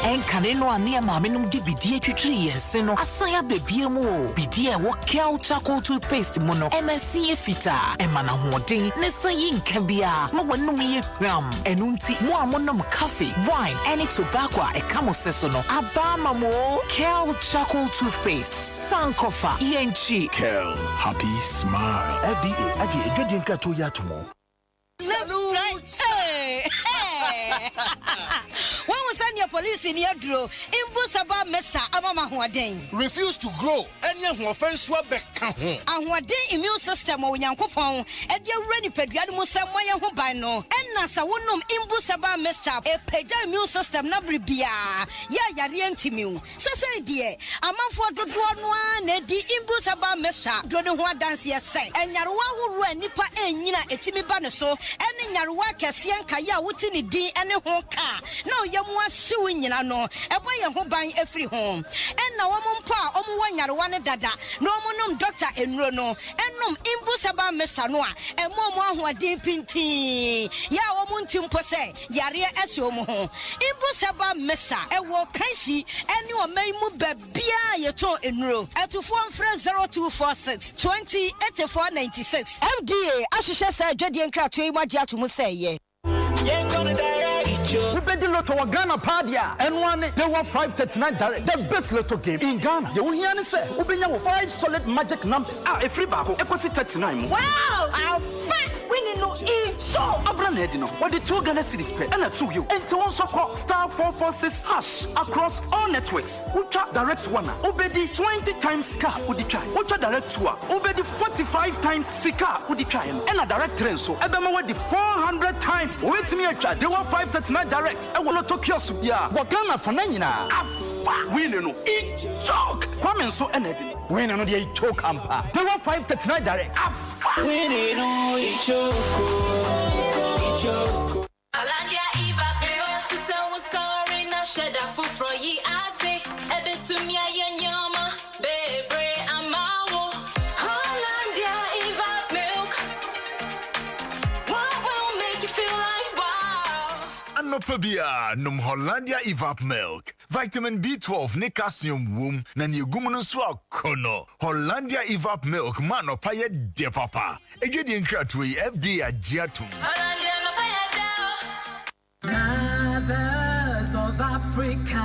En kaneno ane ma me num di bidie twitwi yense no. Asaya bebie mu o. Bidie wo Kel Chaco toothpaste mu no. MSC fita. E ma na hoden ne sayi nka bia. Ma wanum ye hwam. Enunti mo amonom coffee, wine, any tobacco e kamo seso no. Abama mo Kel Chaco toothpaste. Sankofa ENG. Kel, happy smile. FDA aje ejodi nkrato ya tomo. Salute. Hey. When we send your police ni aduro imbu saba mesa amama hoaden refuse to grow any offense wa beka ho ahoaden immune system o nyankopon e de awura ni padua no musam moye ho ban no enna sa wonum imbu saba mesa e pagya immune system na bribia ya yare antimiu sese die amanfo dodo no na di imbu saba mesa do ne ho adanse ese enyarewa horo anipa enyina etimi ba ne so ene nyarewa kese nkaya wuti ni din ene ho ka na oyemu ahyew nyina no ebo ye ho ban afiri ho enna wo mpo a omo wanyarewa ne dada na omo nom doctor enuro no ennom imbu saba mesa no a emo mo ahoden pintin ya wo mo ntimpo se yare ese omo ho imbu saba mesa ewo kansi ene o maimu babia yeto enuro etufo mfre 0246 208496 FDA ahyehyɛ sɛ adwadie nkrato yi magye ato mu sɛ ye Ubedi Lotto wa Ghana Padia and one they were 539 direct. The best Lotto game in Ghana. You hear me say Ubenya 5 solid magic numbers. A free bako equals 39. Wow! Our fat winning no each so Abran Edino. What the 2 Ghana cities pay and a 2 you. And to also call *446# across all networks. Ultra direct one. Ubedi 20 times Sika Udi try. Ultra direct 2. Ubedi 45 times Sika Udi try. And a direct train so Ebema with the 400 times. Wait me a try. They were 539 direct. I will not talk your subia. Wakana Fananina. Afa. Winning no. Each joke. Kwame so energy. Winning no the choke ampa. They were 539 direct. Afa. Winning no each choke. Alandia Eva Pio, she said was sorry, na shed a foot for ye. I say, Ebe to me, I yama, baby, I'm out. Alandia Eva milk. What will make you feel like wow? Anopabia, num Hollandia Evap Milk. Vitamin B12 ne calcium wom na ne gumunu so akono. Hollandia Evap Milk mano paye de papa. Ejedi nkratu yi FDA agiatum. Hollandia no paye da. Mothers of Africa.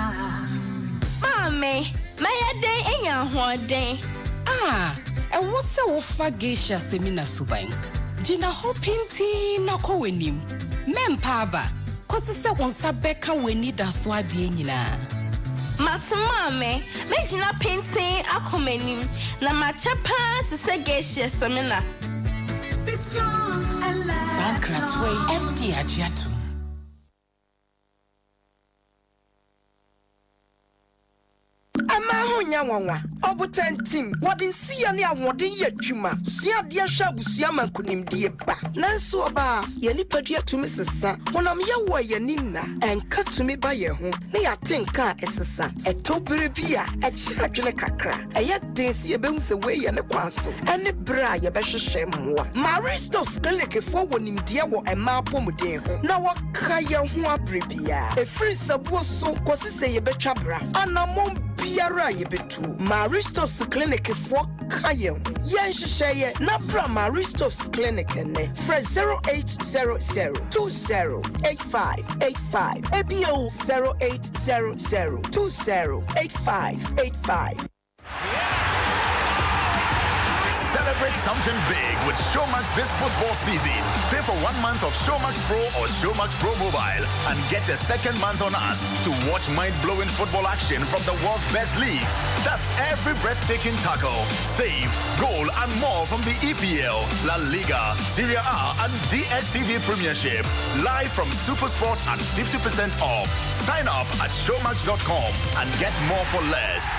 Mame, my day enya hoden. E wo se wo fa geisha semina suban. Gina hopinti na ko wenim. Mempa aba. Kosi se wonsa beka weni da so ade nyina. Matumame, me gina painting akomenim na machapa to say geisha semina. Be strong and last. Sankratwe FD agiatu. Amahunya wanwa obutantim wodin sia ne awodin yadwuma sia de ahwa busia mankunimdie ba nanso oba ye nipadua tumi sesa wonam ye wo ye nina enka tumi ba ye ho ne ya tenka esesa etobere bia e kira dwene kakra eye densi ye behu se we ye ne kwaso ene bra ye behwehwe mmoa Maristos clinic fo wonimdie wo ema apomuden ho na waka ye ho abrebia efiri sabuo so kosi se ye betwa bra anamom biara ye betu Maristos clinic for kaye yen hyehyeye na bra Maristos clinic ne for 0800208585 ebio 0800208585. Celebrate something big with Showmax this football season. Pay for 1 month of Showmax Pro or Showmax Pro Mobile and get a second month on us to watch mind-blowing football action from the world's best leagues. That's every breathtaking tackle, save, goal, and more from the EPL, La Liga, Serie A, and DStv Premiership. Live from Supersport at 50% off. Sign up at showmax.com and get more for less.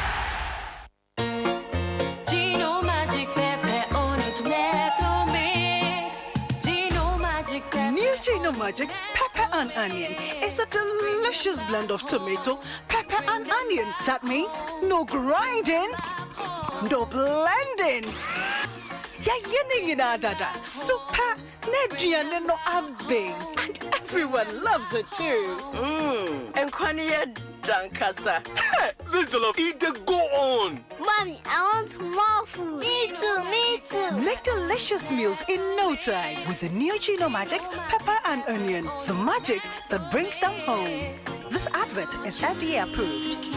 Gino Magic Pepper and Onion is a delicious blend of tomato, pepper and onion. That means no grinding, no blending. Yeah, dada. Super Nedrian no abbing. And everyone loves it too. And Kwaniya Dankasa. This jollof eat the go on. Mommy, I want more food. Me too. Make delicious meals in no time with the new Gino Magic Pepper and Onion. The magic that brings them home. This advert is FDA approved.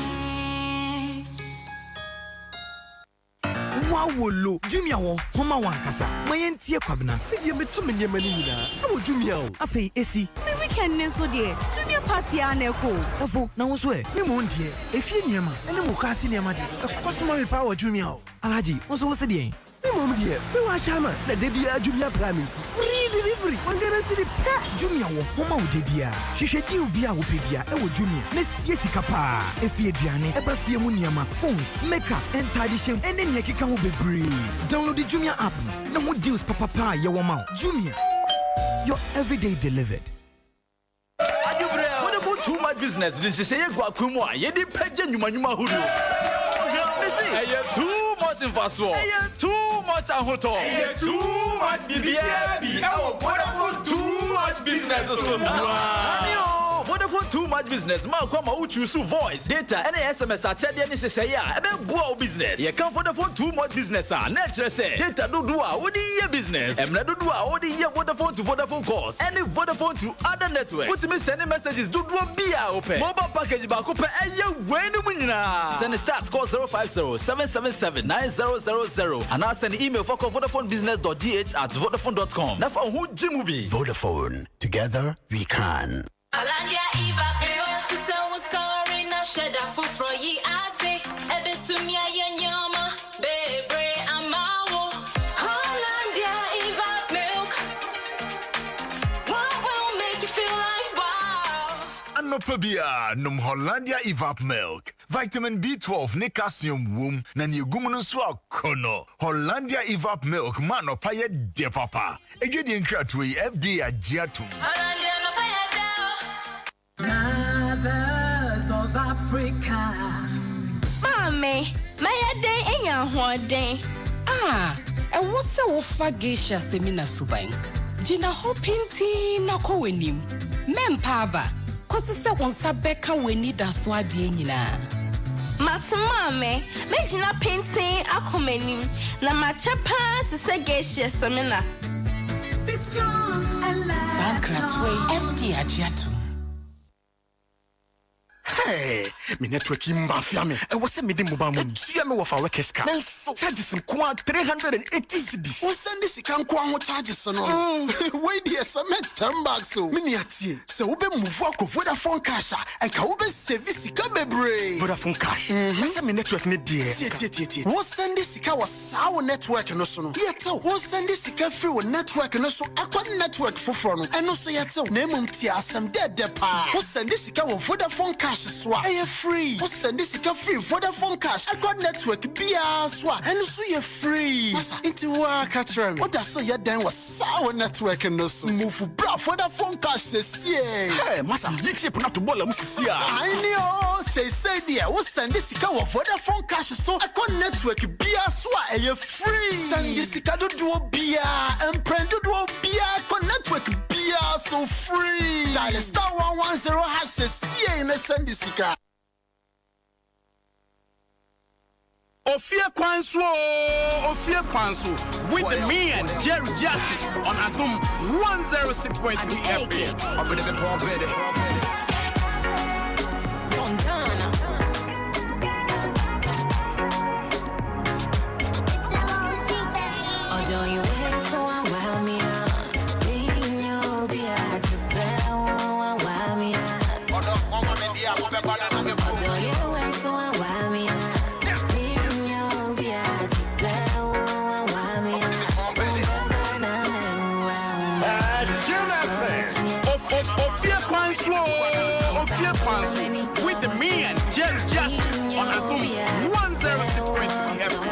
Wawolo, Jumia wo, homa wankasa. Mayentie kwabna. Media meto menyema ni nyina. Na wo Jumia wo. Afei esi. Me weekend nenso de. Jumia party aneko. Efu, na wo so e. Me mo ndie. Efie niema. Ene mo ka ase niema de. Customer me power Jumia o. Alhaji, wo so wo se de. Me mom de. Me wa shama na de bia Jumia payment. Free delivery. Wangara city pa. Jumia wo homa wo de bia. Hwehwe di obi a wo pe bia e wo Jumia. Na sie sika pa. Efie aduane, e ba fie mu niema, phones, makeup, entirely ene ne keka ho bebre. Download the Jumia app. Na mo deals papa ye wo ma. Jumia. Your everyday delivered. Vodafone too much business. This is a guacumo. You did pay Numa Hudu. Too much in Faswa. Too much Ahoto. Too much BBB. Vodafone too much business. Vodafone too much business. Malcolm Uchusu voice, data, and SMS at Teddy say ya. About business. You come Vodafone too much business. Nature say data do what the year business. And do what the year Vodafone to Vodafone calls. Any Vodafone to other networks. Put me sending messages do be open. Mobile package back open and you win. Send a start call 050-777-9000 and I'll send email for vodafonebusiness.gh@vodafone.com. Now for who Jim be Vodafone. Together we can. Alandia Eva Pio, she said was sorry, now shed a foot for ye. I say, Ebe to me, I yama, baby, I'm out. Alandia Eva milk. What will make you feel like wow? Anopabia, num Hollandia Evap milk. Vitamin B12 ne calcium womb na ni gumunu so akono. Hollandia Evap milk man opaye de papa. Ejedi nkratu yi FDA agiatum. Alandia no paye Mothers of Africa. Mame, my day in your hoarding. And what's the Offa Geisha Semina Subain? Gina Hopinti na Kowenim. Mempaba, cause it's a one sabeka we need a swadi nina. Matamame, Megina painting Akomenim, na Machapa to say Geisha Semina. Be strong and Bankratway FD Agiatum. Hey, me network imbafia me. I was sending mobile money. See me with our workers car. So charges some 380 cedis. We send this can kwa charges no. Wait there cement 10 bags so. Me niati. So we be move work Vodafone cash and ka we be service ka bebre. Vodafone cash. Me say me network ne there. Tie. We send this ka was our network no so no. Yet we send this ka free with network no so akwa network foforo no. And no so yet na mum tie asem de pa. We send this ka with Vodafone cash swap. Are you free? What's send this free Vodafone cash? I got network BR swap. And so you're free. Masa into work catch them. What that's so you done was sour network and no so move for bra Vodafone cash says hey masa you chip not to ball musisi. I know say dear what's send this Vodafone cash so I got network BR swap. Are you free? Send this do BR and prend do BR got network BR so free. Dial star 110 hash says in a send this. Ofie Kwanso with me and Jerry Justice on Adom 106.3 FM. Ofie Kwanso with me and Jerry Justice on Adom 106.3 FM.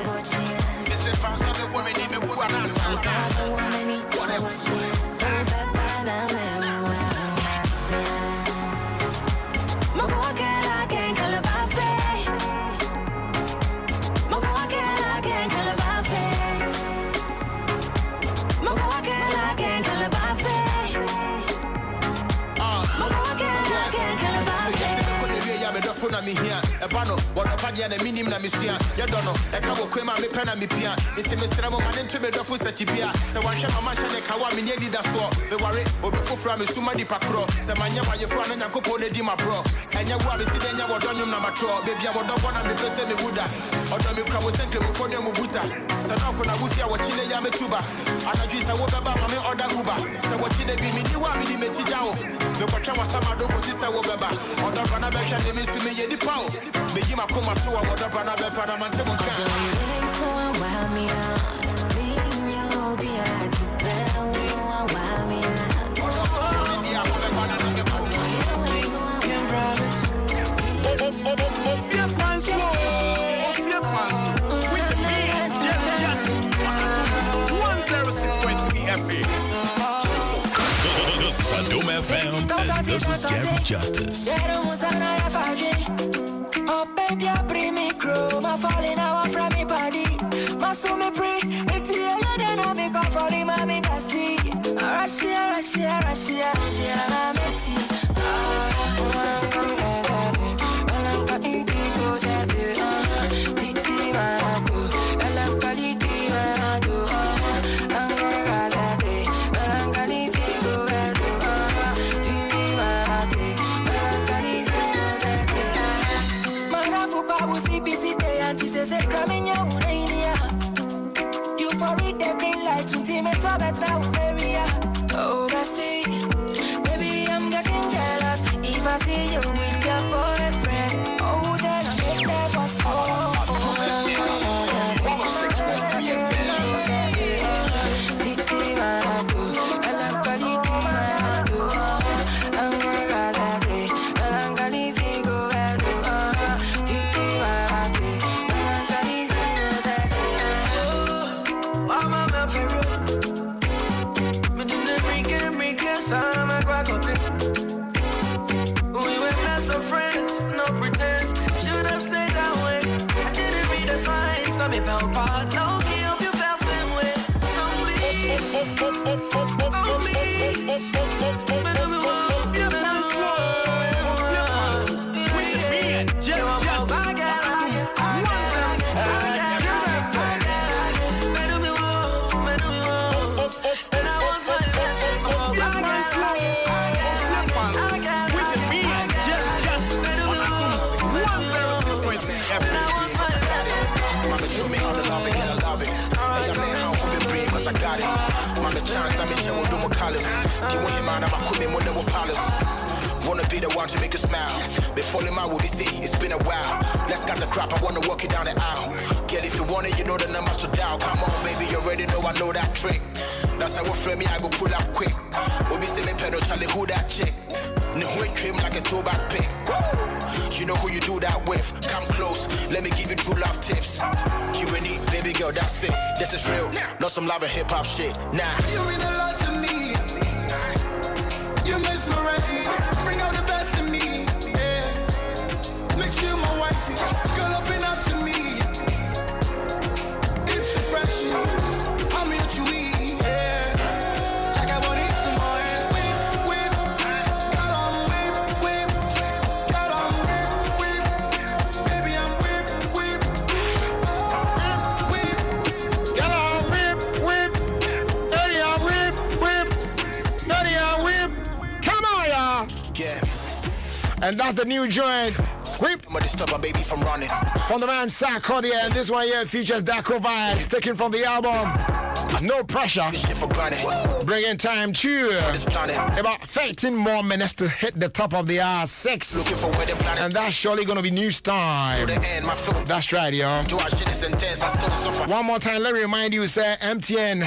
Na me here e ba no what up dia na minim na me sua ye do no e ka wo kwema me pena me pia enti me sra mo mane ntwe me do fu sachi bia se wan hwe mama hwe ne ka wa me ne ni da so me ware obi fofra me suma di pakro se manya wa ye fo na nyakopo na di ma bro enya wo a me si de nya wo do nyum na matro baby a wo do bona me pese me wuda odo me kwa wo senkre mo fo ne mo buta se na fo na wo fia wo chile ya me tuba And I just say what about my other Uber. So what you be me you want me to jao. No kwa chama sama do ko sisa wo beba. Other brana be hwa me su me ye ni pao. Me yi makoma to wa other brana be fa na man te mo kan. So wow me me you be a say we want wow me Ofie Kwanso with me and Just 106.3 FM. This is Adom FM and this is Scary Justice. Oh baby, I bring me crow, my falling out from me body. My soul me pray, it's here then I make up for the mommy bestie. Russia, I'm you for it the green light to team it up at now area. Oh bestie, maybe I'm getting jealous if I see you with your boyfriend. Oh then I get there for so. Me fell apart, no key of you felt same way. So I got it. Mama chance, I make sure we'll do my colors. Give me man, I'm a queen, more than palace. Wanna be the one to make you smile. Before the man will be see, it's been a while. Let's cut the crap, I wanna walk you down the aisle. Girl, if you want it, you know the number to dial. Come on, baby, you already know I know that trick. That's how we frame me, I go pull up quick. Obi say me pedal, Charlie, who that chick? No way cream like a throwback pick. You know who you do that with. Come close, let me give you true love tips. Q&E, baby girl, that's it. This is real, not some love and hip hop shit. Nah. You mean a lot to me. You mesmerize me. Bring out the best in me. Yeah. Makes you my wifey. Girl up and up to me. It's refreshing. How much you eat? Yeah. Jack, I want eat some more. And that's the new joint. Whip. I'm gonna stop my baby from running. From the man Sarkodia, and this one here features Daco Vibes, taken from the album No Pressure. Bringing time to about 13 more minutes to hit the top of the hour 6. And that's surely gonna be news time. That's right, yo. One more time, let me remind you, say MTN.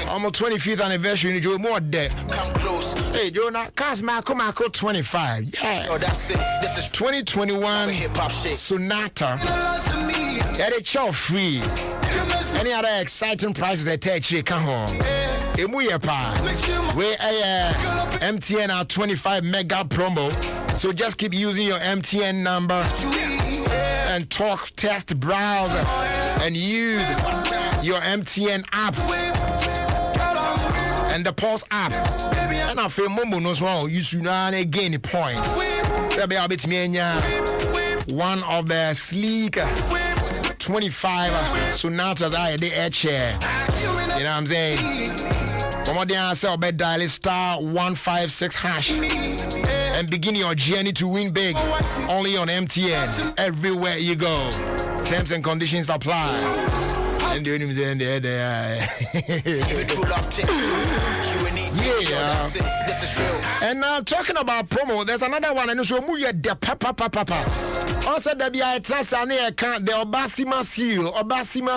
Almost 25th anniversary, you more dead. Come close. Hey, Jonah, cause Marco 25. Yeah. Oh, that's it. This is 2021 hip-hop shit. Sonata. Yeah, they chow free. Any other exciting prices at Tech come home. Emuye pa. We MTN our 25 mega promo. So just keep using your MTN number and talk, test, browse, and use your MTN app and the Pulse app. And I feel Momo knows wrong. You should not gain points. One of the sleek 25 Sonatas I the air chair. You know what I'm saying? Come on down, sell bed dial *156# and begin your journey to win big. Only on MTN. Everywhere you go. Terms and conditions apply. And the enemies in there. Yeah. This is real. And now talking about promo, there's another one, and so move the papa. Also, there be a transfer account, the Obasima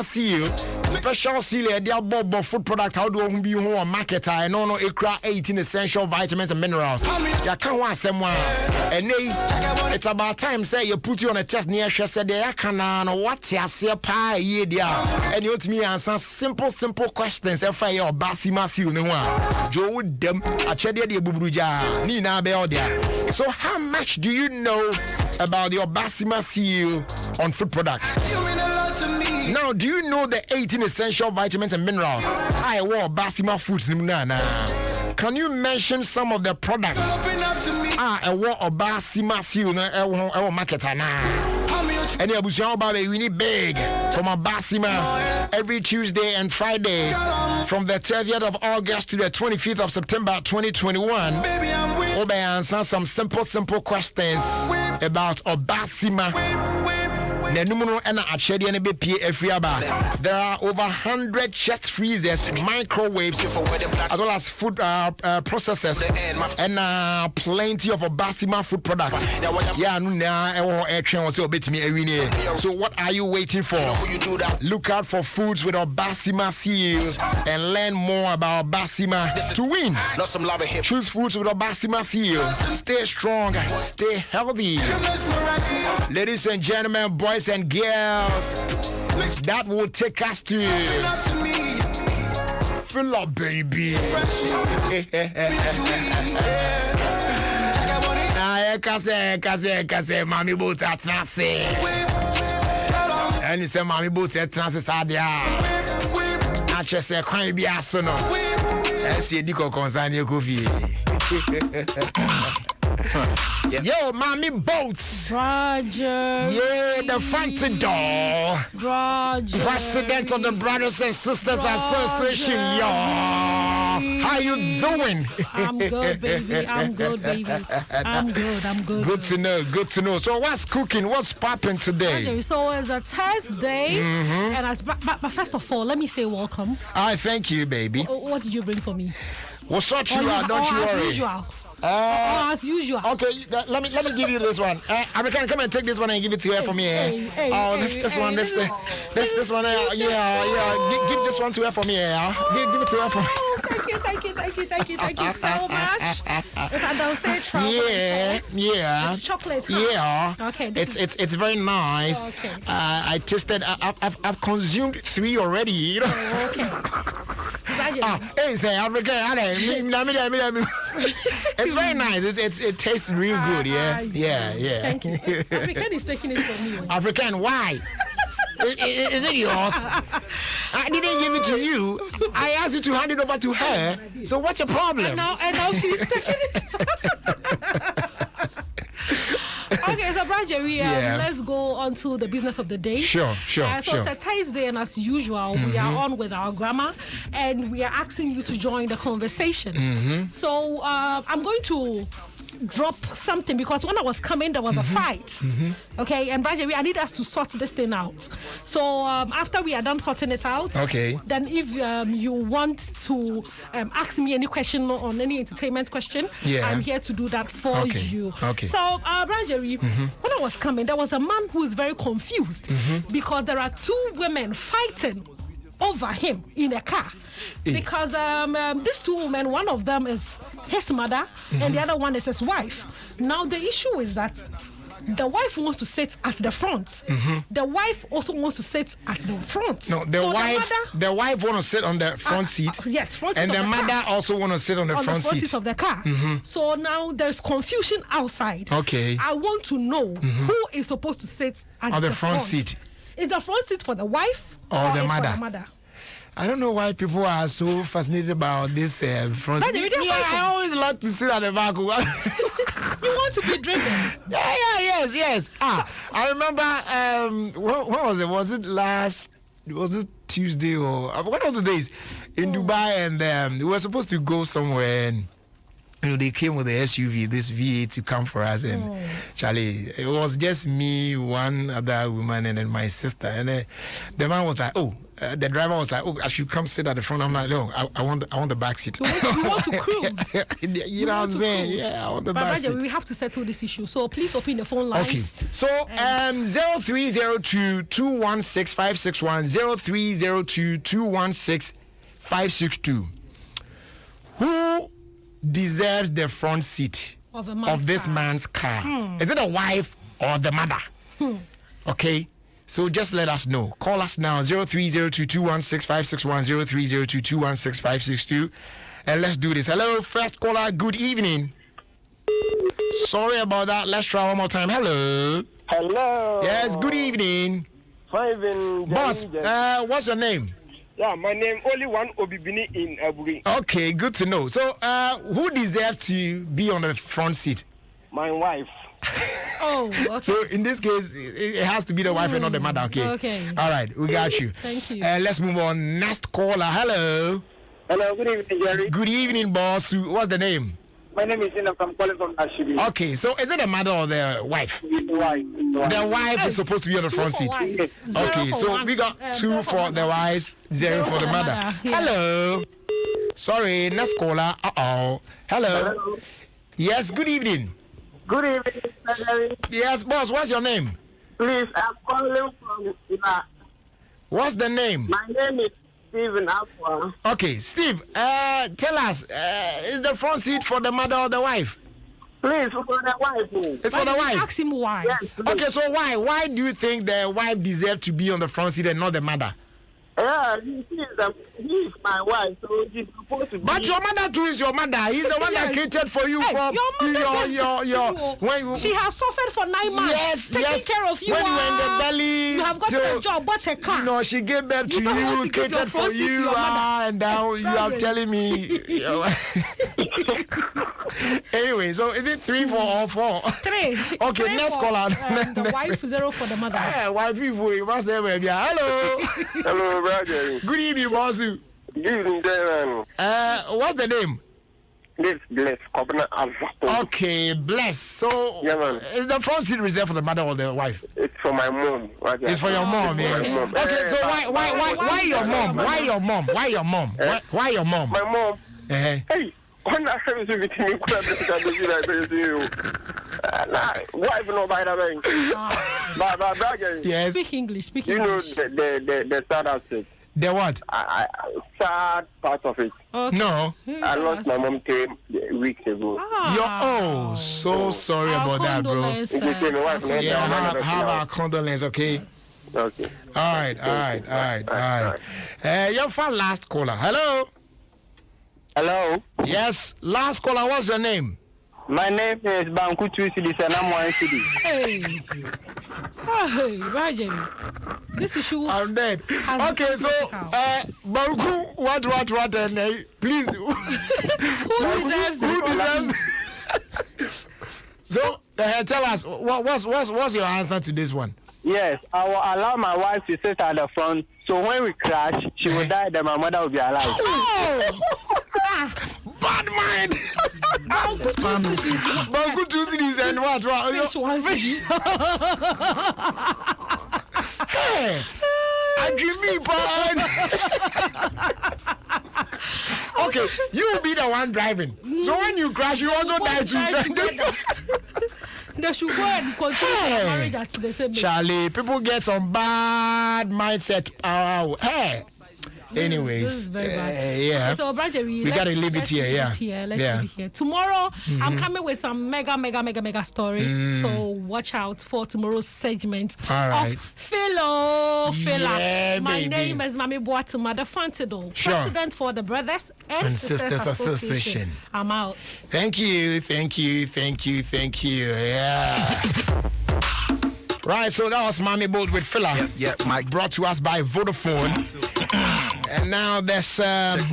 seal, special seal, the Bobo food product. How do you be home marketer? And no, it crack 18 essential vitamins and minerals. You can't want someone, and it's about time. Say you put you on a chest near said there can what you see pie ye there, and you to me answer simple questions. If I your Basima seal, no one, Joe them a chedia de bubuja, Nina be out there. So how much do you know about your Basima seal on food products? Now, do you know the 18 essential vitamins and minerals? I wore Basima foods. Can you mention some of the products? I wore a Basima seal. I market and we need big from a Basima every Tuesday and Friday from the 30th of August to the 25th of September 2021. We'll answer some simple questions about Obasima. There are over 100 chest freezers, microwaves, as well as food processors, and plenty of Obasima food products. So what are you waiting for? Look out for foods with Obasima seal and learn more about Obasima to win. Choose foods with Obasima seal. Stay strong, stay healthy. Ladies and gentlemen, boys and girls, that will take us to fill up, baby. Kase, mommy boat at Nasi. And you say, mommy boat at Nasi Sadia. I just say, can't be a son. I see Dico concern your coffee. Yo, mommy boats. Roger. Yeah, the fancy doll. Roger. President of the Brothers and Sisters Association. Yo, how you doing? I'm good, baby. I'm good. Good to know. So what's cooking? What's popping today? Roger, so it's a Thursday, and but first of all, let me say welcome. I thank you, baby. What did you bring for me? We'll sort you out, don't you worry. As usual. As usual. Okay, let me give you this one. American, come and take this one and give it to her for me. This one. Yeah. Give this one to her for me. Give it to her for me. Thank you so much. It's Adom 106.3. Yeah. It's chocolate. Huh? Yeah. Okay. It's very nice. Okay. I tasted. I've consumed 3 already. You know. Okay. Hey, say African. It's very nice. It tastes real good. Yeah. Thank you. African is taking it from me. African, why? Is it yours? I didn't give it to you. I asked you to hand it over to her. So what's your problem? And now she's taking it. Okay, so Brajeri, let's go on to the business of the day. Sure. So it's a Thursday, and as usual, we are on with our grammar, and we are asking you to join the conversation. So I'm going to drop something because when I was coming, there was a fight. Okay, and Brajeri, I need us to sort this thing out. So after we are done sorting it out, then if you want to ask me any question on any entertainment question, I'm here to do that for you. Okay. So Brajeri, when I was coming, there was a man who is very confused because there are 2 women fighting over him in a car because these 2 women, one of them is his mother and the other one is his wife. Now the issue is that the wife wants to sit at the front. The wife also wants to sit at the front. No, the wife wants to sit on the front seat. Yes, front seat. And the mother car. also wants to sit on the front seat of the car. So now there's confusion outside. Okay. I want to know who is supposed to sit at the front seat. Is the front seat for the wife or the is mother? For the mother? I don't know why people are so fascinated about this front seat. I always like to sit at the back. You want to be driven? Yes. I remember when was it? Was it Tuesday or one of the days in Dubai, and we were supposed to go somewhere, and they came with the SUV, this V8 to come for us, and Charlie, it was just me, one other woman, and then my sister, and the man was like, the driver was like, "Oh, I should come sit at the front." I'm like, "No, I want the back seat." You want to cruise? You know what I'm saying? Cruise. Yeah, I want the back seat. We have to settle this issue. So please open the phone lines. Okay. So 0302-216-561, 0302-216-562. Who deserves the front seat of this man's car? Is it a wife or the mother? Okay. So just let us know. Call us now, 0302-216-561, 0302-216-562. And let's do this. Hello, first caller. Good evening. Sorry about that. Let's try one more time. Hello. Hello. Yes, good evening. Fine evening. Boss, what's your name? Yeah, my name only one Obibini in Aburi. Okay, good to know. So, who deserves to be on the front seat? My wife. Oh, okay. So in this case, it has to be the wife and not the mother. Okay. Okay. All right, we got you. Thank you. Let's move on. Next caller. Hello. Hello. Good evening, Jerry. Good evening, boss. What's the name? My name is Enoch. I'm calling from Ashibi. Okay, so is it the mother or the wife? The wife. The wife is supposed to be on the front seat. Okay, so we got 2 for the wives, 0 for the mother. Yeah. Hello. Sorry, next caller. Hello. Hello. Yes, good evening. Good evening, Jerry. Yes, boss, what's your name? Please, I'm calling from Iba. What's the name? My name is Stephen Aqua. Okay, Steve, tell us, is the front seat for the mother or the wife? Please, for the wife. It's for the wife. Ask him why. Yes, okay, so why? Why do you think the wife deserves to be on the front seat and not the mother? Yeah, he is my wife, so he's supposed to be. But your mother too is your mother. He's the one that catered for you for your when you. She has suffered for 9 months. Taking care of you. When you were in the belly, you have gotten a job, bought a car. No, she gave birth to you, catered for you, and now you are telling me. Anyway, so is it 3 or 4? 3. Okay, 3 next caller. The wife, 0 for the mother. Wife, you must say, hello. Hello, brother. Good evening, Bosu. Good evening, Darren. What's the name? Bless. Okay, Bless. So, is the front seat reserved for the mother or the wife? It's for my mom. It's for your mom, yeah. Okay, so why your mom? Why your mom? Why your mom? Why your mom? My mom. Hey. Wife no by the way. Yes. Speak English. You know the sad aspect. The what? Sad part of it. Okay. No. I lost my mom 10 weeks ago. So sorry about that, bro. Yeah, have our condolence, okay? Okay. All right. Your last caller. Hello. Hello. Yes, last caller. What's your name? My name is Banku Tuisidi and I'm 1 city. Hey, Roger. This issue. I'm dead. Okay, so Banku, what, and please. Who deserves? So tell us, what's your answer to this one? Yes, I will allow my wife to sit at the front. So when we crash, she will die, then my mother will be alive. Oh! Bad mind! Banku 2 cities and what? Hey! I dream me, okay, you will be the one driving. So when you crash, you also die too. They should go and continue their marriage at the same time. Charlie, people get some bad mindset. Hey. Anyways, this is very bad. Yeah. So, Roger, we gotta leave it here. Let's leave it here. Tomorrow, I'm coming with some mega stories. So watch out for tomorrow's segment of Philo. Yeah, my name is Mami Boatuma, the Fantido, President for the Brothers and Sisters Association. I'm out. Thank you. Yeah. Right, so that was Mami Bold with Phila. Yep, Mike. Brought to us by Vodafone. And now there's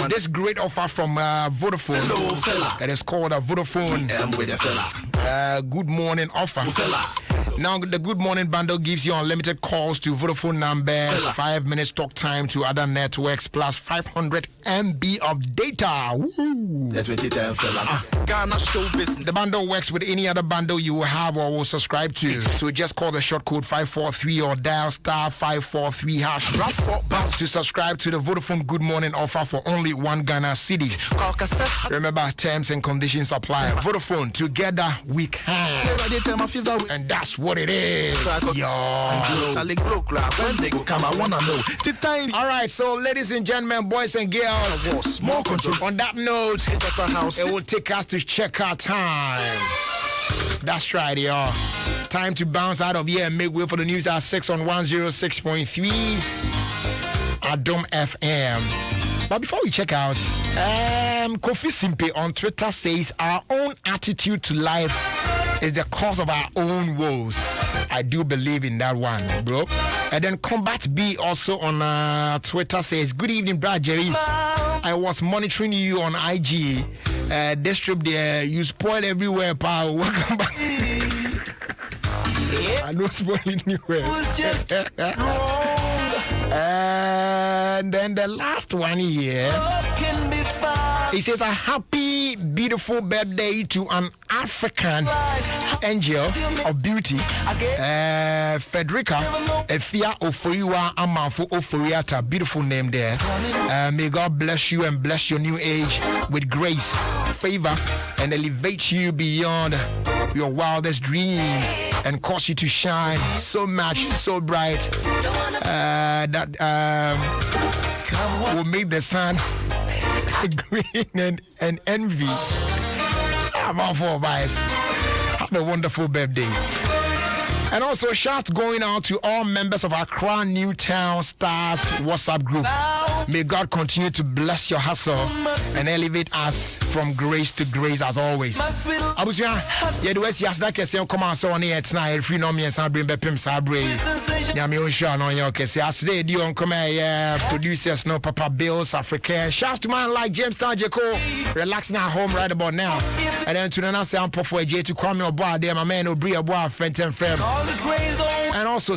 this great offer from Vodafone. Hello, Phila. It is called a Vodafone with the Phila. Good Morning offer. Phila. Now, the Good Morning Bundle gives you unlimited calls to Vodafone numbers, 5 minutes talk time to other networks, plus 500 MB of data. Woo! The bundle works with any other bundle you have or will subscribe to. So just call the short code 543 or dial star 543 hash to subscribe to the Vodafone Good Morning offer for only 1 Ghana cedi. Remember, terms and conditions apply. Vodafone, together we can. And that's what it is. All right, so ladies and gentlemen, boys and girls, on that note, it will take us to check our time. That's right, y'all. Time to bounce out of here and make way for the news at 6 on 106.3 Adom FM. But before we check out, Kofi Simpe on Twitter says, our own attitude to life is the cause of our own woes. I do believe in that one, bro. And then Combat B also on Twitter says, good evening, Brad Jerry. I was monitoring you on IG. This trip there, you spoil everywhere, pal. Welcome back. I don't spoil anywhere. And then the last one here, he says a happy, beautiful birthday to an African angel of beauty, Federica Efia Oforiwa Amanfo Oforiata. Beautiful name there. May God bless you and bless your new age with grace, favor, and elevate you beyond your wildest dreams and cause you to shine so much, so bright that will make the sun green and envy. I'm all for vibes. Have a wonderful birthday. And also, shout going out to all members of Accra Newtown Stars WhatsApp group. May God continue to bless your hustle and elevate us from grace to grace as always. Abusia, the West Yasda Kese come on so on here tonight. Free no me and Sabri Bepim Sabri. Yami Osha no yo Kese. As today, do on come here, producers no Papa Bills Africa. Shouts to man like James Tajeko, relaxing at home right about now. And then to the next sound for J to Kwame Oba, there my man Obri Oba, friend and friend. And also